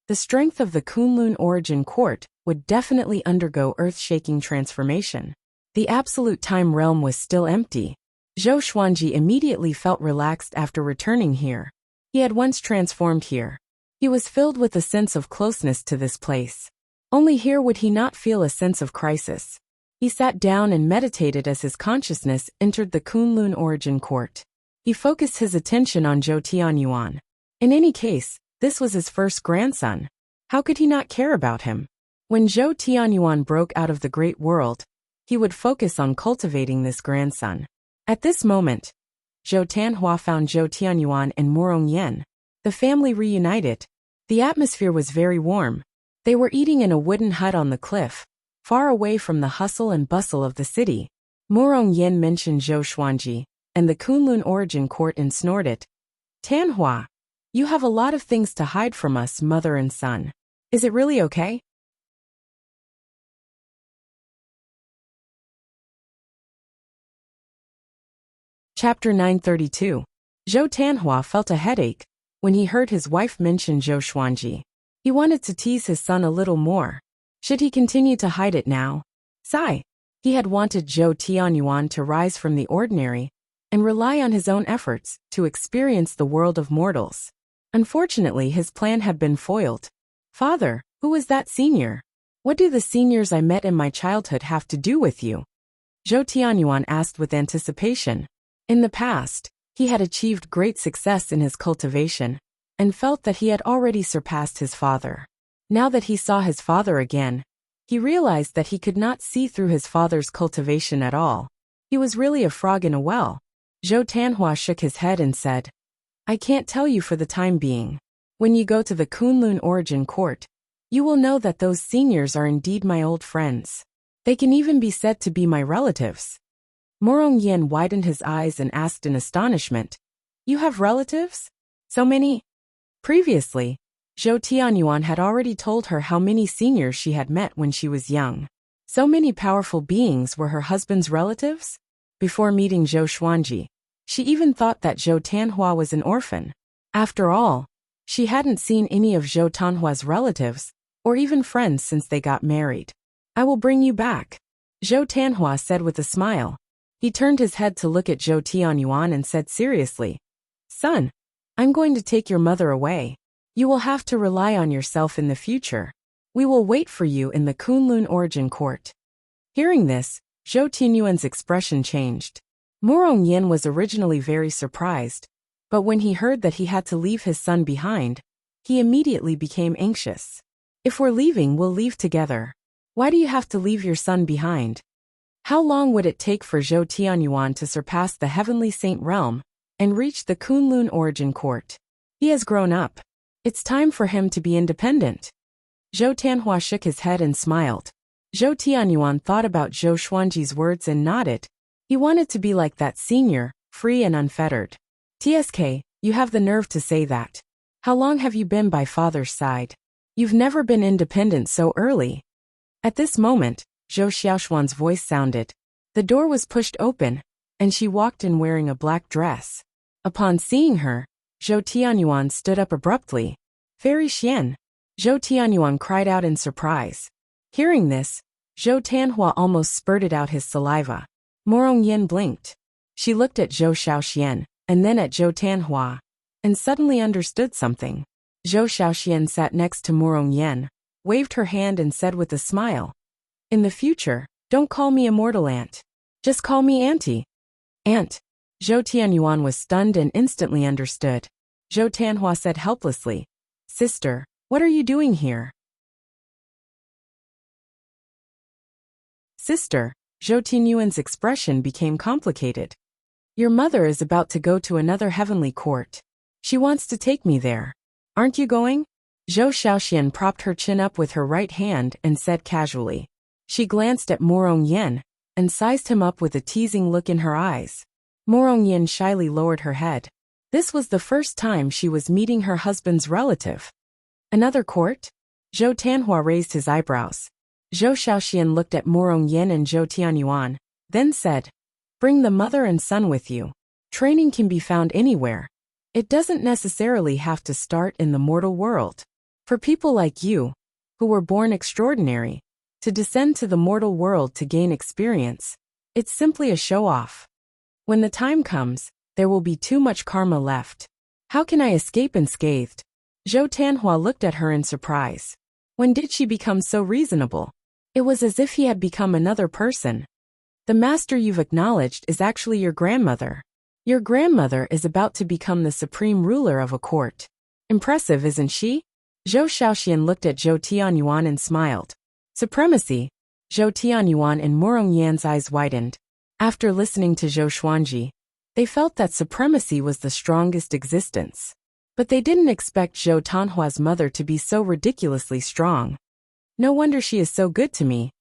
the strength of the Kunlun Origin Court would definitely undergo earth-shaking transformation. The Absolute Time Realm was still empty. Zhou Xuanji immediately felt relaxed after returning here. He had once transformed here. He was filled with a sense of closeness to this place. Only here would he not feel a sense of crisis. He sat down and meditated as his consciousness entered the Kunlun Origin Court. He focused his attention on Zhou Tianyuan. In any case, this was his first grandson. How could he not care about him? When Zhou Tianyuan broke out of the great world, he would focus on cultivating this grandson. At this moment, Zhou Tanhua found Zhou Tianyuan and Murong Yen. The family reunited. The atmosphere was very warm. They were eating in a wooden hut on the cliff, far away from the hustle and bustle of the city. Murong Yen mentioned Zhou Xuanji, and the Kunlun Origin Court and snorted. "Tanhua, you have a lot of things to hide from us, mother and son. Is it really okay?" Chapter 932. Zhou Tanhua felt a headache when he heard his wife mention Zhou Xuanji. He wanted to tease his son a little more. Should he continue to hide it now? Sigh. He had wanted Zhou Tianyuan to rise from the ordinary and rely on his own efforts to experience the world of mortals. Unfortunately, his plan had been foiled. "Father, who is that senior? What do the seniors I met in my childhood have to do with you?" Zhou Tianyuan asked with anticipation. In the past, he had achieved great success in his cultivation and felt that he had already surpassed his father. Now that he saw his father again, he realized that he could not see through his father's cultivation at all. He was really a frog in a well. Zhou Tanhua shook his head and said, "I can't tell you for the time being. When you go to the Kunlun Origin Court, you will know that those seniors are indeed my old friends. They can even be said to be my relatives." Murong Yen widened his eyes and asked in astonishment, "You have relatives? So many?" Previously, Zhou Tianyuan had already told her how many seniors she had met when she was young. So many powerful beings were her husband's relatives? Before meeting Zhou Xuanji, she even thought that Zhou Tanhua was an orphan. After all, she hadn't seen any of Zhou Tanhua's relatives, or even friends since they got married. "I will bring you back," Zhou Tanhua said with a smile. He turned his head to look at Zhou Tianyuan and said seriously, "Son, I'm going to take your mother away. You will have to rely on yourself in the future. We will wait for you in the Kunlun Origin Court." Hearing this, Zhou Tianyuan's expression changed. Murong Yen was originally very surprised, but when he heard that he had to leave his son behind, he immediately became anxious. "If we're leaving, we'll leave together. Why do you have to leave your son behind?" How long would it take for Zhou Tianyuan to surpass the Heavenly Saint Realm and reach the Kunlun Origin Court? He has grown up. It's time for him to be independent. Zhou Tianhua shook his head and smiled. Zhou Tianyuan thought about Zhou Xuanji's words and nodded. He wanted to be like that senior, free and unfettered. TSK, you have the nerve to say that. How long have you been by father's side? You've never been independent so early. At this moment, Zhou Xiaoshuan's voice sounded. The door was pushed open, and she walked in wearing a black dress. Upon seeing her, Zhou Tianyuan stood up abruptly. Fairy Xian. Zhou Tianyuan cried out in surprise. Hearing this, Zhou Tianhua almost spurted out his saliva. Morong Yin blinked. She looked at Zhou Xiaoxian, and then at Zhou Tianhua, and suddenly understood something. Zhou Xiaoxian sat next to Morong Yin, waved her hand and said with a smile, In the future, don't call me immortal aunt. Just call me auntie. Aunt. Zhou Tianyuan was stunned and instantly understood. Zhou Tianhua said helplessly, Sister, what are you doing here? Sister, Zhou Tianyuan's expression became complicated. Your mother is about to go to another heavenly court. She wants to take me there. Aren't you going? Zhou Xiaoxian propped her chin up with her right hand and said casually. She glanced at Morong Yin and sized him up with a teasing look in her eyes. Morong Yin shyly lowered her head. This was the first time she was meeting her husband's relative. Another court? Zhou Tianhua raised his eyebrows. Zhou Xiaoxian looked at Morong Yin and Zhou Tianyuan, then said, Bring the mother and son with you. Training can be found anywhere. It doesn't necessarily have to start in the mortal world. For people like you, who were born extraordinary, to descend to the mortal world to gain experience, it's simply a show-off. When the time comes, there will be too much karma left. How can I escape unscathed? Zhou Tianhua looked at her in surprise. When did she become so reasonable? It was as if he had become another person. The master you've acknowledged is actually your grandmother. Your grandmother is about to become the supreme ruler of a court. Impressive, isn't she? Zhou Xiaoxian looked at Zhou Tianyuan and smiled. Supremacy. Zhou Tianyuan and Morong Yan's eyes widened. After listening to Zhou Xuanji, they felt that supremacy was the strongest existence. But they didn't expect Zhou Tianhua's mother to be so ridiculously strong. No wonder she is so good to me,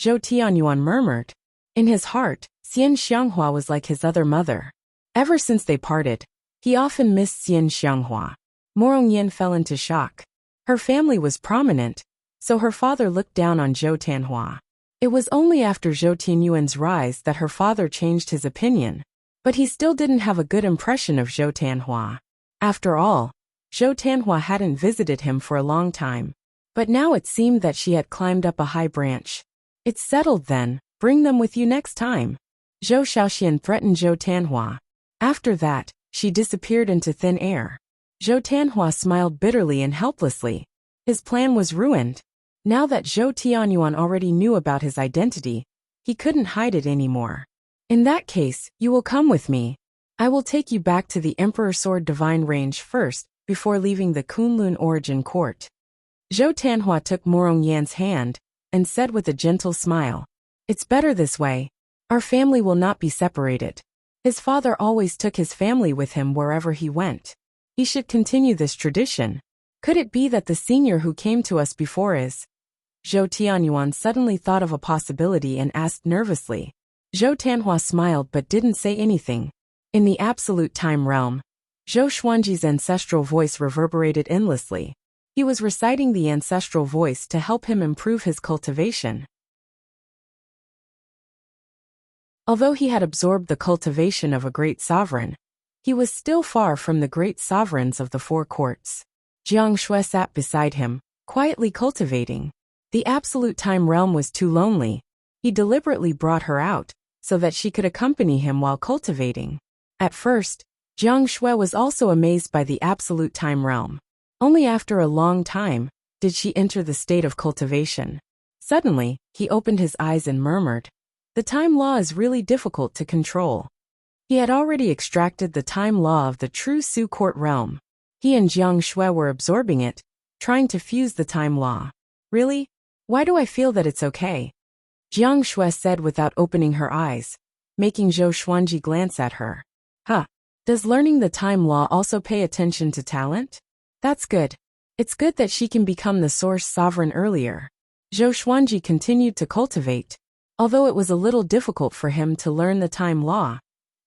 Zhou Tianyuan murmured. In his heart, Xian Xianghua was like his other mother. Ever since they parted, he often missed Xian Xianghua. Morong Yin fell into shock. Her family was prominent, so her father looked down on Zhou Tianhua. It was only after Zhou Tianyuan's rise that her father changed his opinion, but he still didn't have a good impression of Zhou Tianhua. After all, Zhou Tianhua hadn't visited him for a long time, but now it seemed that she had climbed up a high branch. It's settled then, bring them with you next time. Zhou Xiaoxian threatened Zhou Tianhua. After that, she disappeared into thin air. Zhou Tianhua smiled bitterly and helplessly. His plan was ruined. Now that Zhou Tianyuan already knew about his identity, he couldn't hide it anymore. In that case, you will come with me. I will take you back to the Emperor Sword Divine Range first, before leaving the Kunlun Origin Court. Zhou Tianhua took Morong Yan's hand, and said with a gentle smile, It's better this way. Our family will not be separated. His father always took his family with him wherever he went. He should continue this tradition. Could it be that the senior who came to us before is? Zhou Tianyuan suddenly thought of a possibility and asked nervously. Zhou Tianhua smiled but didn't say anything. In the absolute time realm, Zhou Xuanji's ancestral voice reverberated endlessly. He was reciting the ancestral voice to help him improve his cultivation. Although he had absorbed the cultivation of a great sovereign, he was still far from the great sovereigns of the four courts. Jiang Shui sat beside him, quietly cultivating. The absolute time realm was too lonely. He deliberately brought her out, so that she could accompany him while cultivating. At first, Jiang Shui was also amazed by the absolute time realm. Only after a long time did she enter the state of cultivation. Suddenly, he opened his eyes and murmured, The time law is really difficult to control. He had already extracted the time law of the true Su Court realm. He and Jiang Shui were absorbing it, trying to fuse the time law. Really? Why do I feel that it's okay? Jiang Shui said without opening her eyes, making Zhou Xuanji glance at her. Huh. Does learning the time law also pay attention to talent? That's good. It's good that she can become the source sovereign earlier. Zhou Xuanji continued to cultivate. Although it was a little difficult for him to learn the time law,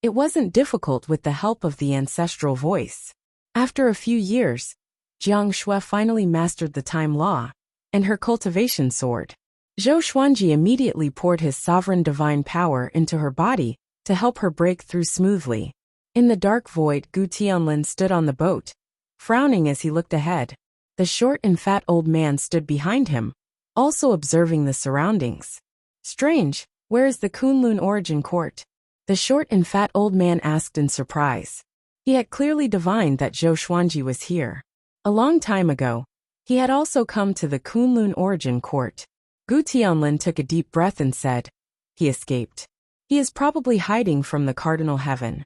it wasn't difficult with the help of the ancestral voice. After a few years, Jiang Shui finally mastered the time law and her cultivation soared. Zhou Xuanji immediately poured his sovereign divine power into her body to help her break through smoothly. In the dark void, Gu Tianlin stood on the boat, frowning as he looked ahead. The short and fat old man stood behind him, also observing the surroundings. Strange, where is the Kunlun origin court? The short and fat old man asked in surprise. He had clearly divined that Zhou Xuanji was here. A long time ago, he had also come to the Kunlun origin court. Gu Tianlin took a deep breath and said, "He escaped. He is probably hiding from the cardinal heaven."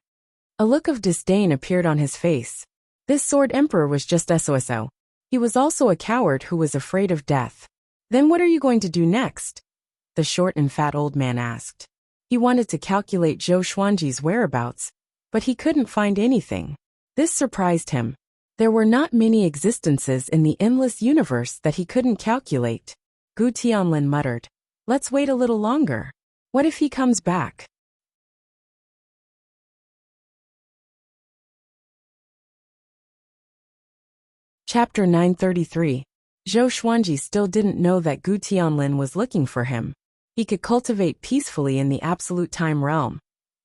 A look of disdain appeared on his face. This sword emperor was just SOSO. He was also a coward who was afraid of death. Then what are you going to do next? The short and fat old man asked. He wanted to calculate Zhou Xuanji's whereabouts, but he couldn't find anything. This surprised him. There were not many existences in the endless universe that he couldn't calculate. Gu Tianlin muttered, "Let's wait a little longer. What if he comes back?" Chapter 933. Zhou Xuanji still didn't know that Gu Tianlin was looking for him. He could cultivate peacefully in the absolute time realm,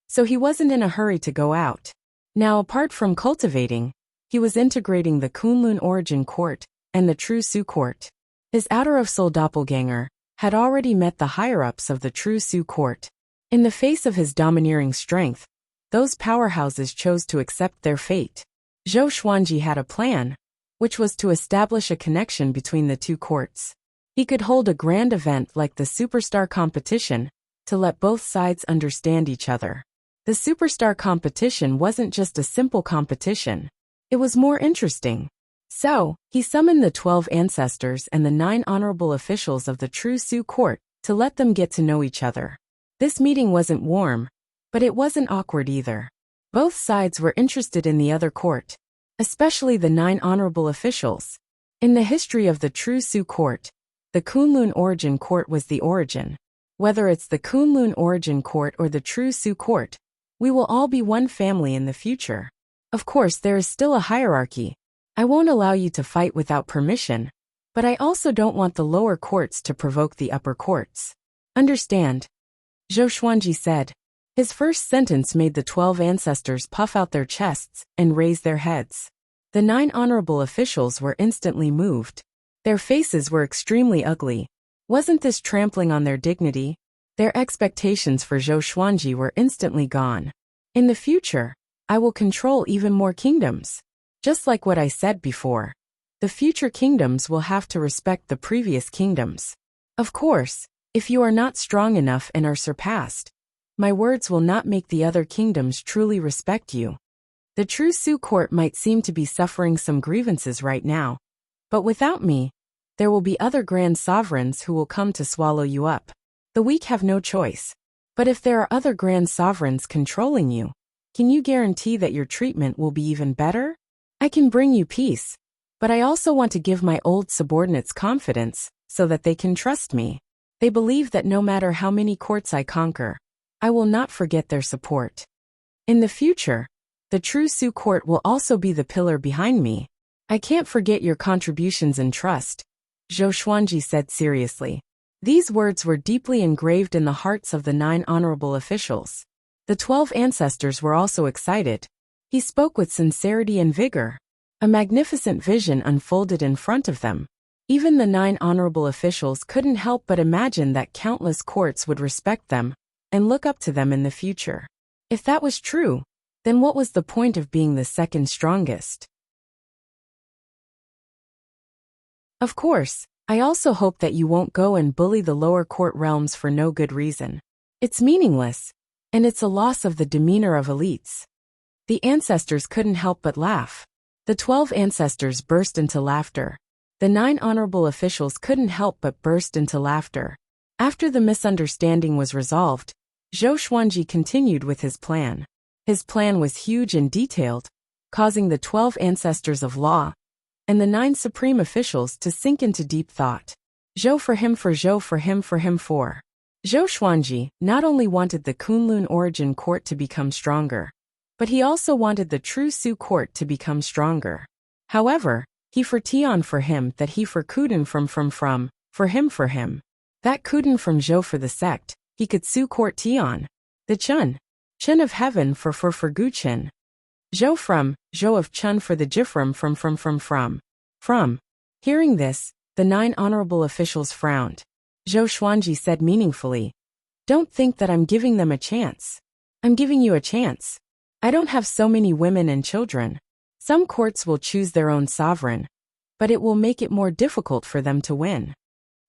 so he wasn't in a hurry to go out. Now, apart from cultivating, he was integrating the Kunlun origin court and the True Su court. His outer of soul doppelganger had already met the higher-ups of the True Su court. In the face of his domineering strength, those powerhouses chose to accept their fate. Zhou Xuanji had a plan, which was to establish a connection between the two courts. He could hold a grand event like the Superstar competition to let both sides understand each other. The Superstar competition wasn't just a simple competition. It was more interesting. So, he summoned the 12 ancestors and the 9 honorable officials of the True Su court to let them get to know each other. This meeting wasn't warm, but it wasn't awkward either. Both sides were interested in the other court, especially the 9 honorable officials. In the history of the True Su court, the Kunlun origin court was the origin. Whether it's the Kunlun origin court or the True Su court, we will all be one family in the future. Of course, there is still a hierarchy. I won't allow you to fight without permission, but I also don't want the lower courts to provoke the upper courts. Understand? Zhou Xuanji said. His first sentence made the 12 ancestors puff out their chests and raise their heads. The 9 honorable officials were instantly moved. Their faces were extremely ugly. Wasn't this trampling on their dignity? Their expectations for Zhou Xuanji were instantly gone. In the future, I will control even more kingdoms. Just like what I said before, the future kingdoms will have to respect the previous kingdoms. Of course, if you are not strong enough and are surpassed, my words will not make the other kingdoms truly respect you. The True Su court might seem to be suffering some grievances right now, but without me, there will be other grand sovereigns who will come to swallow you up. The weak have no choice. But if there are other grand sovereigns controlling you, can you guarantee that your treatment will be even better? I can bring you peace, but I also want to give my old subordinates confidence so that they can trust me. They believe that no matter how many courts I conquer, I will not forget their support. In the future, the True Su court will also be the pillar behind me. I can't forget your contributions and trust, Zhou Xuanji said seriously. These words were deeply engraved in the hearts of the 9 honorable officials. The 12 ancestors were also excited. He spoke with sincerity and vigor. A magnificent vision unfolded in front of them. Even the 9 honorable officials couldn't help but imagine that countless courts would respect them and look up to them in the future. If that was true, then what was the point of being the second strongest? Of course, I also hope that you won't go and bully the lower court realms for no good reason. It's meaningless, and it's a loss of the demeanor of elites. The ancestors couldn't help but laugh. The 12 ancestors burst into laughter. The 9 honorable officials couldn't help but burst into laughter. After the misunderstanding was resolved, Zhou Xuanji continued with his plan. His plan was huge and detailed, causing the 12 ancestors of law and the 9 supreme officials to sink into deep thought. Zhou for him for Zhou for him for him for. Zhou Xuanji not only wanted the Kunlun origin court to become stronger, but he also wanted the true Su court to become stronger. However, he for Tian for him that he for Kuden from for him. That Kuden from Zhou for the sect, he could Su court Tian. The Chun of heaven for Guchen. Zhou of Chun for the Jifram from. Hearing this, the 9 honorable officials frowned. Zhou Xuanji said meaningfully, "Don't think that I'm giving them a chance. I'm giving you a chance. I don't have so many women and children. Some courts will choose their own sovereign, but it will make it more difficult for them to win."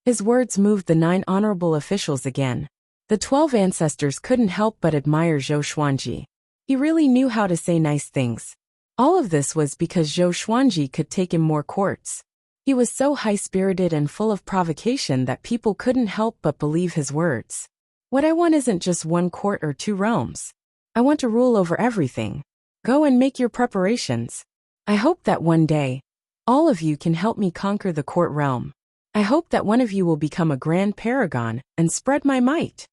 His words moved the 9 honorable officials again. The 12 ancestors couldn't help but admire Zhou Xuanji. He really knew how to say nice things. All of this was because Zhou Xuanji could take him more courts. He was so high-spirited and full of provocation that people couldn't help but believe his words. What I want isn't just 1 court or 2 realms. I want to rule over everything. Go and make your preparations. I hope that one day, all of you can help me conquer the court realm. I hope that one of you will become a grand paragon and spread my might.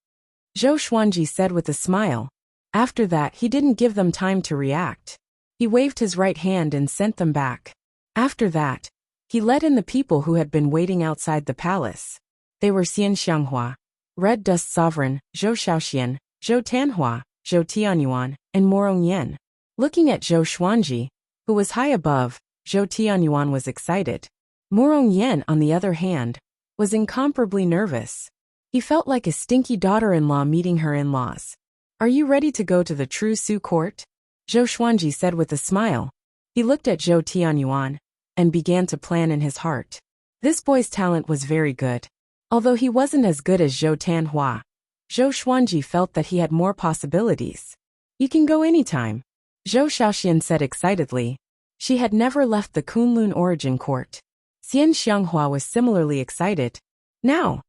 Zhou Xuanji said with a smile. After that, he didn't give them time to react. He waved his right hand and sent them back. After that, he let in the people who had been waiting outside the palace. They were Xian Xianghua, Red Dust Sovereign, Zhou Shaoxian, Zhou Tanhua, Zhou Tianyuan, and Morong Yen. Looking at Zhou Xuanji, who was high above, Zhou Tianyuan was excited. Morong Yen, on the other hand, was incomparably nervous. He felt like a stinky daughter-in-law meeting her in-laws. "Are you ready to go to the true Su court?" Zhou Xuanji said with a smile. He looked at Zhou Tianyuan and began to plan in his heart. This boy's talent was very good. Although he wasn't as good as Zhou Tanhua, Zhou Xuanji felt that he had more possibilities. "You can go anytime," Zhou Shaoxian said excitedly. She had never left the Kunlun origin court. Xian Xianghua was similarly excited. "Now."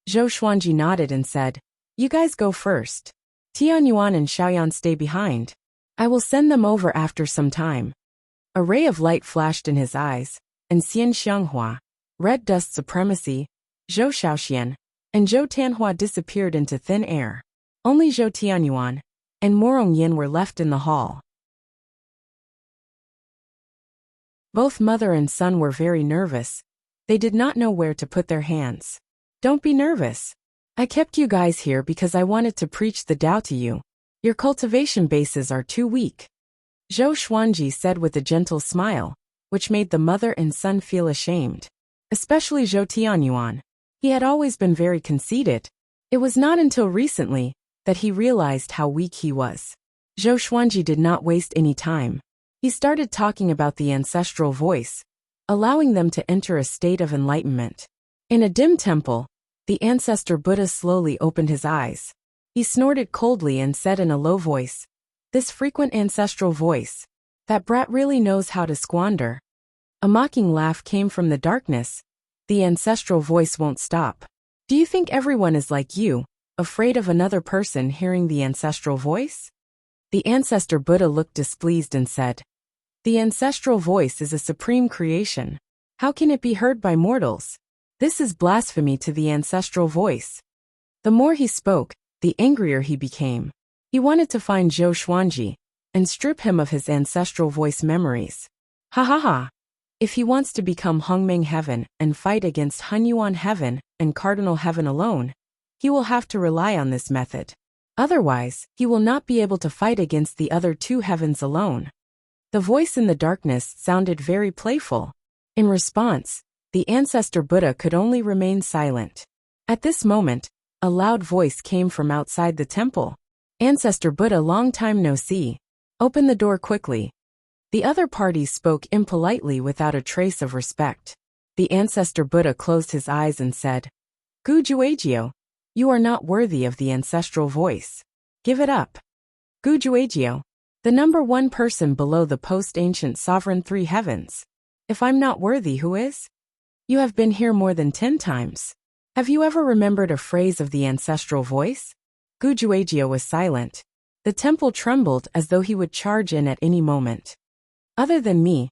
Zhou Xuanji nodded and said, "You guys go first. Tianyuan and Xiaoyan stay behind. I will send them over after some time." A ray of light flashed in his eyes, and Xian Xianghua, Red Dust Supremacy, Zhou Shaoxian, and Zhou Tanhua disappeared into thin air. Only Zhou Tianyuan and Morong Yin were left in the hall. Both mother and son were very nervous. They did not know where to put their hands. "Don't be nervous. I kept you guys here because I wanted to preach the Tao to you. Your cultivation bases are too weak," Zhou Xuanji said with a gentle smile, which made the mother and son feel ashamed. Especially Zhou Tianyuan. He had always been very conceited. It was not until recently that he realized how weak he was. Zhou Xuanji did not waste any time. He started talking about the ancestral voice, allowing them to enter a state of enlightenment. In a dim temple, the ancestor Buddha slowly opened his eyes. He snorted coldly and said in a low voice, "This frequent ancestral voice, that brat really knows how to squander." A mocking laugh came from the darkness. "The ancestral voice won't stop. Do you think everyone is like you, afraid of another person hearing the ancestral voice?" The ancestor Buddha looked displeased and said, "The ancestral voice is a supreme creation. How can it be heard by mortals? This is blasphemy to the ancestral voice." The more he spoke, the angrier he became. He wanted to find Zhou Xuanji and strip him of his ancestral voice memories. Ha ha ha! If he wants to become Hongmeng Heaven and fight against Hunyuan Heaven and Cardinal Heaven alone, he will have to rely on this method. Otherwise, he will not be able to fight against the other 2 heavens alone. The voice in the darkness sounded very playful. In response, the ancestor Buddha could only remain silent. At this moment, a loud voice came from outside the temple. "Ancestor Buddha, long time no see. Open the door quickly." The other parties spoke impolitely without a trace of respect. The ancestor Buddha closed his eyes and said, "Gu Juegio, you are not worthy of the ancestral voice. Give it up." Gu Juegio, the number 1 person below the post-ancient sovereign 3 heavens. "If I'm not worthy, who is? You have been here more than 10 times. Have you ever remembered a phrase of the ancestral voice?" Gu Juegio was silent. The temple trembled as though he would charge in at any moment. "Other than me,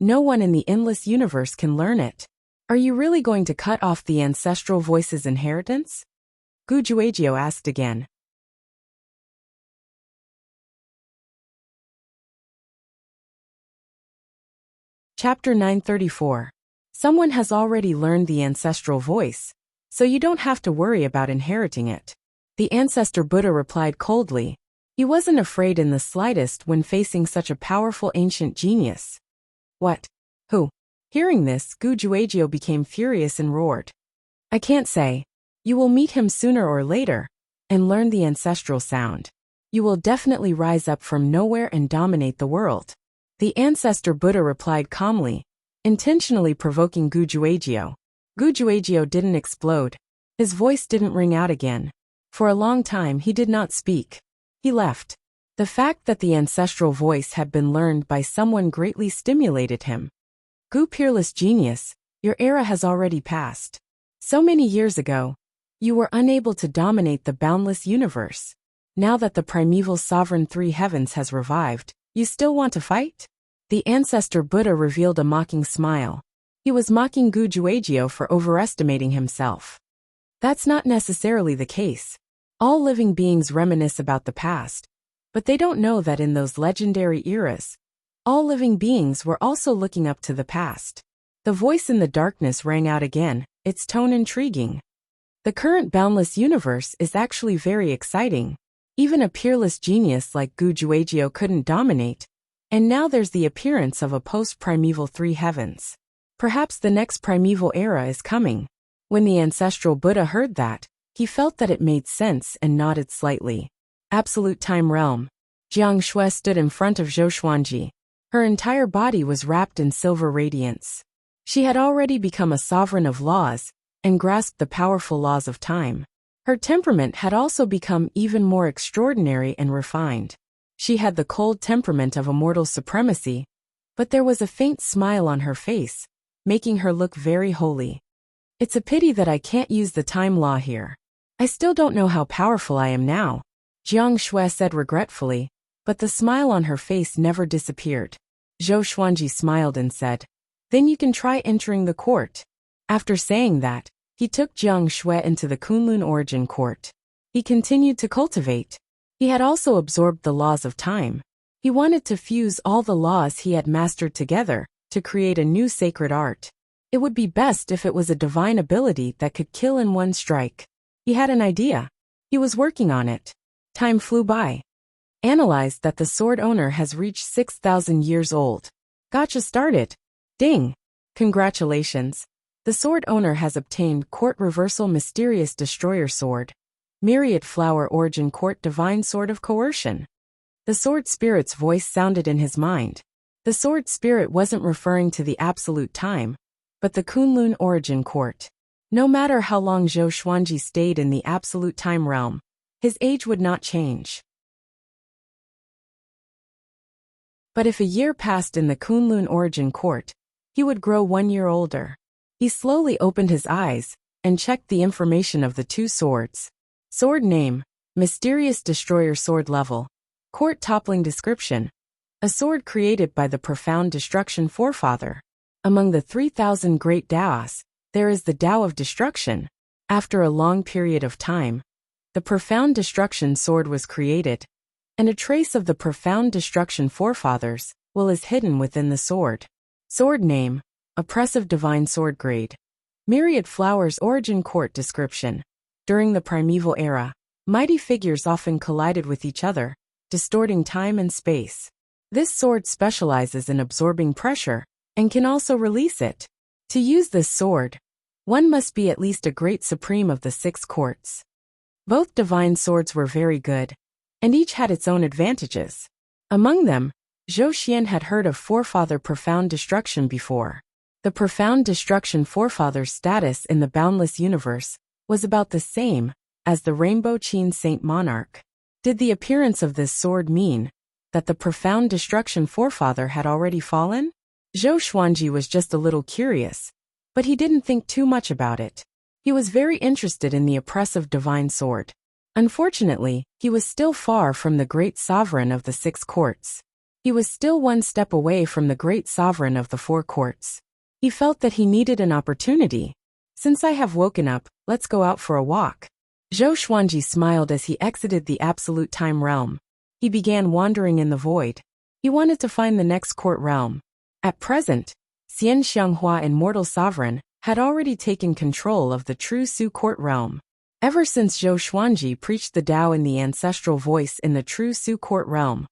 No one in the endless universe can learn it. Are you really going to cut off the ancestral voice's inheritance? Gujuagio asked again. Chapter 934. Someone has already learned the ancestral voice, so you don't have to worry about inheriting it. The ancestor Buddha replied coldly. He wasn't afraid in the slightest when facing such a powerful ancient genius. What? Who? Hearing this, Gujuagio became furious and roared. I can't say. You will meet him sooner or later, and learn the ancestral sound. You will definitely rise up from nowhere and dominate the world. The ancestor Buddha replied calmly, intentionally provoking Gujuagio. Gujuagio didn't explode. His voice didn't ring out again. For a long time he did not speak. He left. The fact that the ancestral voice had been learned by someone greatly stimulated him. Gu peerless genius, your era has already passed. So many years ago, you were unable to dominate the boundless universe. Now that the primeval sovereign three heavens has revived, you still want to fight? The ancestor Buddha revealed a mocking smile. He was mocking Gujuagio for overestimating himself. That's not necessarily the case. All living beings reminisce about the past, but they don't know that in those legendary eras, all living beings were also looking up to the past. The voice in the darkness rang out again, its tone intriguing. The current boundless universe is actually very exciting. Even a peerless genius like Gujuagio couldn't dominate, and now there's the appearance of a post-primeval three heavens. Perhaps the next primeval era is coming. When the ancestral Buddha heard that, he felt that it made sense and nodded slightly. Absolute Time Realm. Jiang Shui stood in front of Zhou Xuanji. Her entire body was wrapped in silver radiance. She had already become a sovereign of laws and grasped the powerful laws of time. Her temperament had also become even more extraordinary and refined. She had the cold temperament of immortal supremacy, but there was a faint smile on her face, making her look very holy. It's a pity that I can't use the time law here. I still don't know how powerful I am now, Jiang Shui said regretfully, but the smile on her face never disappeared. Zhou Xuanji smiled and said, Then you can try entering the court. After saying that, he took Jiang Shui into the Kunlun origin court. He continued to cultivate. He had also absorbed the laws of time. He wanted to fuse all the laws he had mastered together to create a new sacred art. It would be best if it was a divine ability that could kill in one strike. He had an idea. He was working on it. Time flew by. Analyzed that the sword owner has reached 6,000 years old. Gotcha started. Ding. Congratulations. The sword owner has obtained Court Reversal Mysterious Destroyer Sword. Myriad Flower Origin Court Divine Sword of Coercion. The sword spirit's voice sounded in his mind. The sword spirit wasn't referring to the absolute time, but the Kunlun origin court. No matter how long Zhou Xuanji stayed in the absolute time realm, his age would not change. But if a year passed in the Kunlun origin court, he would grow 1 year older. He slowly opened his eyes and checked the information of the two swords. Sword name, Mysterious Destroyer Sword level. Court toppling description. A sword created by the Profound Destruction Forefather. Among the 3,000 great Taos, there is the Tao of Destruction. After a long period of time, the Profound Destruction Sword was created, and a trace of the Profound Destruction Forefathers is hidden within the sword. Sword name, Oppressive Divine Sword Grade. Myriad Flowers Origin Court description. During the primeval era, mighty figures often collided with each other, distorting time and space. This sword specializes in absorbing pressure, and can also release it. To use this sword, one must be at least a great supreme of the 6 courts. Both divine swords were very good, and each had its own advantages. Among them, Zhou Xian had heard of Forefather Profound Destruction before. The Profound Destruction Forefather's status in the boundless universe was about the same as the Rainbow Qin Saint Monarch. Did the appearance of this sword mean that the Profound Destruction Forefather had already fallen? Zhou Xuanji was just a little curious, but he didn't think too much about it. He was very interested in the oppressive divine sword. Unfortunately, he was still far from the great sovereign of the 6 courts. He was still one step away from the great sovereign of the four courts. He felt that he needed an opportunity. Since I have woken up, let's go out for a walk. Zhou Xuanji smiled as he exited the absolute time realm. He began wandering in the void. He wanted to find the next court realm. At present, Xian Xianghua, immortal sovereign, had already taken control of the true Su court realm. Ever since Zhou Xuanji preached the Tao in the ancestral voice in the true Su court realm,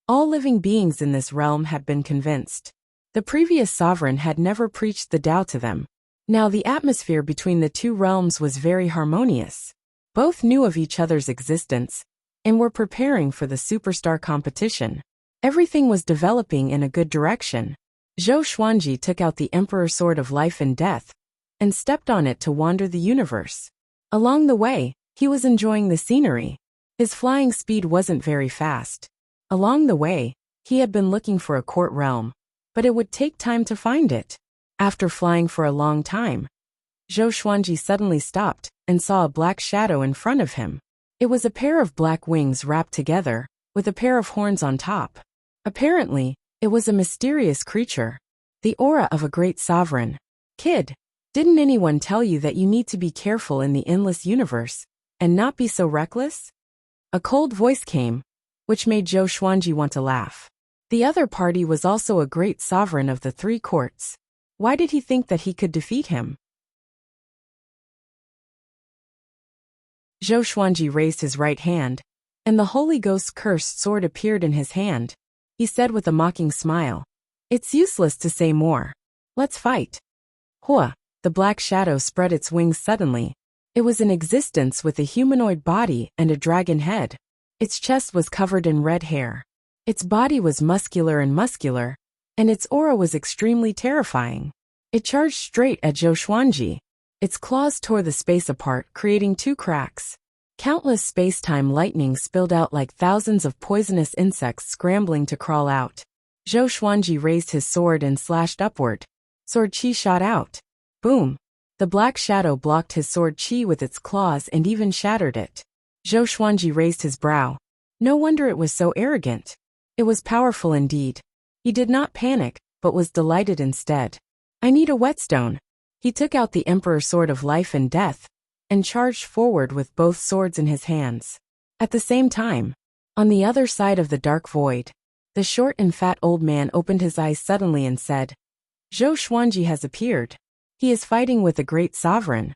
all living beings in this realm had been convinced. The previous sovereign had never preached the Tao to them. Now the atmosphere between the two realms was very harmonious. Both knew of each other's existence and were preparing for the superstar competition. Everything was developing in a good direction. Zhou Xuanji took out the Emperor Sword of Life and Death and stepped on it to wander the universe. Along the way, he was enjoying the scenery. His flying speed wasn't very fast. Along the way, he had been looking for a court realm, but it would take time to find it. After flying for a long time, Zhou Xuanji suddenly stopped and saw a black shadow in front of him. It was a pair of black wings wrapped together, with a pair of horns on top. Apparently, it was a mysterious creature. The aura of a great sovereign. Kid, didn't anyone tell you that you need to be careful in the endless universe, and not be so reckless? A cold voice came, which made Zhou Xuanji want to laugh. The other party was also a great sovereign of the three courts. Why did he think that he could defeat him? Zhou Xuanji raised his right hand, and the Holy Ghost's cursed sword appeared in his hand. He said with a mocking smile, "It's useless to say more. Let's fight." Hua, the black shadow spread its wings suddenly. It was in existence with a humanoid body and a dragon head. Its chest was covered in red hair. Its body was muscular, and its aura was extremely terrifying. It charged straight at Zhou Xuanji. Its claws tore the space apart, creating two cracks. Countless space-time lightning spilled out like thousands of poisonous insects scrambling to crawl out. Zhou Xuanji raised his sword and slashed upward. Sword chi shot out. Boom! The black shadow blocked his sword chi with its claws and even shattered it. Zhou Xuanji raised his brow. No wonder it was so arrogant. It was powerful indeed. He did not panic, but was delighted instead. I need a whetstone. He took out the Emperor Sword of Life and Death and charged forward with both swords in his hands. At the same time, on the other side of the dark void, the short and fat old man opened his eyes suddenly and said, "Zhou Xuanji has appeared. He is fighting with a great sovereign."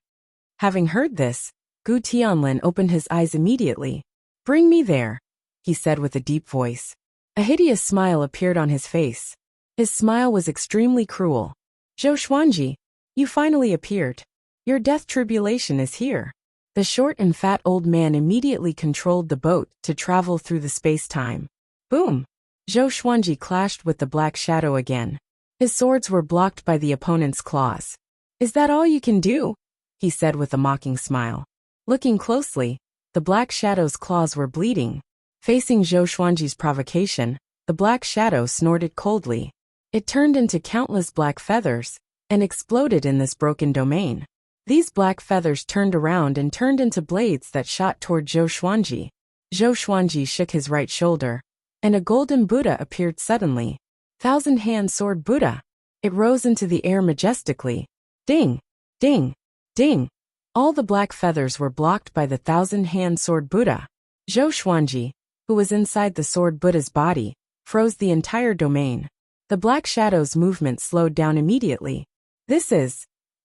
Having heard this, Gu Tianlin opened his eyes immediately. "Bring me there," he said with a deep voice. A hideous smile appeared on his face. His smile was extremely cruel. "Zhou Xuanji, you finally appeared. Your death tribulation is here." The short and fat old man immediately controlled the boat to travel through the space-time. Boom! Zhou Xuanji clashed with the black shadow again. His swords were blocked by the opponent's claws. "Is that all you can do?" he said with a mocking smile. Looking closely, the black shadow's claws were bleeding. Facing Zhou Xuanji's provocation, the black shadow snorted coldly. It turned into countless black feathers and exploded in this broken domain. These black feathers turned around and turned into blades that shot toward Zhou Xuanji. Zhou Xuanji shook his right shoulder, and a golden Buddha appeared suddenly. Thousand-hand sword Buddha. It rose into the air majestically. Ding! Ding! Ding! All the black feathers were blocked by the thousand-hand sword Buddha. Zhou Xuanji, who was inside the sword Buddha's body, froze the entire domain. The black shadow's movement slowed down immediately.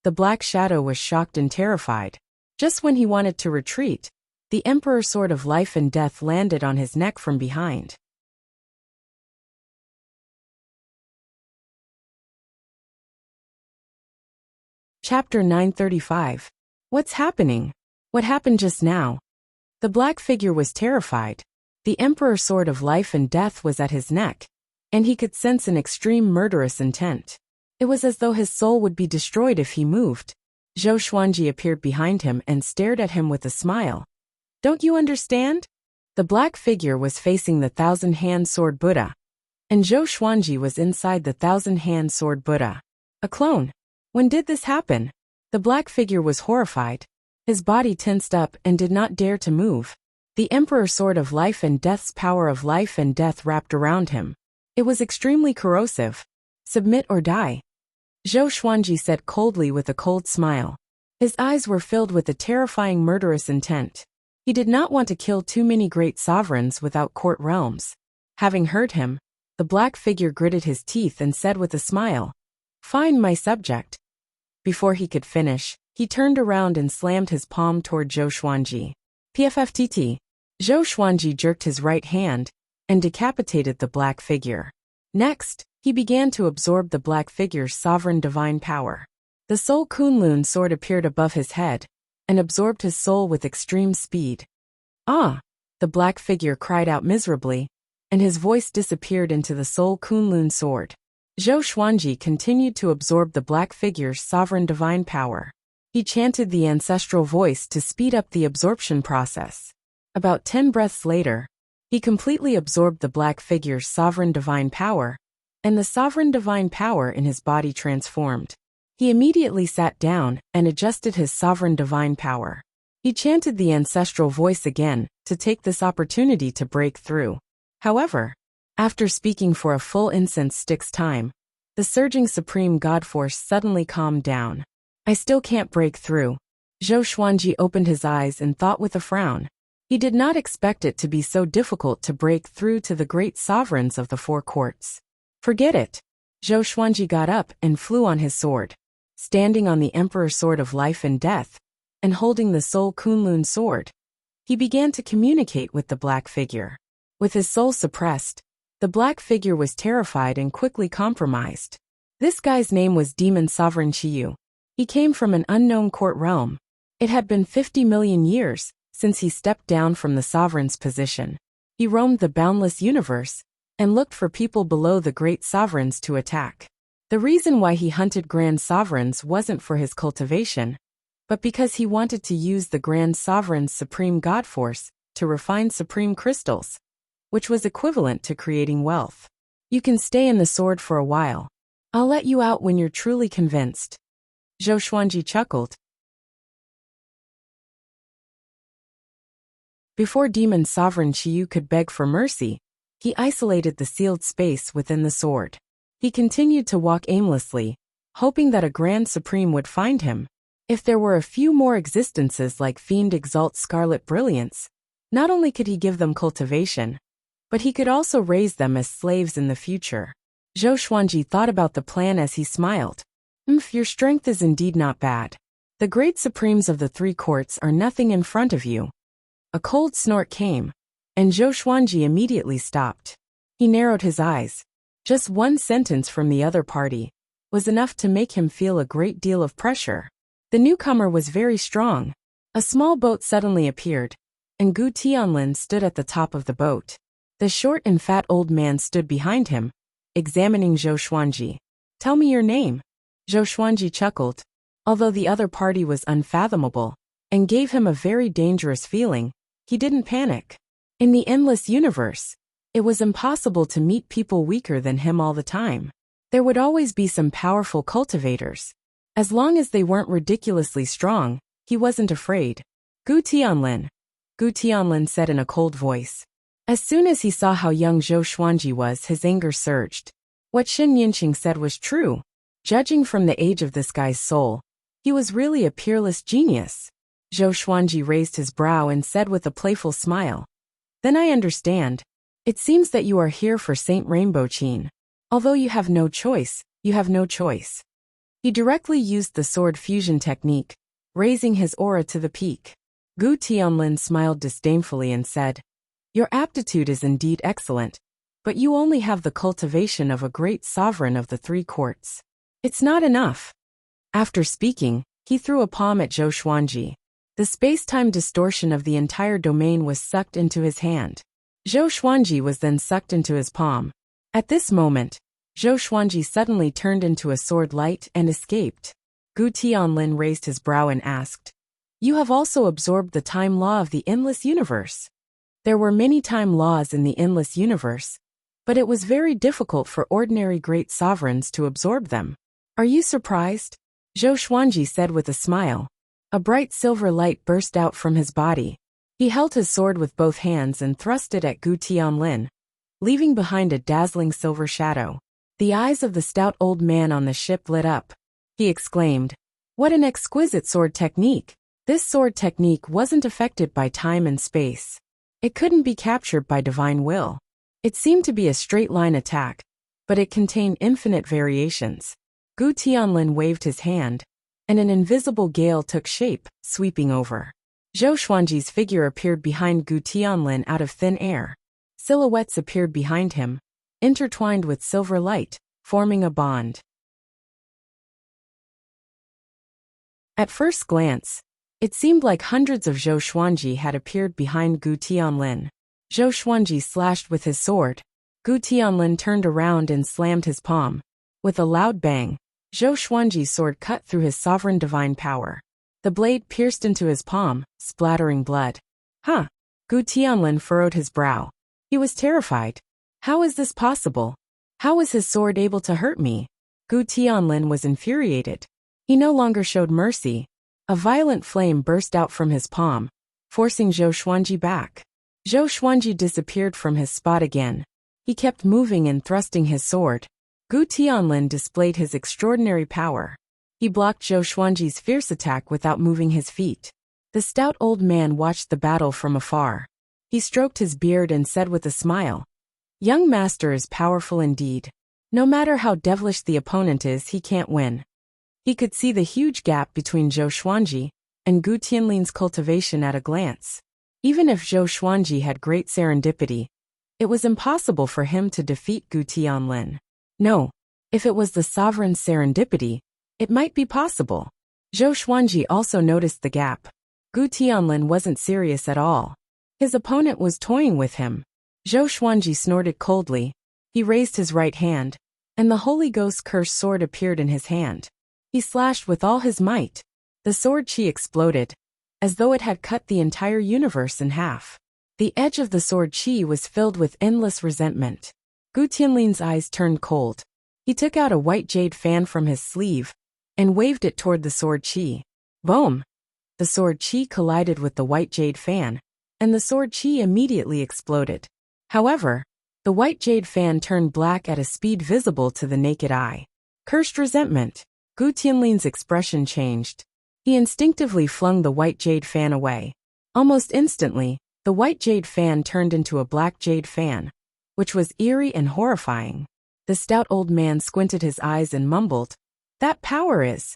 The black shadow was shocked and terrified. Just when he wanted to retreat, the Emperor Sword of Life and Death landed on his neck from behind. Chapter 935. What's happening? What happened just now? The black figure was terrified. The Emperor Sword of Life and Death was at his neck, and he could sense an extreme murderous intent. It was as though his soul would be destroyed if he moved. Zhou Xuanji appeared behind him and stared at him with a smile. "Don't you understand?" The black figure was facing the thousand-hand sword Buddha, and Zhou Xuanji was inside the thousand-hand sword Buddha. A clone. When did this happen? The black figure was horrified. His body tensed up and did not dare to move. The Emperor Sword of Life and Death's power of life and death wrapped around him. It was extremely corrosive. Submit or die. Zhou Xuanji said coldly with a cold smile. His eyes were filled with a terrifying murderous intent. He did not want to kill too many great sovereigns without court realms. Having heard him, the black figure gritted his teeth and said with a smile, "Fine, my subject." Before he could finish, he turned around and slammed his palm toward Zhou Xuanji. PFFTT. Zhou Xuanji jerked his right hand and decapitated the black figure. Next, he began to absorb the black figure's sovereign divine power. The Soul Kunlun sword appeared above his head and absorbed his soul with extreme speed. Ah! The black figure cried out miserably, and his voice disappeared into the Soul Kunlun sword. Zhou Xuanji continued to absorb the black figure's sovereign divine power. He chanted the ancestral voice to speed up the absorption process. About 10 breaths later, he completely absorbed the black figure's sovereign divine power, and the sovereign divine power in his body transformed. He immediately sat down and adjusted his sovereign divine power. He chanted the ancestral voice again to take this opportunity to break through. However, after speaking for a full incense stick's time, the surging supreme god force suddenly calmed down. I still can't break through. Zhou Xuanji opened his eyes and thought with a frown. He did not expect it to be so difficult to break through to the great sovereigns of the four courts. Forget it. Zhou Xuanji got up and flew on his sword. Standing on the Emperor's sword of life and death, and holding the Soul Kunlun sword, he began to communicate with the black figure. With his soul suppressed, the black figure was terrified and quickly compromised. This guy's name was Demon Sovereign Qiyu. He came from an unknown court realm. It had been 50 million years since he stepped down from the sovereign's position. He roamed the boundless universe and looked for people below the great sovereigns to attack. The reason why he hunted grand sovereigns wasn't for his cultivation, but because he wanted to use the grand sovereign's supreme god force to refine supreme crystals, which was equivalent to creating wealth. You can stay in the sword for a while. I'll let you out when you're truly convinced. Zhou Xuanji chuckled. Before Demon Sovereign Qiyu could beg for mercy, he isolated the sealed space within the sword. He continued to walk aimlessly, hoping that a Grand Supreme would find him. If there were a few more existences like Fiend Exalt Scarlet Brilliance, not only could he give them cultivation, but he could also raise them as slaves in the future. Zhou Xuanji thought about the plan as he smiled. Your strength is indeed not bad. The great supremes of the three courts are nothing in front of you. A cold snort came, and Zhou Xuanji immediately stopped. He narrowed his eyes. Just one sentence from the other party was enough to make him feel a great deal of pressure. The newcomer was very strong. A small boat suddenly appeared, and Gu Tianlin stood at the top of the boat. The short and fat old man stood behind him, examining Zhou Xuanji. Tell me your name. Zhou Xuanji chuckled. Although the other party was unfathomable and gave him a very dangerous feeling, he didn't panic. In the endless universe, it was impossible to meet people weaker than him all the time. There would always be some powerful cultivators. As long as they weren't ridiculously strong, he wasn't afraid. Gu Tianlin said in a cold voice. As soon as he saw how young Zhou Xuanji was, his anger surged. What Xin Yinqing said was true. Judging from the age of this guy's soul, he was really a peerless genius. Zhou Xuanji raised his brow and said with a playful smile. Then I understand. It seems that you are here for Saint Rainbow Qin. Although you have no choice, you have no choice. He directly used the sword fusion technique, raising his aura to the peak. Gu Tianlin smiled disdainfully and said, Your aptitude is indeed excellent, but you only have the cultivation of a great sovereign of the three courts. It's not enough. After speaking, he threw a palm at Zhou Xuanji. The space-time distortion of the entire domain was sucked into his hand. Zhou Xuanji was then sucked into his palm. At this moment, Zhou Xuanji suddenly turned into a sword light and escaped. Gu Tianlin raised his brow and asked, You have also absorbed the time law of the endless universe. There were many time laws in the endless universe, but it was very difficult for ordinary great sovereigns to absorb them. Are you surprised? Zhou Xuanji said with a smile. A bright silver light burst out from his body. He held his sword with both hands and thrust it at Gu Tianlin. leaving behind a dazzling silver shadow. The eyes of the stout old man on the ship lit up. He exclaimed, "What an exquisite sword technique!" This sword technique wasn't affected by time and space. It couldn't be captured by divine will. It seemed to be a straight-line attack, but it contained infinite variations. Gu Tianlin waved his hand, and an invisible gale took shape, sweeping over. Zhou Xuanji's figure appeared behind Gu Tianlin out of thin air. Silhouettes appeared behind him, intertwined with silver light, forming a bond. At first glance, it seemed like hundreds of Zhou Xuanji had appeared behind Gu Tianlin. Zhou Xuanji slashed with his sword. Gu Tianlin turned around and slammed his palm. With a loud bang, Zhou Xuanji's sword cut through his sovereign divine power. The blade pierced into his palm, splattering blood. Huh! Gu Tianlin furrowed his brow. He was terrified. How is this possible? How was his sword able to hurt me? Gu Tianlin was infuriated. He no longer showed mercy. A violent flame burst out from his palm, forcing Zhou Xuanji back. Zhou Xuanji disappeared from his spot again. He kept moving and thrusting his sword. Gu Tianlin displayed his extraordinary power. He blocked Zhou Xuanji's fierce attack without moving his feet. The stout old man watched the battle from afar. He stroked his beard and said with a smile, "Young master is powerful indeed. No matter how devilish the opponent is, he can't win." He could see the huge gap between Zhou Xuanji and Gu Tianlin's cultivation at a glance. Even if Zhou Xuanji had great serendipity, it was impossible for him to defeat Gu Tianlin. No, if it was the sovereign's serendipity, it might be possible. Zhou Xuanji also noticed the gap. Gu Tianlin wasn't serious at all. His opponent was toying with him. Zhou Xuanji snorted coldly. He raised his right hand, and the Holy Ghost cursed sword appeared in his hand. He slashed with all his might. The sword chi exploded, as though it had cut the entire universe in half. The edge of the sword chi was filled with endless resentment. Gu Tianlin's eyes turned cold. He took out a white jade fan from his sleeve and waved it toward the sword chi. Boom! The sword chi collided with the white jade fan, and the sword chi immediately exploded. However, the white jade fan turned black at a speed visible to the naked eye. Cursed resentment. Gu Tianlin's expression changed. He instinctively flung the white jade fan away. Almost instantly, the white jade fan turned into a black jade fan, which was eerie and horrifying. The stout old man squinted his eyes and mumbled, "That power is..."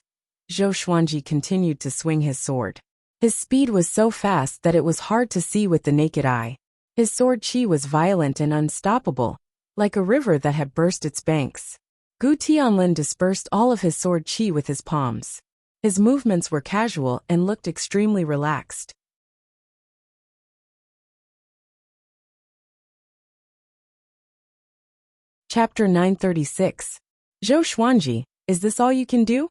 Zhou Xuanji continued to swing his sword. His speed was so fast that it was hard to see with the naked eye. His sword chi was violent and unstoppable, like a river that had burst its banks. Gu Tianlin dispersed all of his sword chi with his palms. His movements were casual and looked extremely relaxed. Chapter 936. Zhou Xuanji, is this all you can do?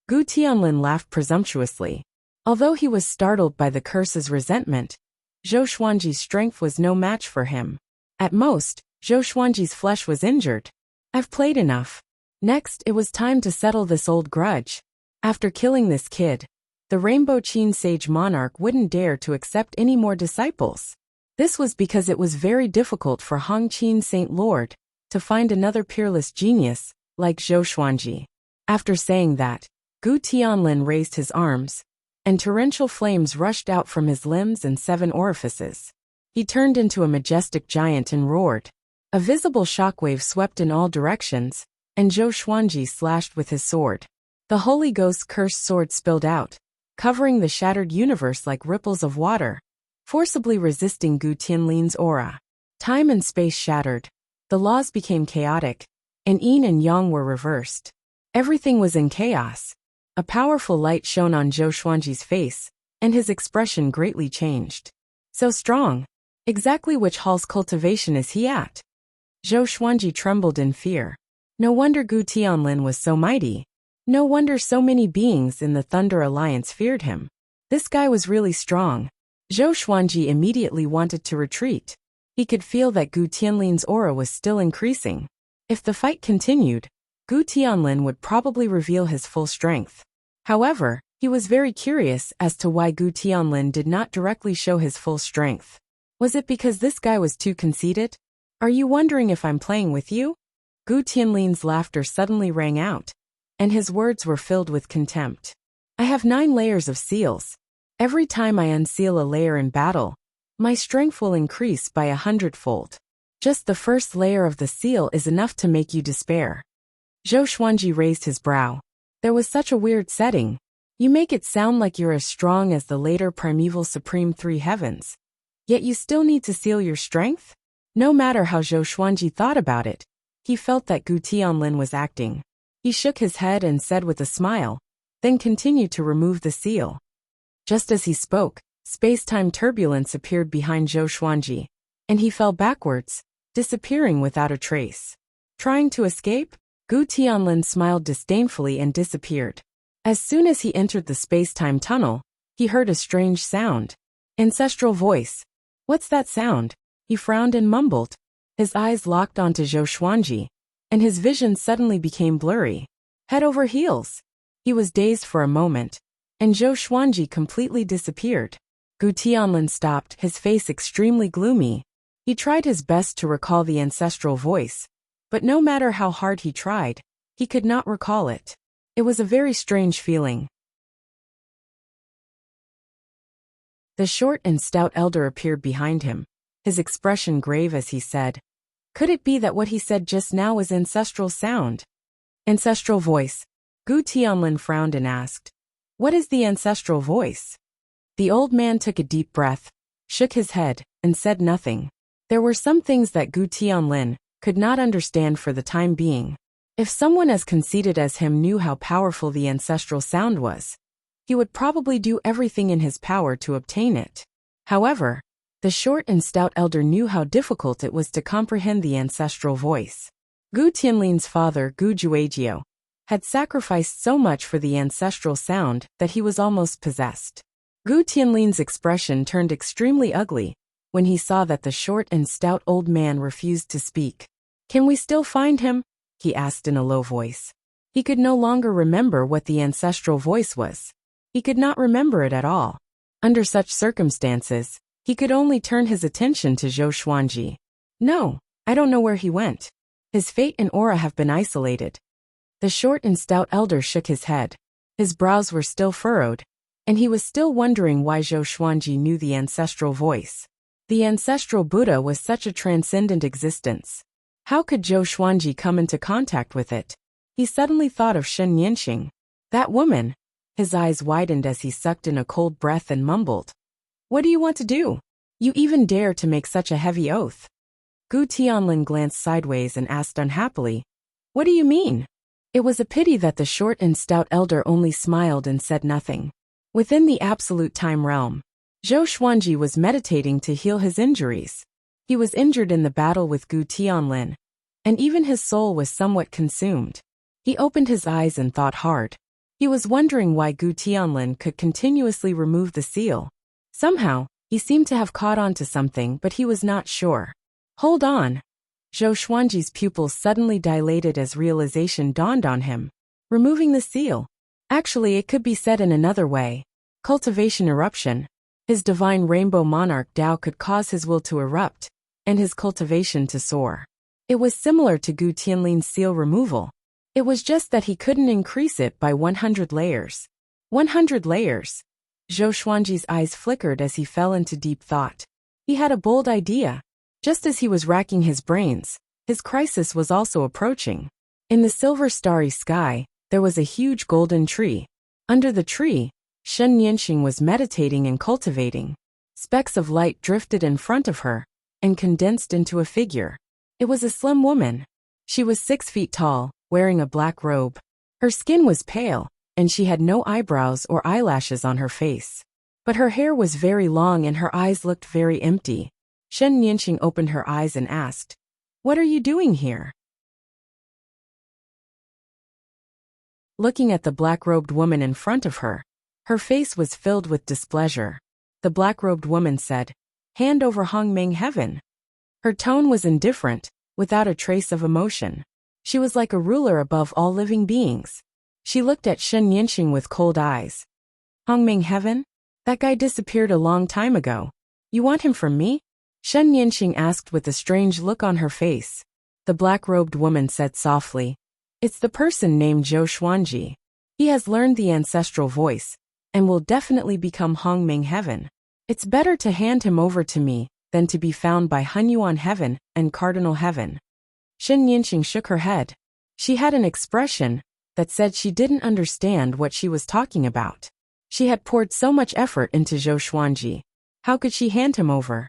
Gu Tianlin laughed presumptuously. Although he was startled by the curse's resentment, Zhou Xuanji's strength was no match for him. At most, Zhou Xuanji's flesh was injured. I've played enough. Next, it was time to settle this old grudge. After killing this kid, the Rainbow Qin Sage Monarch wouldn't dare to accept any more disciples. This was because it was very difficult for Hong Qin Saint Lord to find another peerless genius like Zhou Xuanji. After saying that, Gu Tianlin raised his arms, and torrential flames rushed out from his limbs and 7 orifices. He turned into a majestic giant and roared. A visible shockwave swept in all directions, and Zhou Xuanji slashed with his sword. The Holy Ghost's cursed sword spilled out, covering the shattered universe like ripples of water, forcibly resisting Gu Tianlin's aura. Time and space shattered. The laws became chaotic, and yin and yang were reversed. Everything was in chaos. A powerful light shone on Zhou Xuanji's face, and his expression greatly changed. So strong. Exactly which hall's cultivation is he at? Zhou Xuanji trembled in fear. No wonder Gu Tianlin was so mighty. No wonder so many beings in the Thunder Alliance feared him. This guy was really strong. Zhou Xuanji immediately wanted to retreat. He could feel that Gu Tianlin's aura was still increasing. If the fight continued, Gu Tianlin would probably reveal his full strength. However, he was very curious as to why Gu Tianlin did not directly show his full strength. Was it because this guy was too conceited? Are you wondering if I'm playing with you? Gu Tianlin's laughter suddenly rang out, and his words were filled with contempt. I have 9 layers of seals. Every time I unseal a layer in battle, my strength will increase by 100-fold. Just the first layer of the seal is enough to make you despair. Zhou Xuanji raised his brow. There was such a weird setting. You make it sound like you're as strong as the later primeval supreme 3 heavens. Yet you still need to seal your strength? No matter how Zhou Xuanji thought about it, he felt that Gu Tianlin was acting. He shook his head and said with a smile, then continued to remove the seal. Just as he spoke, space-time turbulence appeared behind Zhou Xuanji, and he fell backwards, disappearing without a trace. Trying to escape? Gu Tianlin smiled disdainfully and disappeared. As soon as he entered the space-time tunnel, he heard a strange sound. Ancestral voice. What's that sound? He frowned and mumbled. His eyes locked onto Zhou Xuanji, and his vision suddenly became blurry. Head over heels. He was dazed for a moment, and Zhou Xuanji completely disappeared. Gu Tianlin stopped, his face extremely gloomy. He tried his best to recall the ancestral voice, but no matter how hard he tried, he could not recall it. It was a very strange feeling. The short and stout elder appeared behind him, his expression grave as he said, "Could it be that what he said just now was ancestral sound?" Ancestral voice. Gu Tianlin frowned and asked, "What is the ancestral voice?" The old man took a deep breath, shook his head, and said nothing. There were some things that Gu Tianlin could not understand for the time being. If someone as conceited as him knew how powerful the ancestral sound was, he would probably do everything in his power to obtain it. However, the short and stout elder knew how difficult it was to comprehend the ancestral voice. Gu Tianlin's father, Gu Juejiao, had sacrificed so much for the ancestral sound that he was almost possessed. Gu Tianlin's expression turned extremely ugly when he saw that the short and stout old man refused to speak. "Can we still find him?" he asked in a low voice. He could no longer remember what the ancestral voice was. He could not remember it at all. Under such circumstances, he could only turn his attention to Zhou Xuanji. "No, I don't know where he went. His fate and aura have been isolated." The short and stout elder shook his head. His brows were still furrowed, and he was still wondering why Zhou Xuanji knew the ancestral voice. The ancestral Buddha was such a transcendent existence. How could Zhou Xuanji come into contact with it? He suddenly thought of Shen Yanxing. That woman. His eyes widened as he sucked in a cold breath and mumbled, "What do you want to do? You even dare to make such a heavy oath?" Gu Tianlin glanced sideways and asked unhappily, "What do you mean?" It was a pity that the short and stout elder only smiled and said nothing. Within the absolute time realm, Zhou Xuanji was meditating to heal his injuries. He was injured in the battle with Gu Tianlin, and even his soul was somewhat consumed. He opened his eyes and thought hard. He was wondering why Gu Tianlin could continuously remove the seal. Somehow, he seemed to have caught on to something, but he was not sure. "Hold on." Zhou Xuanji's pupils suddenly dilated as realization dawned on him. Removing the seal. Actually, it could be said in another way. Cultivation eruption. His divine rainbow monarch Tao could cause his will to erupt, and his cultivation to soar. It was similar to Gu Tianlin's seal removal. It was just that he couldn't increase it by 100 layers. 100 layers. Zhou Xuanji's eyes flickered as he fell into deep thought. He had a bold idea. Just as he was racking his brains, his crisis was also approaching. In the silver starry sky, there was a huge golden tree. Under the tree, Shen Yanxing was meditating and cultivating. Specks of light drifted in front of her and condensed into a figure. It was a slim woman. She was 6 feet tall, wearing a black robe. Her skin was pale, and she had no eyebrows or eyelashes on her face. But her hair was very long and her eyes looked very empty. Shen Yanxing opened her eyes and asked, "What are you doing here?" Looking at the black-robed woman in front of her, her face was filled with displeasure. The black-robed woman said, "Hand over Hongmeng Heaven." Her tone was indifferent, without a trace of emotion. She was like a ruler above all living beings. She looked at Shen Yanxing with cold eyes. "Hongmeng Heaven? That guy disappeared a long time ago. You want him from me?" Shen Yinxing asked with a strange look on her face. The black-robed woman said softly, "It's the person named Zhou Xuanji. He has learned the ancestral voice, and will definitely become Hongming Heaven. It's better to hand him over to me than to be found by Hunyuan Heaven and Cardinal Heaven." Shen Yinxing shook her head. She had an expression that said she didn't understand what she was talking about. She had poured so much effort into Zhou Xuanji. How could she hand him over?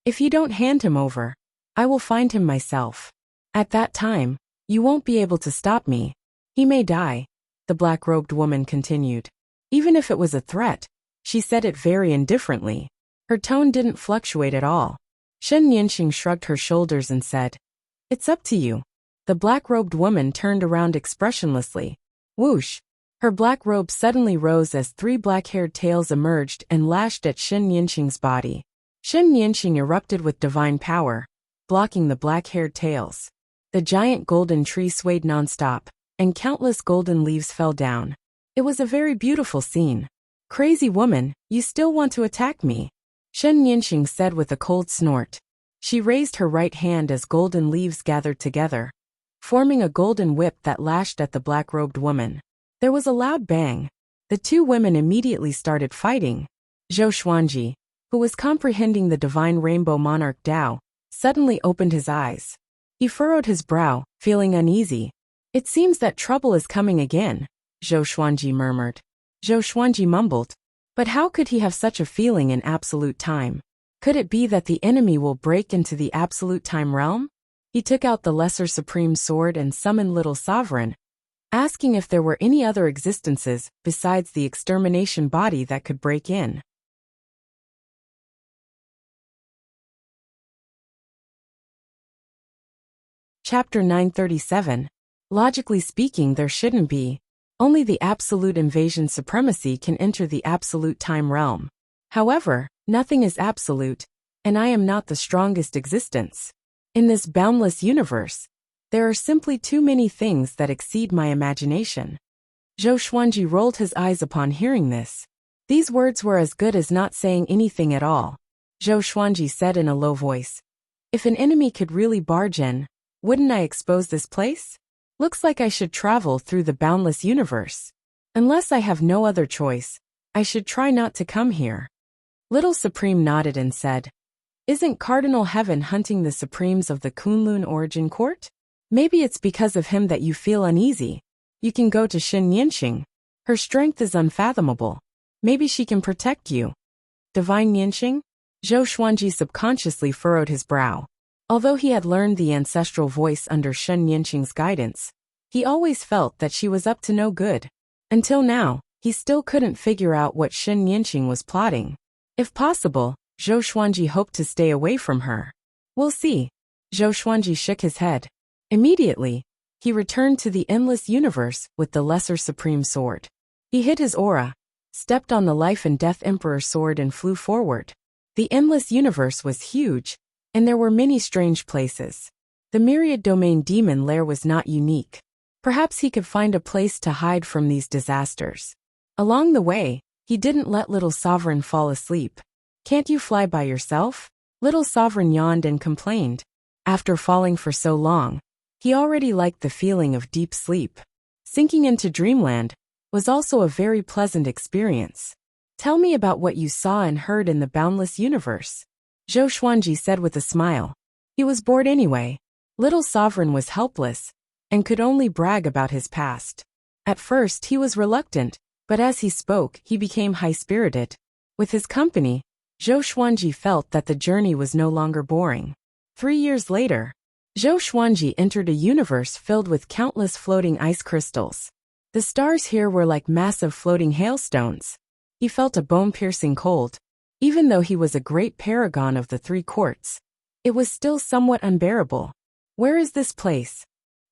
"If you don't hand him over, I will find him myself. At that time, you won't be able to stop me. He may die," the black-robed woman continued. Even if it was a threat, she said it very indifferently. Her tone didn't fluctuate at all. Shen Yinxing shrugged her shoulders and said, "It's up to you." The black-robed woman turned around expressionlessly. Whoosh! Her black robe suddenly rose as three black-haired tails emerged and lashed at Shen Yinxing's body. Shen Yinxing erupted with divine power, blocking the black-haired tails. The giant golden tree swayed nonstop, and countless golden leaves fell down. It was a very beautiful scene. "Crazy woman, you still want to attack me?" Shen Yinxing said with a cold snort. She raised her right hand as golden leaves gathered together, forming a golden whip that lashed at the black-robed woman. There was a loud bang. The two women immediately started fighting. Zhou Xuanji, who was comprehending the divine rainbow monarch Dao, suddenly opened his eyes. He furrowed his brow, feeling uneasy. "It seems that trouble is coming again," Zhou Xuanji murmured. Zhou Xuanji mumbled. But how could he have such a feeling in absolute time? Could it be that the enemy will break into the absolute time realm? He took out the Lesser Supreme Sword and summoned Little Sovereign, asking if there were any other existences besides the extermination body that could break in. Chapter 937. Logically speaking, there shouldn't be. Only the absolute invasion supremacy can enter the absolute time realm. However, nothing is absolute, and I am not the strongest existence. In this boundless universe, there are simply too many things that exceed my imagination. Zhou Xuanji rolled his eyes upon hearing this. These words were as good as not saying anything at all. Zhou Xuanji said in a low voice, "If an enemy could really barge in, wouldn't I expose this place? Looks like I should travel through the boundless universe. Unless I have no other choice, I should try not to come here." Little Supreme nodded and said, "Isn't Cardinal Heaven hunting the Supremes of the Kunlun Origin Court? Maybe it's because of him that you feel uneasy. You can go to Shen Yinxing. Her strength is unfathomable. Maybe she can protect you." Divine Yinxing? Zhou Xuanji subconsciously furrowed his brow. Although he had learned the ancestral voice under Shen Yinxing's guidance, he always felt that she was up to no good. Until now, he still couldn't figure out what Shen Yinxing was plotting. If possible, Zhou Xuanji hoped to stay away from her. "We'll see." Zhou Xuanji shook his head. Immediately, he returned to the endless universe with the Lesser Supreme Sword. He hid his aura, stepped on the Life and Death Emperor sword and flew forward. The endless universe was huge, and there were many strange places. The Myriad Domain Demon Lair was not unique. Perhaps he could find a place to hide from these disasters. Along the way, he didn't let Little Sovereign fall asleep. "Can't you fly by yourself?" Little Sovereign yawned and complained. After falling for so long, he already liked the feeling of deep sleep. Sinking into dreamland was also a very pleasant experience. "Tell me about what you saw and heard in the boundless universe," Zhou Xuanji said with a smile. He was bored anyway. Little Sovereign was helpless and could only brag about his past. At first he was reluctant, but as he spoke, he became high-spirited. With his company, Zhou Xuanji felt that the journey was no longer boring. 3 years later, Zhou Xuanji entered a universe filled with countless floating ice crystals. The stars here were like massive floating hailstones. He felt a bone-piercing cold. Even though he was a great paragon of the 3 courts, it was still somewhat unbearable. "Where is this place?"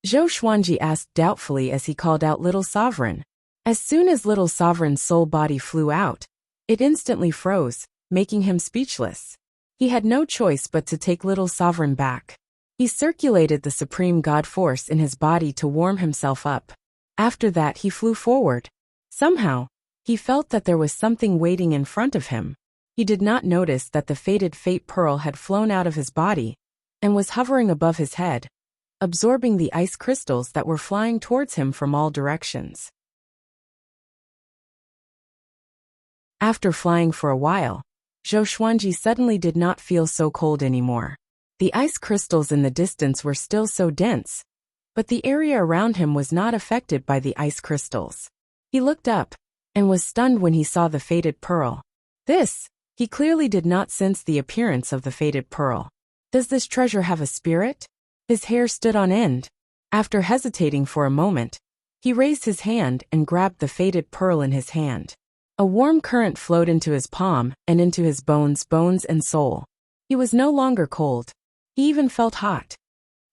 Zhou Xuanji asked doubtfully as he called out Little Sovereign. As soon as Little Sovereign's soul body flew out, it instantly froze, making him speechless. He had no choice but to take Little Sovereign back. He circulated the Supreme God Force in his body to warm himself up. After that he flew forward. Somehow, he felt that there was something waiting in front of him. He did not notice that the fated fate pearl had flown out of his body and was hovering above his head, absorbing the ice crystals that were flying towards him from all directions. After flying for a while, Zhou Xuanji suddenly did not feel so cold anymore. The ice crystals in the distance were still so dense, but the area around him was not affected by the ice crystals. He looked up and was stunned when he saw the fated pearl. He clearly did not sense the appearance of the fated pearl. Does this treasure have a spirit? His hair stood on end. After hesitating for a moment, he raised his hand and grabbed the fated pearl in his hand. A warm current flowed into his palm and into his bones and soul. He was no longer cold. He even felt hot.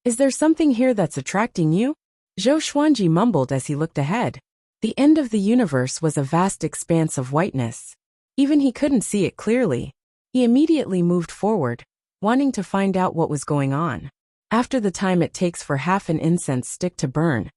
Is there something here that's attracting you? Zhou Xuanji mumbled as he looked ahead. The end of the universe was a vast expanse of whiteness. Even he couldn't see it clearly. He immediately moved forward, wanting to find out what was going on. After the time it takes for half an incense stick to burn,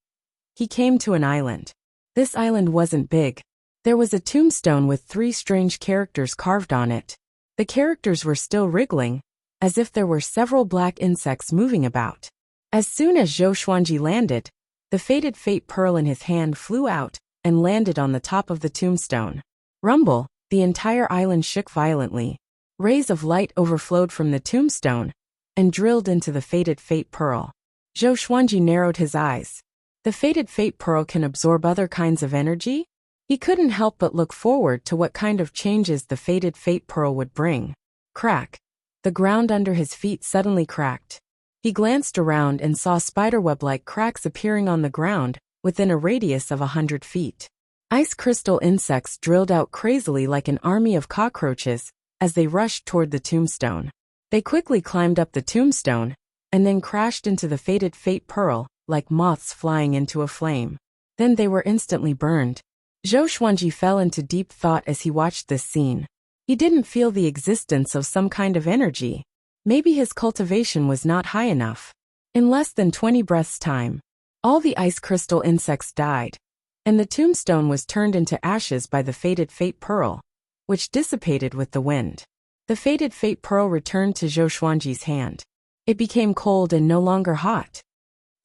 he came to an island. This island wasn't big. There was a tombstone with 3 strange characters carved on it. The characters were still wriggling, as if there were several black insects moving about. As soon as Zhou Xuanji landed, the fated fate pearl in his hand flew out and landed on the top of the tombstone. Rumble, the entire island shook violently. Rays of light overflowed from the tombstone and drilled into the fated fate pearl. Zhou Xuanji narrowed his eyes. The fated fate pearl can absorb other kinds of energy? He couldn't help but look forward to what kind of changes the fated fate pearl would bring. Crack. The ground under his feet suddenly cracked. He glanced around and saw spiderweb-like cracks appearing on the ground within a radius of 100 feet. Ice crystal insects drilled out crazily like an army of cockroaches as they rushed toward the tombstone. They quickly climbed up the tombstone and then crashed into the fated fate pearl like moths flying into a flame. Then they were instantly burned. Zhou Xuanji fell into deep thought as he watched this scene. He didn't feel the existence of some kind of energy. Maybe his cultivation was not high enough. In less than 20 breaths' time, all the ice crystal insects died, and the tombstone was turned into ashes by the fated fate pearl, which dissipated with the wind. The fated fate pearl returned to Zhou Xuanji's hand. It became cold and no longer hot.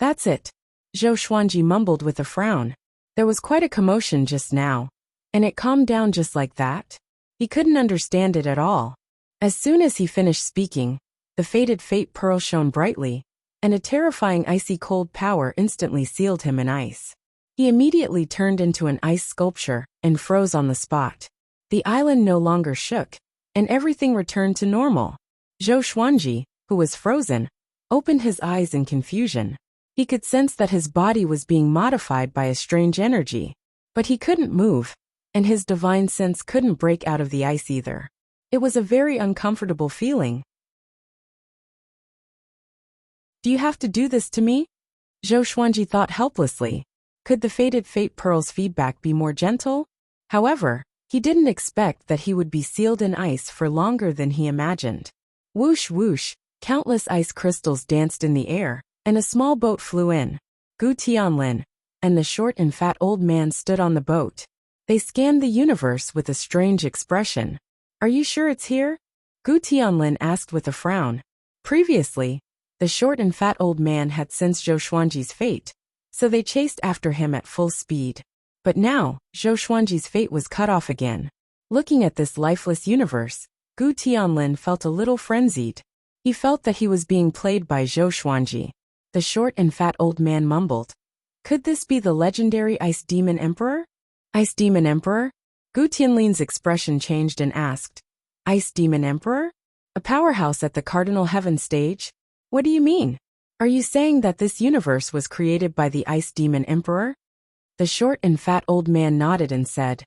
That's it, Zhou Xuanji mumbled with a frown. There was quite a commotion just now, and it calmed down just like that. He couldn't understand it at all. As soon as he finished speaking, the fated fate pearl shone brightly, and a terrifying icy cold power instantly sealed him in ice. He immediately turned into an ice sculpture and froze on the spot. The island no longer shook, and everything returned to normal. Zhou Xuanji, who was frozen, opened his eyes in confusion. He could sense that his body was being modified by a strange energy, but he couldn't move, and his divine sense couldn't break out of the ice either. It was a very uncomfortable feeling. Do you have to do this to me? Zhou Xuanji thought helplessly. Could the fated fate pearl's feedback be more gentle? However, he didn't expect that he would be sealed in ice for longer than he imagined. Whoosh whoosh, countless ice crystals danced in the air, and a small boat flew in. Gu Tianlin and the short and fat old man stood on the boat. They scanned the universe with a strange expression. Are you sure it's here? Gu Tianlin asked with a frown. Previously, the short and fat old man had sensed Zhou Xuanji's fate, so they chased after him at full speed. But now, Zhou Xuanji's fate was cut off again. Looking at this lifeless universe, Gu Tianlin felt a little frenzied. He felt that he was being played by Zhou Xuanji. The short and fat old man mumbled. Could this be the legendary Ice Demon Emperor? Ice Demon Emperor? Gu Tianlin's expression changed and asked. Ice Demon Emperor? A powerhouse at the Cardinal Heaven stage? What do you mean? Are you saying that this universe was created by the Ice Demon Emperor? The short and fat old man nodded and said,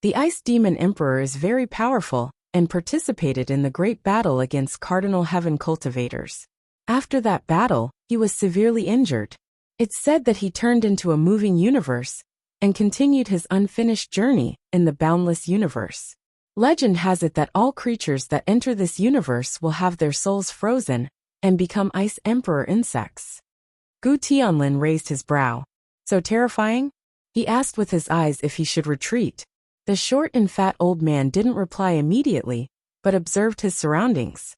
the Ice Demon Emperor is very powerful and participated in the great battle against Cardinal Heaven cultivators. After that battle, he was severely injured. It's said that he turned into a moving universe and continued his unfinished journey in the boundless universe. Legend has it that all creatures that enter this universe will have their souls frozen and become Ice Emperor insects. Gu Tianlin raised his brow. So terrifying? He asked with his eyes if he should retreat. The short and fat old man didn't reply immediately, but observed his surroundings.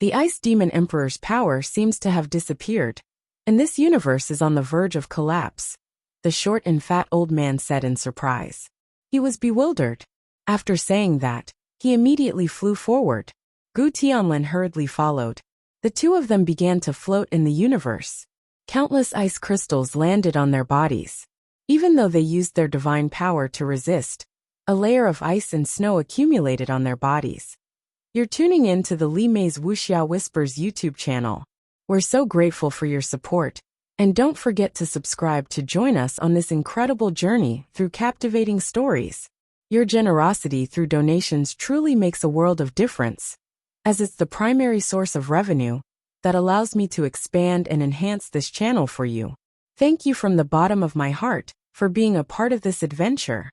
The Ice Demon Emperor's power seems to have disappeared, and this universe is on the verge of collapse, the short and fat old man said in surprise. He was bewildered. After saying that, he immediately flew forward. Gu Tianlin hurriedly followed. The two of them began to float in the universe. Countless ice crystals landed on their bodies. Even though they used their divine power to resist, a layer of ice and snow accumulated on their bodies. You're tuning in to the Li Mei's Wuxia Whispers YouTube channel. We're so grateful for your support, and don't forget to subscribe to join us on this incredible journey through captivating stories. Your generosity through donations truly makes a world of difference, as it's the primary source of revenue that allows me to expand and enhance this channel for you. Thank you from the bottom of my heart for being a part of this adventure.